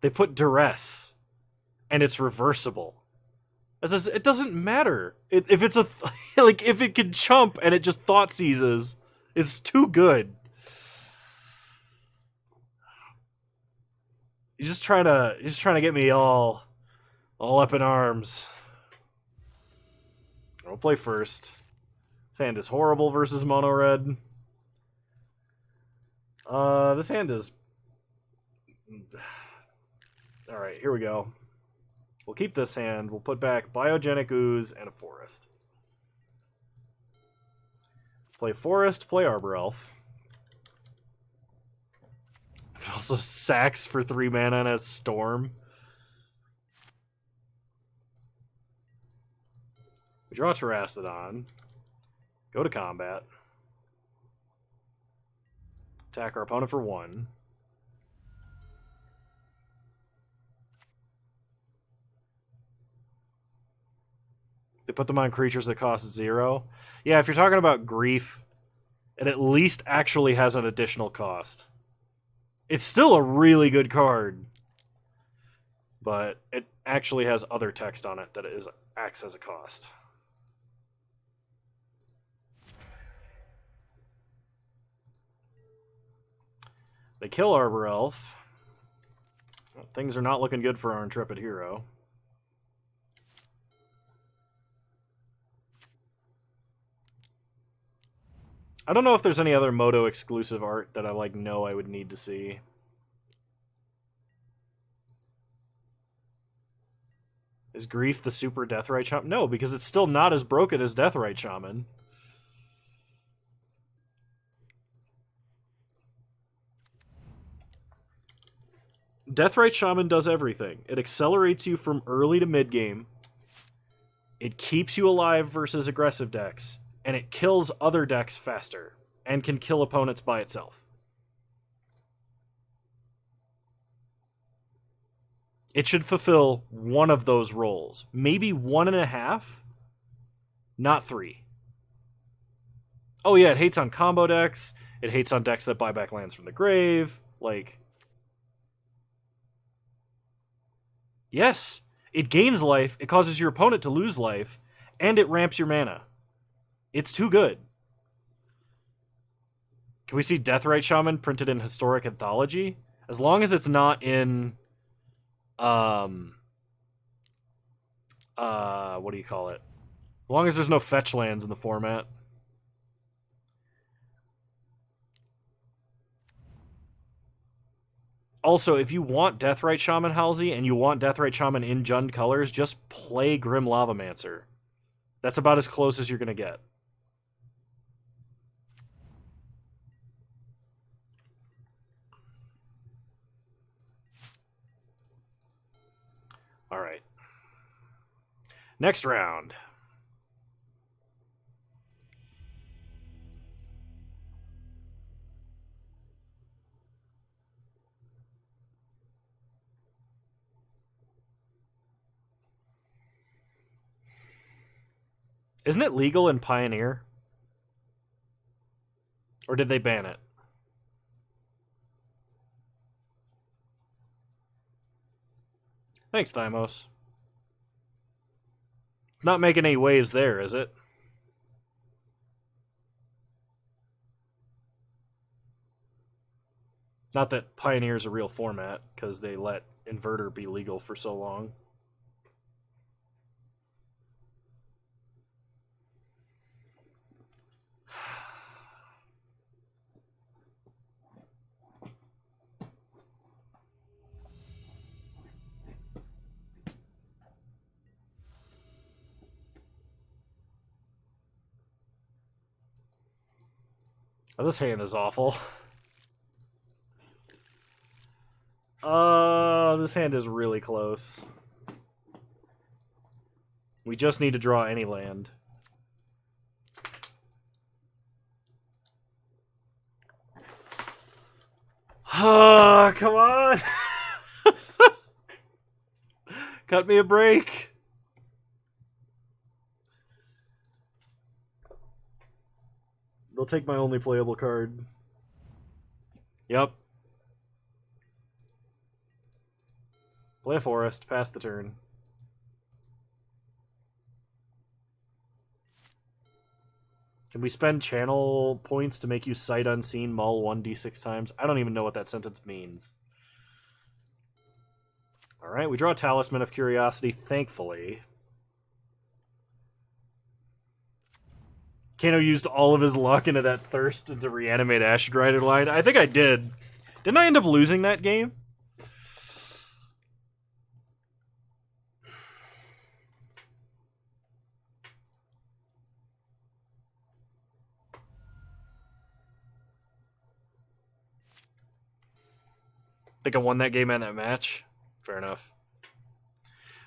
They put Duress. And it's reversible. It doesn't matter. If it's like if it can chump and it just Thoughtseizes, it's too good. He's just trying to get me all up in arms. I'll play first. This hand is horrible versus mono red. This hand is... Alright, here we go. We'll keep this hand. We'll put back Biogenic Ooze and a forest. Play forest, play Arbor Elf. It also sacks for 3 mana and has Storm. We draw Terrastodon. Go to combat. Attack our opponent for 1. They put them on creatures that cost 0. Yeah, if you're talking about Grief, it at least actually has an additional cost. It's still a really good card. but it actually has other text on it that acts as a cost. They kill Arbor Elf. Well, things are not looking good for our Intrepid hero. I don't know if there's any other Moto exclusive art that I know I would need to see. Is Grief the super Deathrite Shaman? No, because it's still not as broken as Deathrite Shaman. Deathrite Shaman does everything. It accelerates you from early to mid game. It keeps you alive versus aggressive decks. And it kills other decks faster. And can kill opponents by itself. It should fulfill one of those roles. Maybe 1.5. Not 3. Oh yeah, it hates on combo decks. It hates on decks that buy back lands from the grave. Yes, it gains life, it causes your opponent to lose life, and it ramps your mana. It's too good. Can we see Deathrite Shaman printed in Historic Anthology? As long as it's not in... what do you call it? As long as there's no fetch lands in the format. Also, if you want Deathrite Shaman, Halsey, and you want Deathrite Shaman in Jund colors, just play Grim Lavamancer. That's about as close as you're going to get. All right. Next round. Isn't it legal in Pioneer? Or did they ban it? Thanks, Thymos. Not making any waves there, is it? Not that Pioneer's a real format, because they let Inverter be legal for so long. Oh, this hand is awful. This hand is really close. We just need to draw any land. Ah, come on! Cut me a break. They'll take my only playable card. Yep. Play a forest, pass the turn. Can we spend channel points to make you sight unseen mull 1d6 times? I don't even know what that sentence means. Alright, we draw a Talisman of Curiosity, thankfully. Kano used all of his luck into that thirst to reanimate Ash Grider line. I think I did. Didn't I end up losing that game? I think I won that game and that match. Fair enough.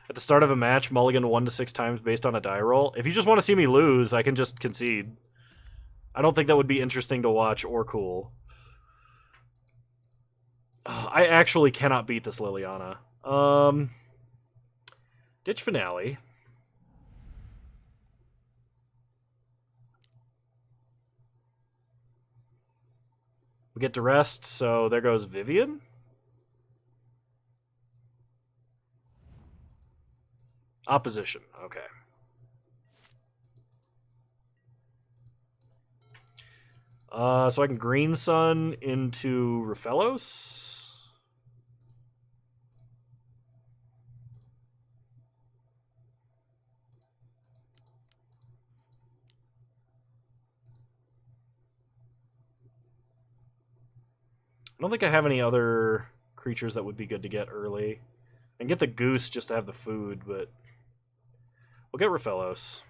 At the start of a match, mulligan 1 to 6 times based on a die roll. If you just want to see me lose, I can just concede. I don't think that would be interesting to watch or cool. I actually cannot beat this Liliana. Ditch Finale. We get to rest, so there goes Vivian. Opposition. Okay. So I can Green Sun into Rafellos. I don't think I have any other creatures that would be good to get early. I can get the Goose just to have the food, but we'll get Rafellos.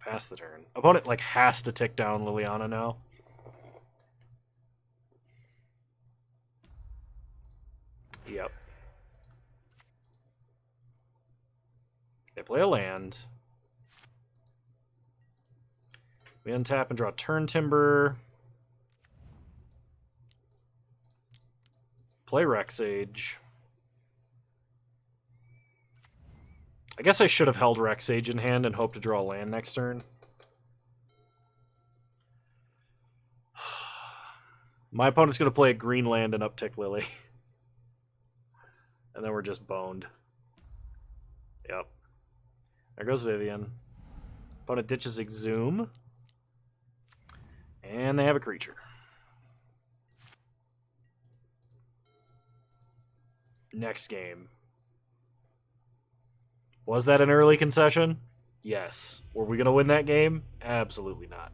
Pass the turn. Opponent like has to tick down Liliana now. Yep. They play a land. We untap and draw Turn Timber. Play Rexage. I guess I should have held Rexage in hand and hoped to draw land next turn. My opponent's going to play a green land and uptick Lily. And then we're just boned. Yep. There goes Vivian. Opponent ditches Exhume. And they have a creature. Next game. Was that an early concession? Yes. Were we going to win that game? Absolutely not.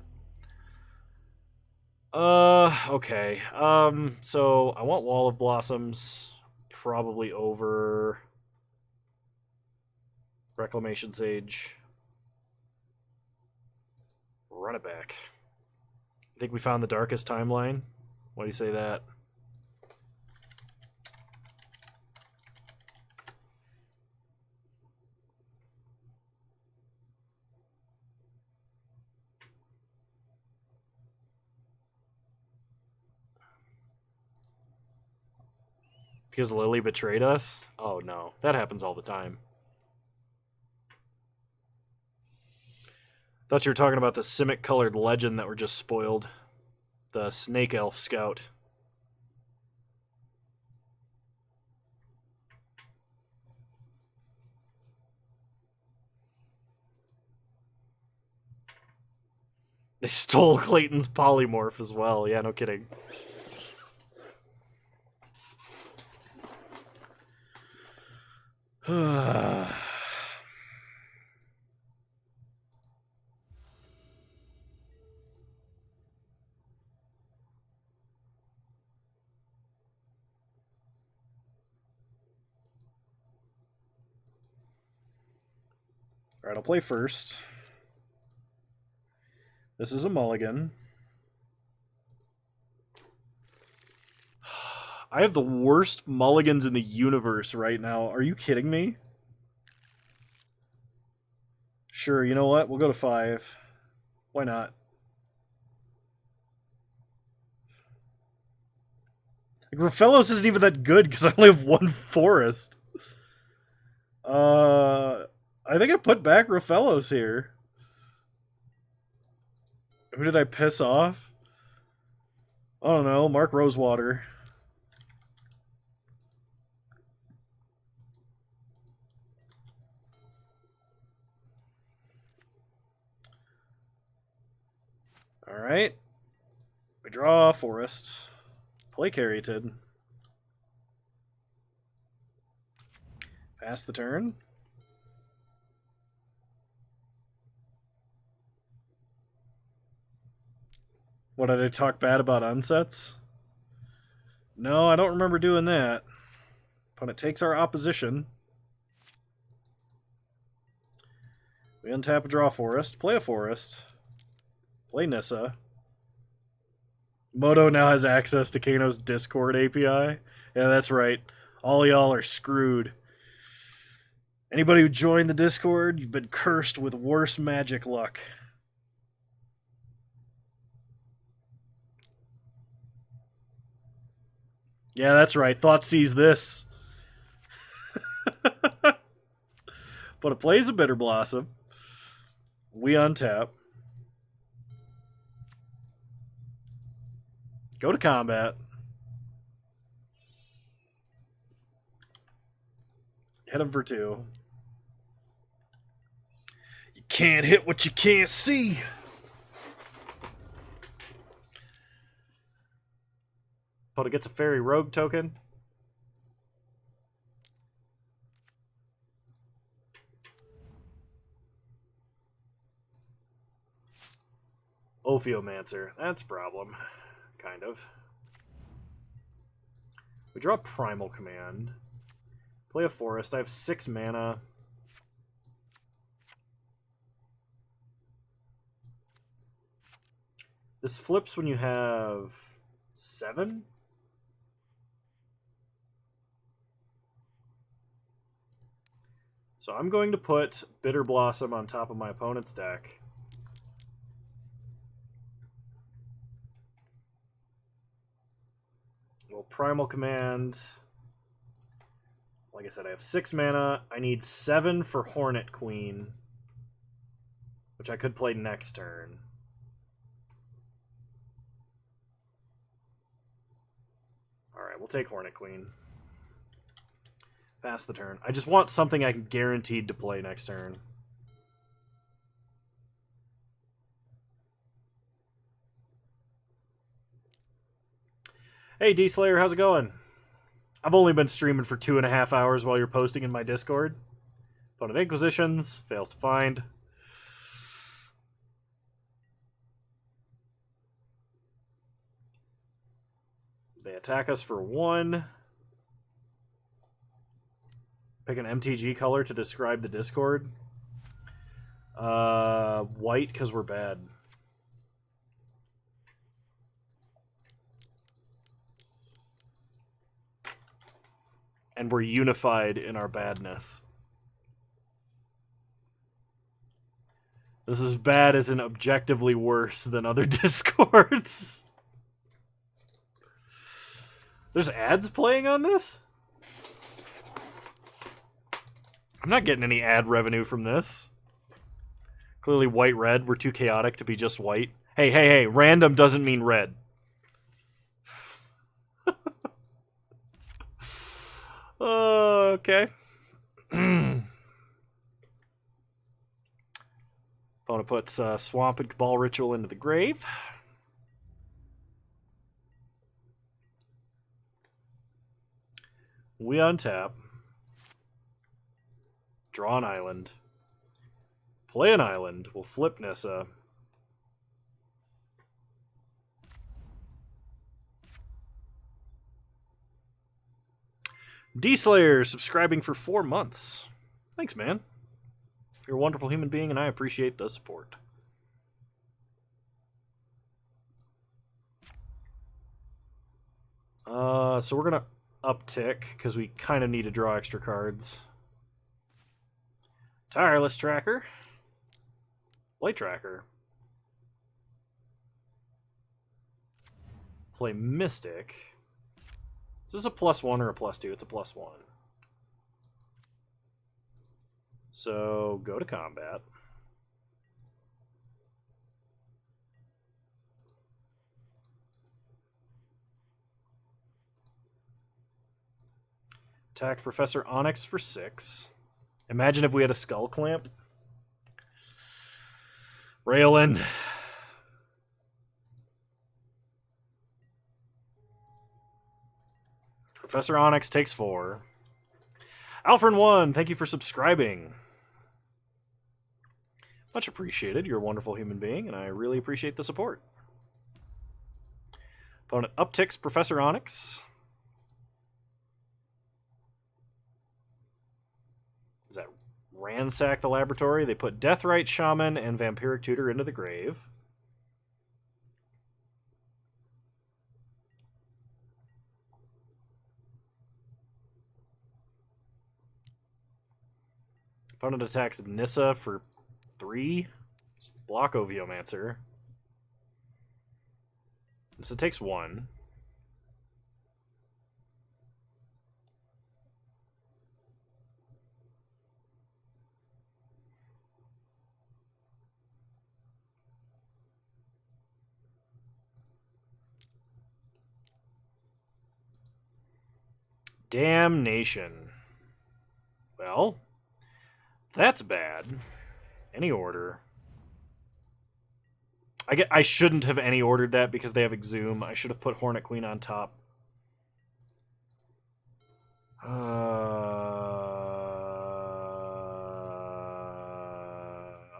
Okay. So I want Wall of Blossoms probably over Reclamation Sage. Run it back. I think we found the darkest timeline. Why do you say that? Because Lily betrayed us? Oh no, that happens all the time. Thought you were talking about the Simic-colored legend that were just spoiled. The Snake Elf Scout. They stole Clayton's polymorph as well. Yeah, no kidding. Alright, I'll play first. This is a mulligan. I have the worst mulligans in the universe right now. Are you kidding me? Sure, you know what? We'll go to 5. Why not? Like, Rafellos isn't even that good because I only have 1 forest. I think I put back Rafellos here. Who did I piss off? I don't know, Mark Rosewater. Alright. We draw a forest. Play Caryatid. Pass the turn. What, did I talk bad about unsets? No, I don't remember doing that. Opponent takes our opposition. We untap a draw forest. Play a forest. Play Nissa. Moto now has access to Kano's Discord API. Yeah, that's right. All y'all are screwed. Anybody who joined the Discord, you've been cursed with worse magic luck. Yeah, that's right. Thoughtseize this. But it plays a Bitter Blossom. We untap. Go to combat. Hit him for 2. can't hit what you can't see. Opponent gets a fairy rogue token. Ophiomancer. That's a problem. Kind of. We draw Primal Command. Play a forest. I have 6 mana. This flips when you have 7? So I'm going to put Bitter Blossom on top of my opponent's deck. Well, Primal Command. Like I said, I have 6 mana. I need 7 for Hornet Queen, which I could play next turn. Alright, we'll take Hornet Queen. Pass the turn. I just want something I can guaranteed to play next turn. Hey, D-Slayer, how's it going? I've only been streaming for 2.5 hours while you're posting in my Discord. Opponent Inquisitions, fails to find. They attack us for 1. Pick an MTG color to describe the Discord. White, because we're bad. And we're unified in our badness. This is bad as in objectively worse than other Discords. There's ads playing on this? I'm not getting any ad revenue from this. Clearly white-red. We're too chaotic to be just white. Hey, hey, hey. Random doesn't mean red. Okay. Opponent puts Swamp and Cabal Ritual into the grave. We untap. Draw an island. Play an island. We'll flip Nissa. D-Slayer subscribing for 4 months. Thanks, man. You're a wonderful human being, and I appreciate the support. So we're going to uptick, because we kind of need to draw extra cards. Tireless Tracker. Light Tracker. Play Mystic. Is this a +1 or a +2? It's a +1. So, go to combat. Attack Professor Onyx for 6. Imagine if we had a Skull Clamp. Raylin. Professor Onyx takes 4. Alfred1, thank you for subscribing. Much appreciated. You're a wonderful human being, and I really appreciate the support. Opponent upticks Professor Onyx. Is that ransack the laboratory? They put Deathrite Shaman and Vampiric Tutor into the grave. Opponent attacks Nissa for 3. Block Ophiomancer. Nissa takes 1. Damnation. Well, that's bad. Any order. I shouldn't have any ordered that because they have Exhume. I should have put Hornet Queen on top.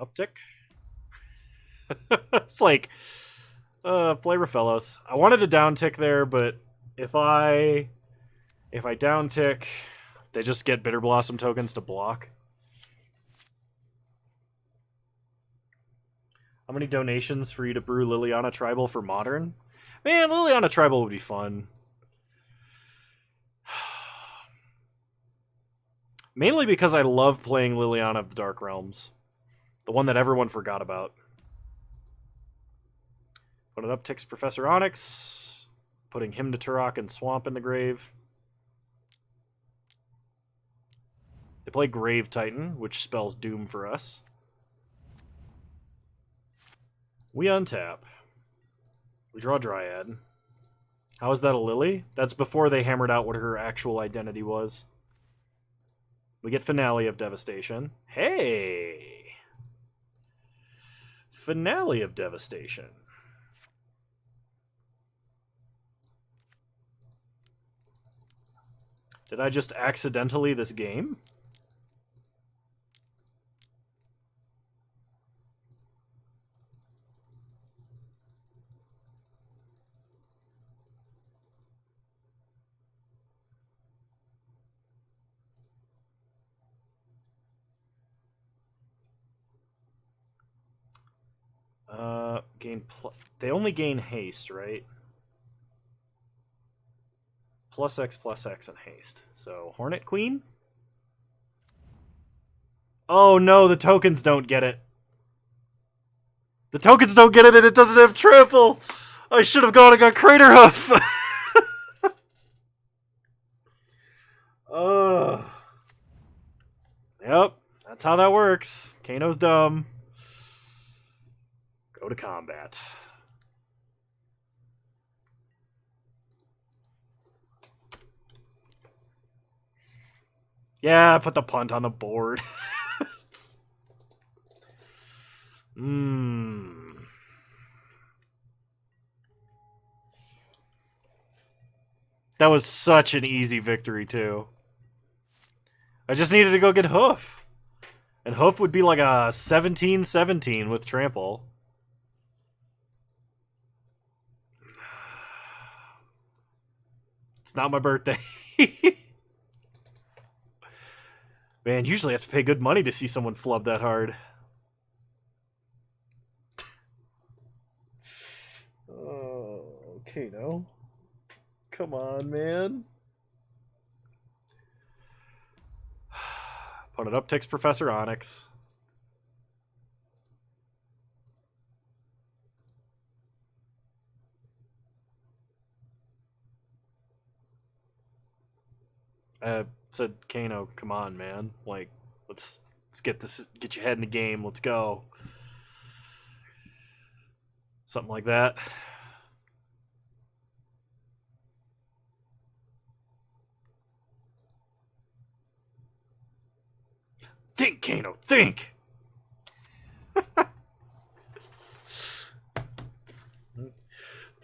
Uptick? It's like, flavor fellows. I wanted a downtick there, but if I downtick, they just get Bitter Blossom tokens to block. How many donations for you to brew Liliana Tribal for Modern? Man, Liliana Tribal would be fun. Mainly because I love playing Liliana of the Dark Realms. The one that everyone forgot about. But it upticks Professor Onyx, putting him to Turok and Swamp in the grave. They play Grave Titan, which spells doom for us. We untap. We draw Dryad. How is that a Lily? That's before they hammered out what her actual identity was. We get Finale of Devastation. Hey! Finale of Devastation. Did I just accidentally this game? They only gain haste, right? +X and haste. So, Hornet Queen? Oh no, the tokens don't get it. The tokens don't get it and it doesn't have trample! I should have gone and got Crater Hoof! Yep, that's how that works. Kano's dumb. Go to combat. Yeah, put the punt on the board. That was such an easy victory, too. I just needed to go get Hoof. And Hoof would be like a 17-17 with trample. It's not my birthday. Man, usually I have to pay good money to see someone flub that hard. Oh, okay, no. Come on, man. Opponent upticks Professor Onyx. Said Kano, come on, man. Like, let's get your head in the game. Let's go. Something like that. Think, Kano, think!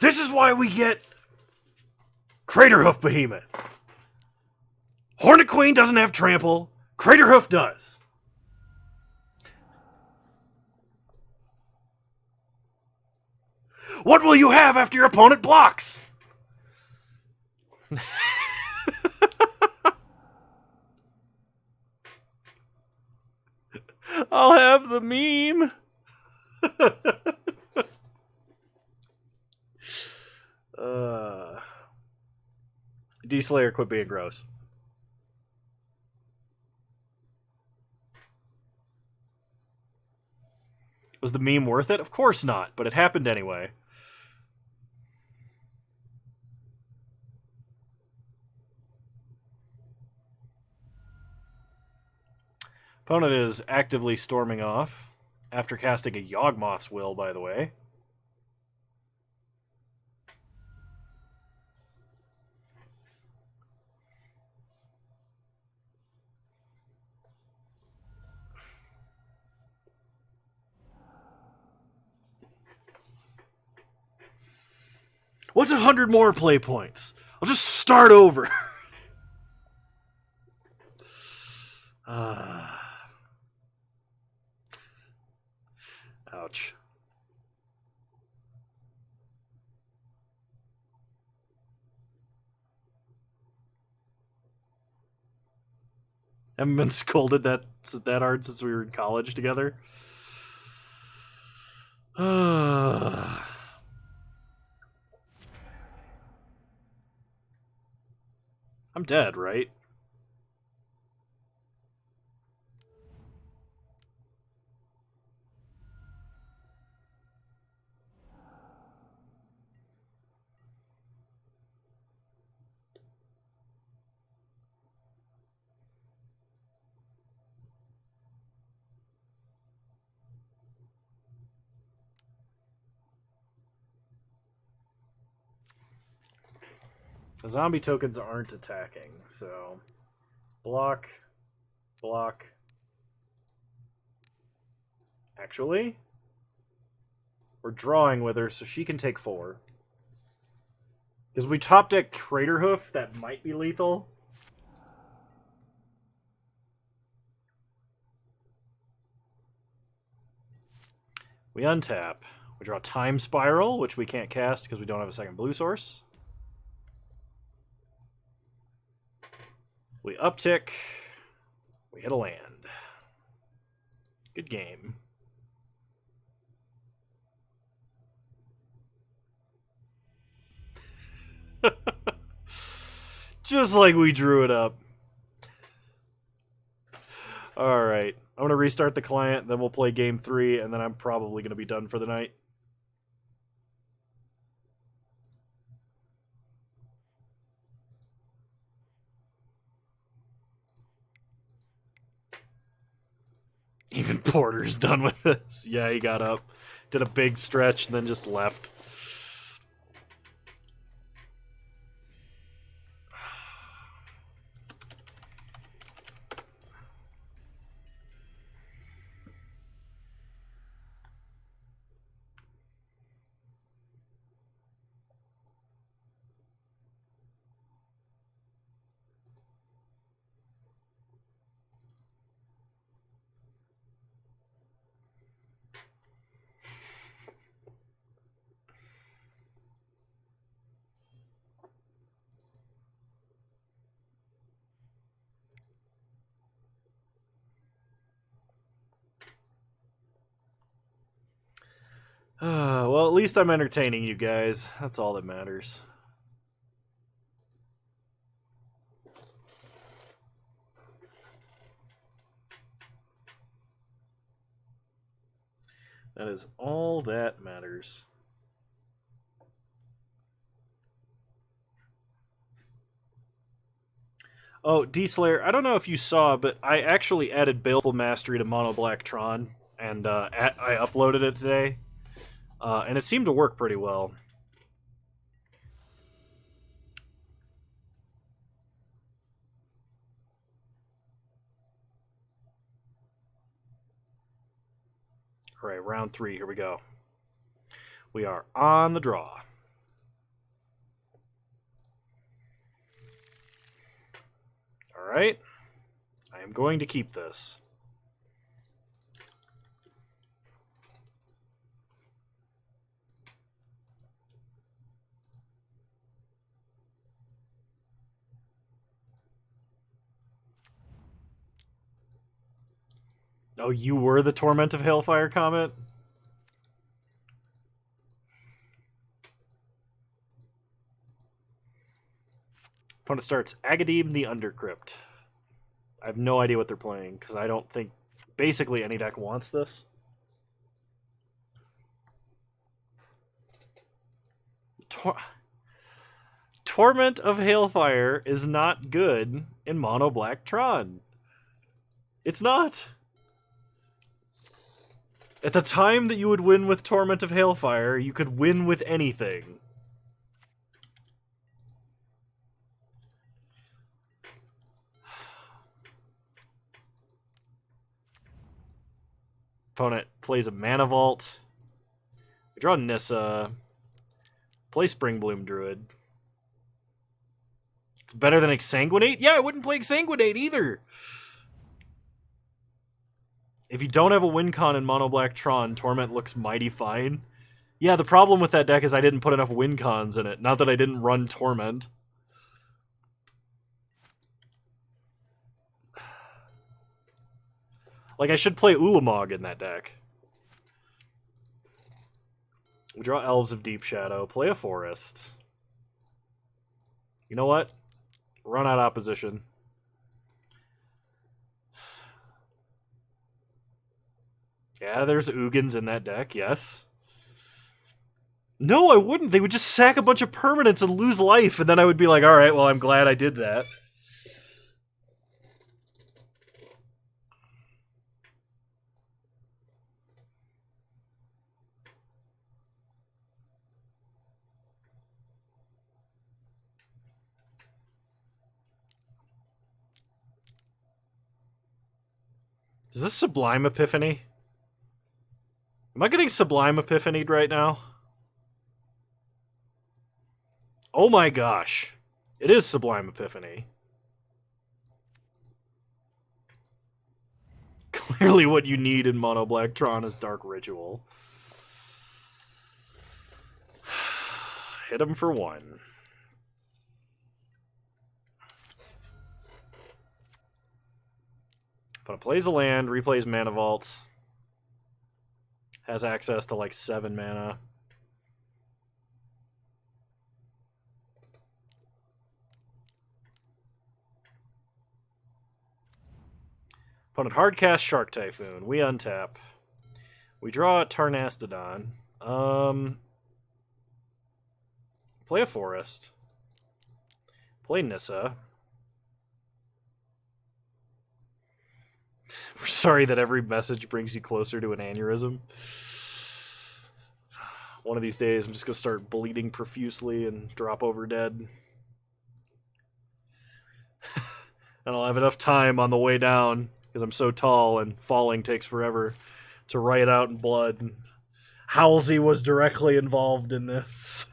This is why we get Craterhoof Behemoth. Hornet Queen doesn't have trample. Craterhoof does. What will you have after your opponent blocks? I'll have the meme. D-Slayer, quit being gross. Was the meme worth it? Of course not, but it happened anyway. Opponent is actively storming off after casting a Yawgmoth's Will, by the way. What's 100 more play points? I'll just start over. Ouch. Haven't been scolded that hard since we were in college together. I'm dead, right? The zombie tokens aren't attacking, so block, block. Actually, we're drawing with her, so she can take 4. Because we top deck Crater Hoof, that might be lethal. We untap. We draw Time Spiral, which we can't cast because we don't have a second blue source. We uptick. We hit a land. Good game. Just like we drew it up. Alright. I'm going to restart the client, then we'll play game 3, and then I'm probably going to be done for the night. Even Porter's done with this. Yeah, he got up, did a big stretch, and then just left. Well, at least I'm entertaining you guys. That's all that matters. That is all that matters. Oh, D-Slayer, I don't know if you saw, but I actually added Baleful Mastery to Mono Black Tron, and I uploaded it today. And it seemed to work pretty well. All right, round 3, here we go. We are on the draw. All right. I am going to keep this. Oh, you were the Torment of Hailfire comment? Opponent starts Agadim the Undercrypt. I have no idea what they're playing, because I don't think basically any deck wants this. Torment of Hailfire is not good in Mono Black Tron. It's not. At the time that you would win with Torment of Hailfire, you could win with anything. Opponent plays a Mana Vault. We draw Nissa. Play Spring Bloom Druid. It's better than Exsanguinate? Yeah, I wouldn't play Exsanguinate either! If you don't have a win con in Mono Black Tron, Torment looks mighty fine. Yeah, the problem with that deck is I didn't put enough win cons in it. Not that I didn't run Torment. Like, I should play Ulamog in that deck. We draw Elves of Deep Shadow, play a Forest. You know what? Run out opposition. Yeah, there's Ugins in that deck, yes. No, I wouldn't. They would just sack a bunch of permanents and lose life, and then I would be like, alright, well, I'm glad I did that. Is this Sublime Epiphany? Am I getting Sublime Epiphanied right now? Oh my gosh. It is Sublime Epiphany. Clearly what you need in Mono Black Tron is Dark Ritual. Hit him for 1. Opponent plays a land, replays Mana Vault. Has access to like 7 mana. Opponent hardcast Shark Typhoon. We untap. We draw a Tarnastodon. Play a Forest. Play Nissa. We're sorry that every message brings you closer to an aneurysm. One of these days, I'm just going to start bleeding profusely and drop over dead. And I'll have enough time on the way down, because I'm so tall and falling takes forever, to write it out in blood. Halsey was directly involved in this.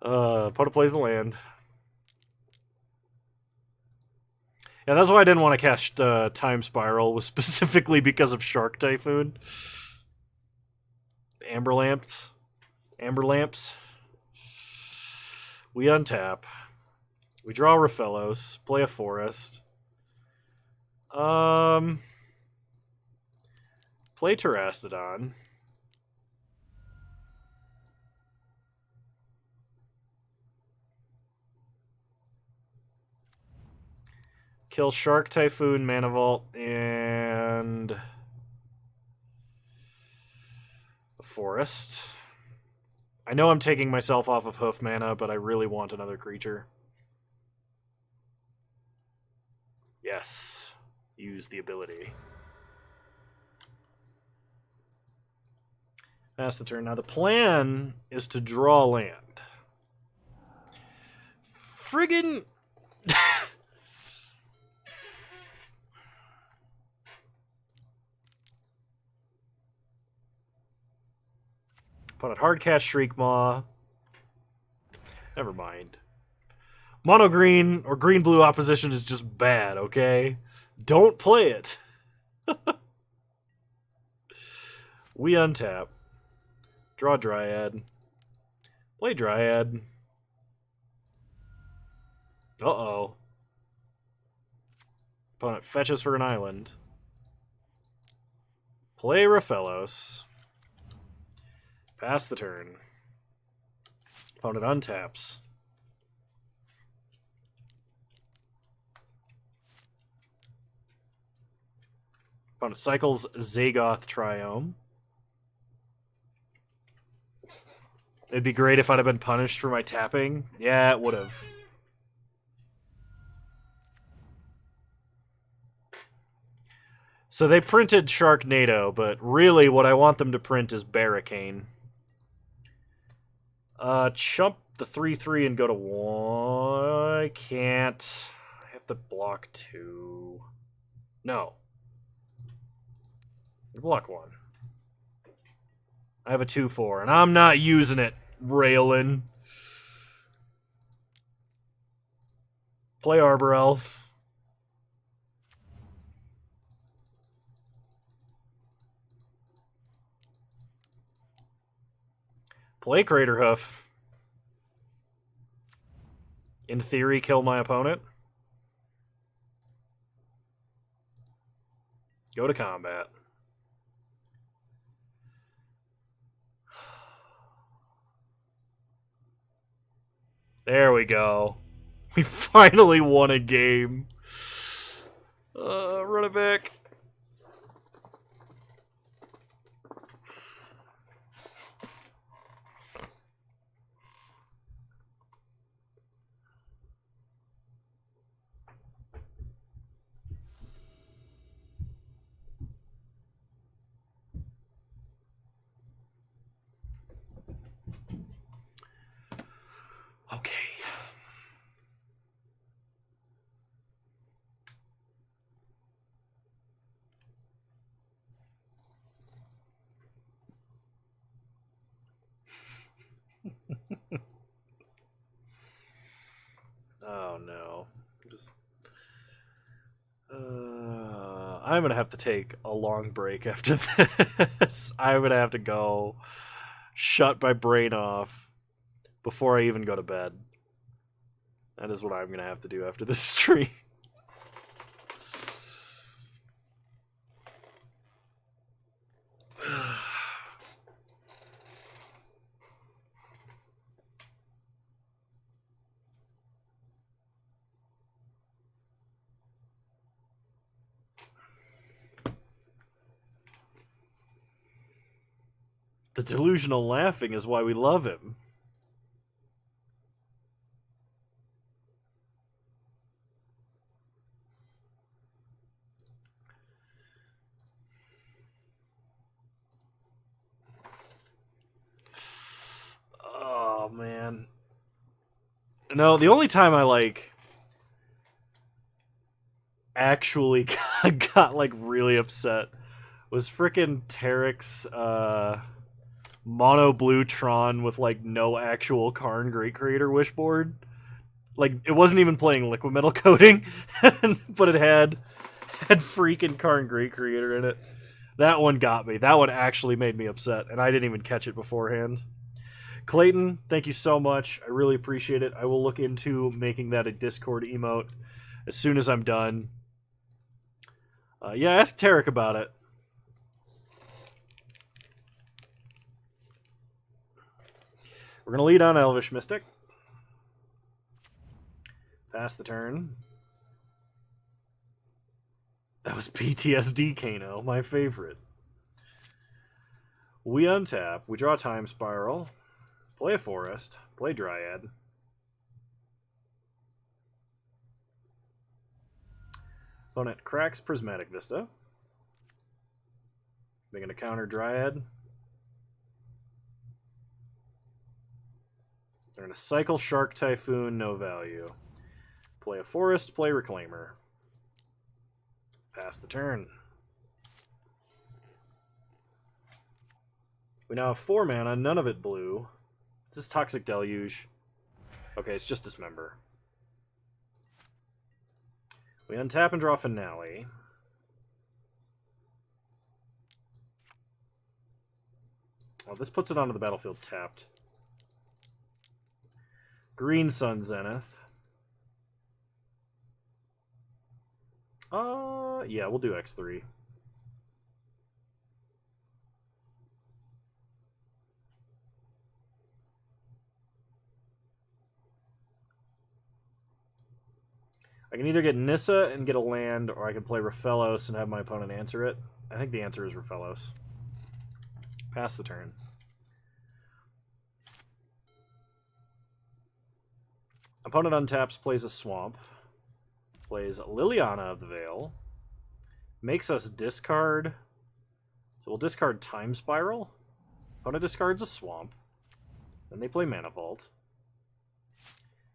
Opponent plays the land. Yeah, that's why I didn't want to cast Time Spiral, was specifically because of Shark Typhoon. Amber Lamps. Amber Lamps. We untap. We draw Raphellos. Play a Forest. Play Terastodon. Kill Shark Typhoon, Mana Vault, and a Forest. I know I'm taking myself off of Hoof Mana, but I really want another creature. Yes. Use the ability. Pass the turn. Now the plan is to draw land. Friggin'... Opponent hardcast Shriekmaw. Never mind. Mono green or green blue opposition is just bad, okay? Don't play it. We untap. Draw Dryad. Play Dryad. Uh-oh. Opponent fetches for an island. Play Raphellos. Pass the turn. Opponent untaps. Opponent cycles Zagoth Triome. It'd be great if I'd have been punished for my tapping. Yeah, it would have. So they printed Sharknado, but really what I want them to print is Barricane. Chump the 3/3 and go to 1. I can't. I have to block 2. No. Block 1. I have a 2/4, and I'm not using it, Raylin. Play Arbor Elf. Play Crater Hoof. In theory, kill my opponent. Go to combat. There we go. We finally won a game. Run it back. Okay. Oh no. I'm gonna have to take a long break after this. I'm gonna have to go shut my brain off before I even go to bed. That is what I'm gonna have to do after this stream. The delusional laughing is why we love him. Oh, man. No, the only time I, actually got, really upset was frickin' Tarek's, mono blue Tron with no actual Karn Great Creator wishboard. It wasn't even playing liquid metal coating, but it had freaking Karn Great Creator in it. That one got me. That one actually made me upset, and I didn't even catch it beforehand. Clayton, thank you so much. I really appreciate it. I will look into making that a Discord emote as soon as I'm done. Yeah, ask Tarek about it. We're going to lead on Elvish Mystic. Pass the turn. That was PTSD Kano, my favorite. We untap. We draw Time Spiral. Play a Forest. Play Dryad. Opponent cracks Prismatic Vista. They're going to counter Dryad. They're going to cycle Shark Typhoon, no value. Play a Forest, play Reclaimer. Pass the turn. We now have 4 mana, none of it blue. This is Toxic Deluge. Okay, it's just Dismember. We untap and draw Finale. Well, this puts it onto the battlefield tapped. Green Sun Zenith. Yeah, we'll do X3. I can either get Nissa and get a land, or I can play Raphelos and have my opponent answer it. I think the answer is Raphelos. Pass the turn. Opponent untaps, plays a Swamp. Plays Liliana of the Veil. Makes us discard. So we'll discard Time Spiral. Opponent discards a Swamp. Then they play Mana Vault.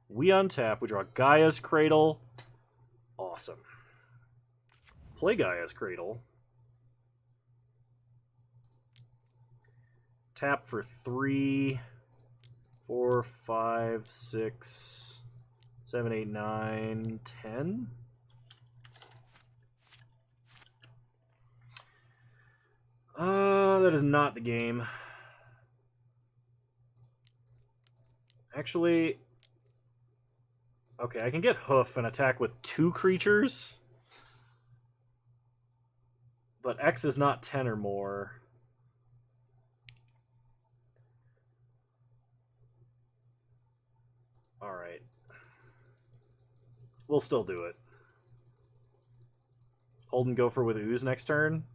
We untap. We draw Gaia's Cradle. Awesome. Play Gaia's Cradle. tap for 3, 4, 5, 6, 7, 8, 9, 10. That is not the game. Actually, okay, I can get Hoof and attack with 2 creatures. But X is not 10 or more. Alright. We'll still do it. Hold and go for with Ooze next turn.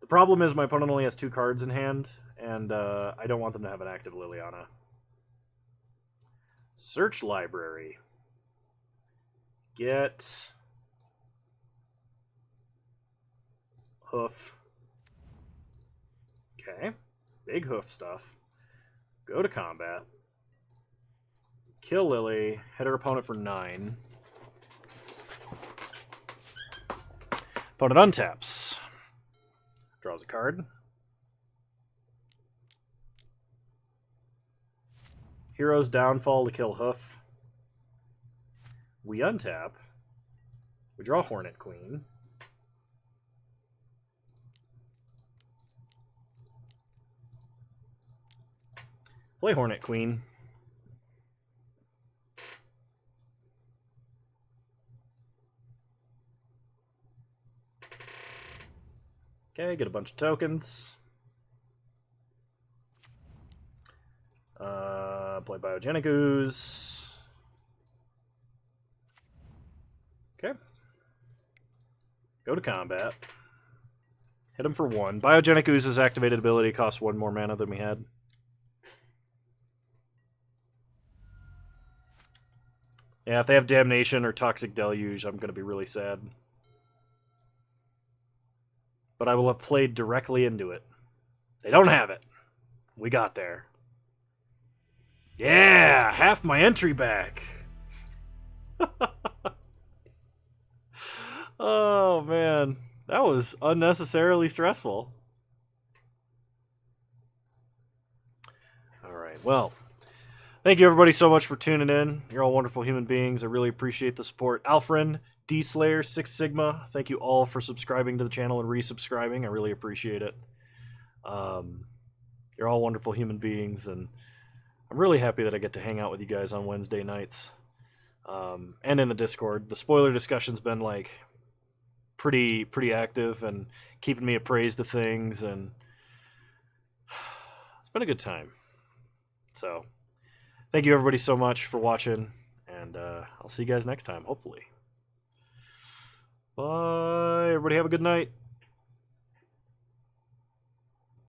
The problem is my opponent only has 2 cards in hand, and I don't want them to have an active Liliana. Search library. Get Hoof. Okay. Big Hoof stuff. Go to combat. Kill Lily. Hit her opponent for 9. Opponent untaps. Draws a card. Hero's Downfall to kill Hoof. We untap. We draw Hornet Queen. Play Hornet Queen. Okay, get a bunch of tokens. Play Biogenic Ooze. Okay. Go to combat. Hit him for 1. Biogenic Ooze's activated ability costs 1 more mana than we had. Yeah, if they have Damnation or Toxic Deluge, I'm going to be really sad. But I will have played directly into it. They don't have it. We got there. Yeah! Half my entry back! Oh, man. That was unnecessarily stressful. Alright, well. Thank you everybody so much for tuning in. You're all wonderful human beings. I really appreciate the support. Alfred, D-Slayer, Six Sigma, thank you all for subscribing to the channel and resubscribing. I really appreciate it. You're all wonderful human beings, and I'm really happy that I get to hang out with you guys on Wednesday nights. And in the Discord. The spoiler discussion's been like pretty active and keeping me appraised of things, and it's been a good time. So thank you everybody so much for watching, and I'll see you guys next time, hopefully. Bye. Everybody have a good night.